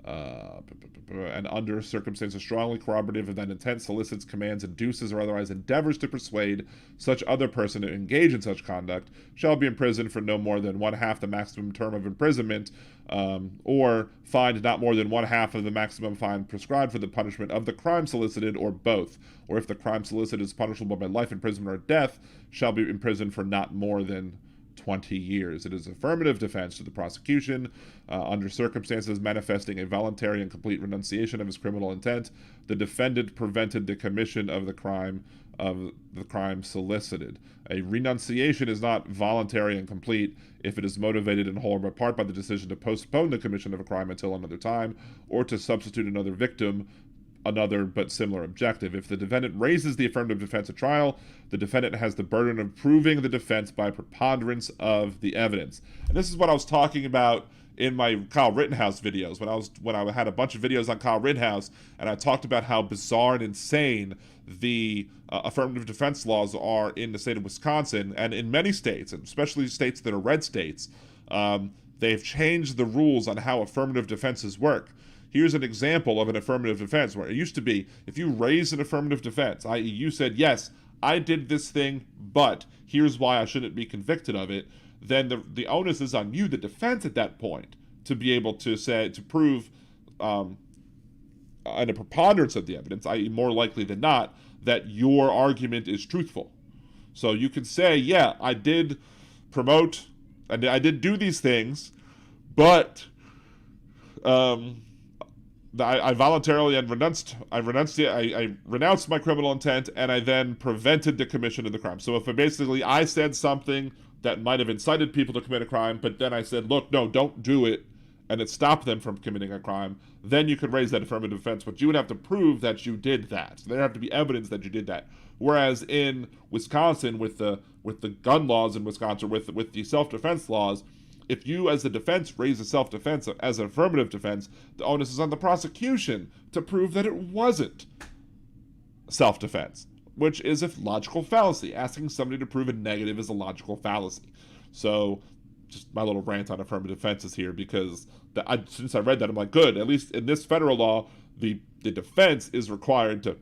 and under circumstances strongly corroborative of that intent, solicits, commands, induces, or otherwise endeavors to persuade such other person to engage in such conduct, shall be imprisoned for no more than 1/2 the maximum term of imprisonment, or fined not more than 1/2 of the maximum fine prescribed for the punishment of the crime solicited, or both. Or if the crime solicited is punishable by life imprisonment or death, shall be imprisoned for not more than 20 years. It is affirmative defense to the prosecution under circumstances manifesting a voluntary and complete renunciation of his criminal intent. The defendant prevented the commission of the crime solicited. A renunciation is not voluntary and complete if it is motivated in whole or part by the decision to postpone the commission of a crime until another time, or to substitute another victim, another but similar objective. If the defendant raises the affirmative defense at trial, the defendant has the burden of proving the defense by preponderance of the evidence. And this is what I was talking about in my Kyle Rittenhouse videos, when I had a bunch of videos on Kyle Rittenhouse, and I talked about how bizarre and insane the affirmative defense laws are in the state of Wisconsin, and in many states, especially states that are red states. They've changed the rules on how affirmative defenses work. Here's an example of an affirmative defense where it used to be, if you raise an affirmative defense, i.e. you said, yes, I did this thing, but here's why I shouldn't be convicted of it, then the onus is on you, the defense at that point, to be able to prove on a preponderance of the evidence, i.e. more likely than not, that your argument is truthful. So you can say, yeah, I did promote, and I did do these things, but I voluntarily renounced my criminal intent, and I then prevented the commission of the crime. So if I said something that might have incited people to commit a crime, but then I said, look, no, don't do it, and it stopped them from committing a crime, then you could raise that affirmative defense, but you would have to prove that you did that. So there have to be evidence that you did that. Whereas in Wisconsin, with the gun laws in Wisconsin, with the self-defense laws, if you, as the defense, raise a self-defense as an affirmative defense, the onus is on the prosecution to prove that it wasn't self-defense, which is a logical fallacy. Asking somebody to prove a negative is a logical fallacy. So just my little rant on affirmative defenses here, because since I read that, I'm like, good. At least in this federal law, the defense is required to,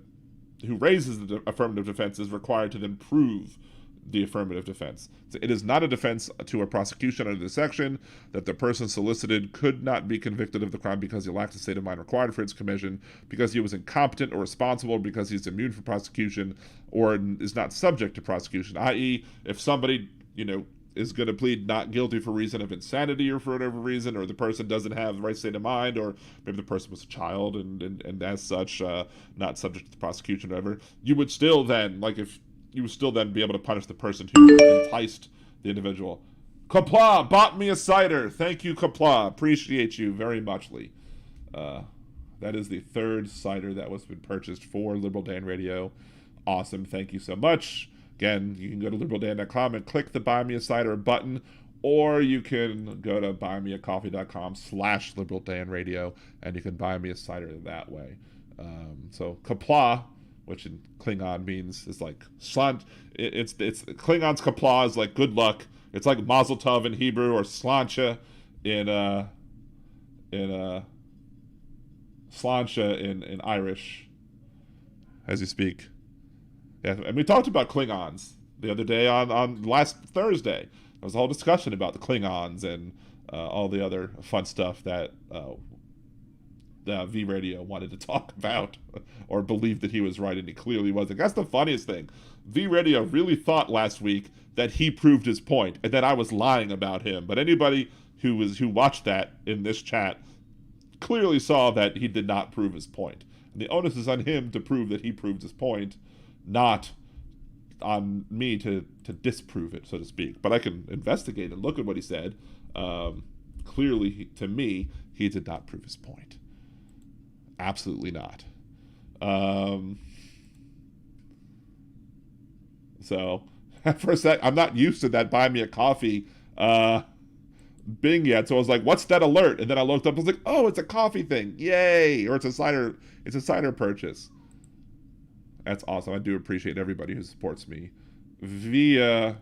who raises the affirmative defense is required to then prove the affirmative defense. So it is not a defense to a prosecution under this section that the person solicited could not be convicted of the crime because he lacked the state of mind required for its commission, because he was incompetent or responsible, because he's immune from prosecution or is not subject to prosecution. I.e., if somebody, is going to plead not guilty for reason of insanity or for whatever reason, or the person doesn't have the right state of mind, or maybe the person was a child and as such not subject to the prosecution or whatever, you would still then, you would still then be able to punish the person who enticed the individual. Kapla bought me a cider. Thank you, Kapla. Appreciate you very muchly. That is the third cider that was been purchased for Liberal Dan Radio. Awesome. Thank you so much. Again, you can go to liberaldan.com and click the Buy Me a Cider button, or you can go to buymeacoffee.com/liberaldanradio, and you can buy me a cider that way. So Kapla, which in Klingon means is like it's Klingon's Kapla is like good luck. It's like Mazel Tov in Hebrew, or Sláinte in Sláinte in Irish, as you speak. Yeah, and we talked about Klingons the other day on last Thursday. There was a whole discussion about the Klingons and all the other fun stuff that V Radio wanted to talk about, or believed that he was right, and he clearly wasn't. That's the funniest thing. V Radio really thought last week that he proved his point, and that I was lying about him. But anybody who watched that in this chat clearly saw that he did not prove his point. And the onus is on him to prove that he proved his point, not on me to disprove it, so to speak. But I can investigate and look at what he said. Clearly, to me, he did not prove his point. Absolutely not. So, for a sec, I'm not used to that buy me a coffee Bing yet, so I was like, what's that alert? And then I looked up, I was like, oh, it's a coffee thing. Yay! Or it's a cider purchase. That's awesome. I do appreciate everybody who supports me via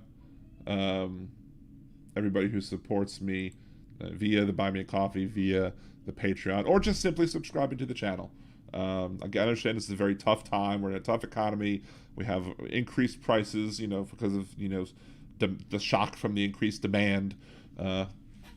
everybody who supports me via the Buy Me a Coffee, via the Patreon, or just simply subscribing to the channel. I understand this is a very tough time. We're in a tough economy. We have increased prices, because of the shock from the increased demand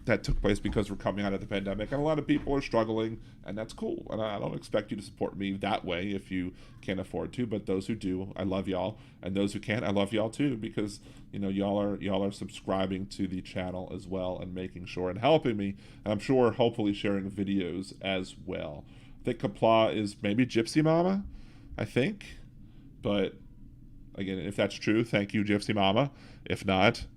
that took place because we're coming out of the pandemic, and a lot of people are struggling, and that's cool. And I don't expect you to support me that way if you can't afford to, but those who do, I love y'all, and those who can't, I love y'all too, because y'all are subscribing to the channel as well, and making sure and helping me, and I'm sure hopefully sharing videos as well. I think Kapla is maybe Gypsy Mama, I think, but again, if that's true, thank you, Gypsy Mama. If not,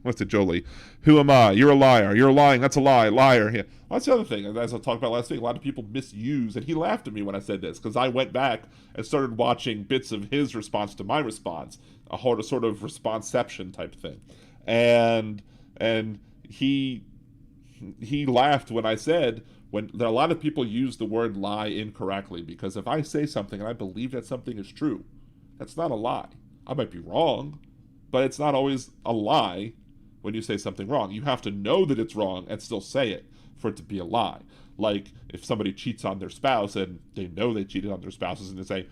what's it, Jolie? Who am I? You're a liar. You're lying. That's a lie. Liar. Yeah. Well, that's the other thing. As I talked about last week, a lot of people misuse, and he laughed at me when I said this, because I went back and started watching bits of his response to my response, a sort of responseception type thing. And he laughed when I said, when a lot of people use the word lie incorrectly, because if I say something and I believe that something is true, that's not a lie. I might be wrong, but it's not always a lie when you say something wrong. You have to know that it's wrong and still say it for it to be a lie. Like if somebody cheats on their spouse and they know they cheated on their spouses and they say,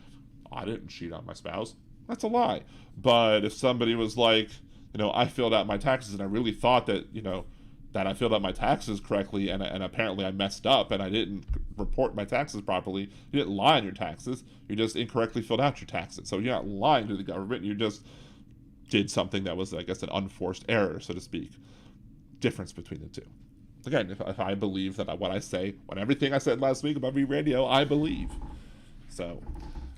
I didn't cheat on my spouse, that's a lie. But if somebody was like, I filled out my taxes and I really thought that, that I filled out my taxes correctly and apparently I messed up and I didn't report my taxes properly, you didn't lie on your taxes, you just incorrectly filled out your taxes. So you're not lying to the government, you just did something that was, I guess, an unforced error, so to speak. Difference between the two. Again, if I believe that what I say, when everything I said last week about V Radio, I believe. So,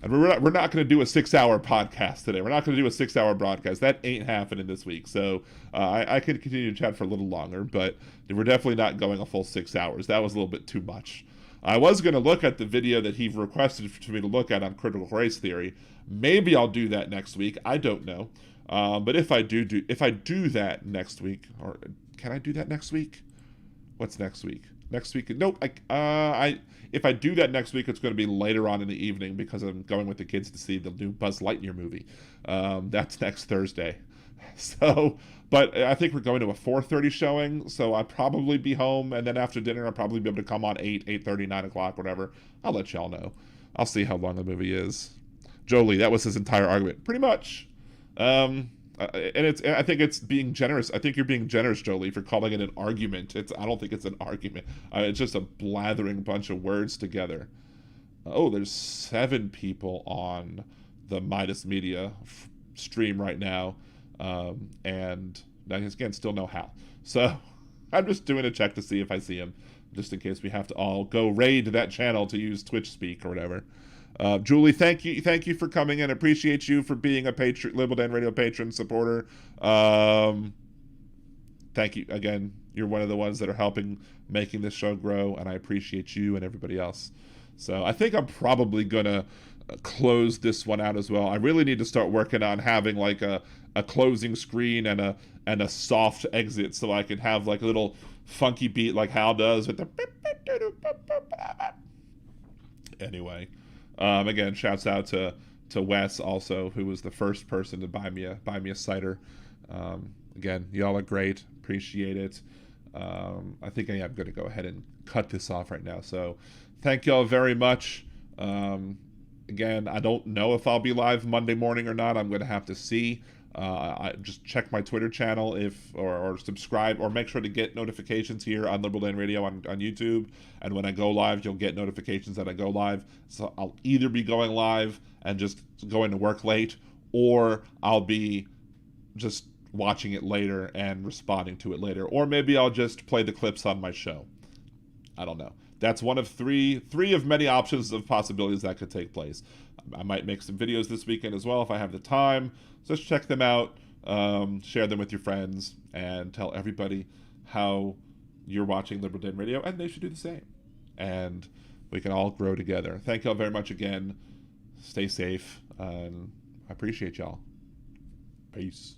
and we're not going to do a 6-hour podcast today. We're not going to do a 6-hour broadcast. That ain't happening this week. So I could continue to chat for a little longer, but we're definitely not going a full 6 hours. That was a little bit too much. I was going to look at the video that he requested for me to look at on critical race theory. Maybe I'll do that next week. I don't know. But if I do that next week, or can I do that next week? What's next week? Next week? Nope. If I do that next week, it's going to be later on in the evening because I'm going with the kids to see the new Buzz Lightyear movie. That's next Thursday. So, but I think we're going to a 4:30 showing, so I'll probably be home, and then after dinner I'll probably be able to come on 8:30, 9 o'clock, whatever. I'll let y'all know. I'll see how long the movie is. Jolie, that was his entire argument. Pretty much. And I think it's being generous. I think you're being generous, Jolie, for calling it an argument. I don't think it's an argument. It's just a blathering bunch of words together. Oh, there's 7 people on the Midas Media stream right now. And again, still no how. So I'm just doing a check to see if I see him, just in case we have to all go raid that channel to use Twitch speak or whatever. Julie, thank you for coming in. Appreciate you for being a Liberal Dan Radio patron supporter. Thank you again. You're one of the ones that are helping making this show grow, and I appreciate you and everybody else. So I think I'm probably gonna close this one out as well. I really need to start working on having like a closing screen and a soft exit, so I can have like a little funky beat like Hal does with the. Anyway. Again, shouts out to Wes also, who was the first person to buy me a cider. Again, y'all are great. Appreciate it. I think I'm going to go ahead and cut this off right now. So thank y'all very much. Again, I don't know if I'll be live Monday morning or not. I'm going to have to see. I just check my Twitter channel or subscribe, or make sure to get notifications here on Liberal Dan Radio on YouTube. And when I go live, you'll get notifications that I go live. So I'll either be going live and just going to work late, or I'll be just watching it later and responding to it later. Or maybe I'll just play the clips on my show. I don't know. That's one of three of many options of possibilities that could take place. I might make some videos this weekend as well if I have the time. So just check them out, share them with your friends, and tell everybody how you're watching Liberal Dan Radio, and they should do the same. And we can all grow together. Thank y'all very much again. Stay safe, and I appreciate y'all. Peace.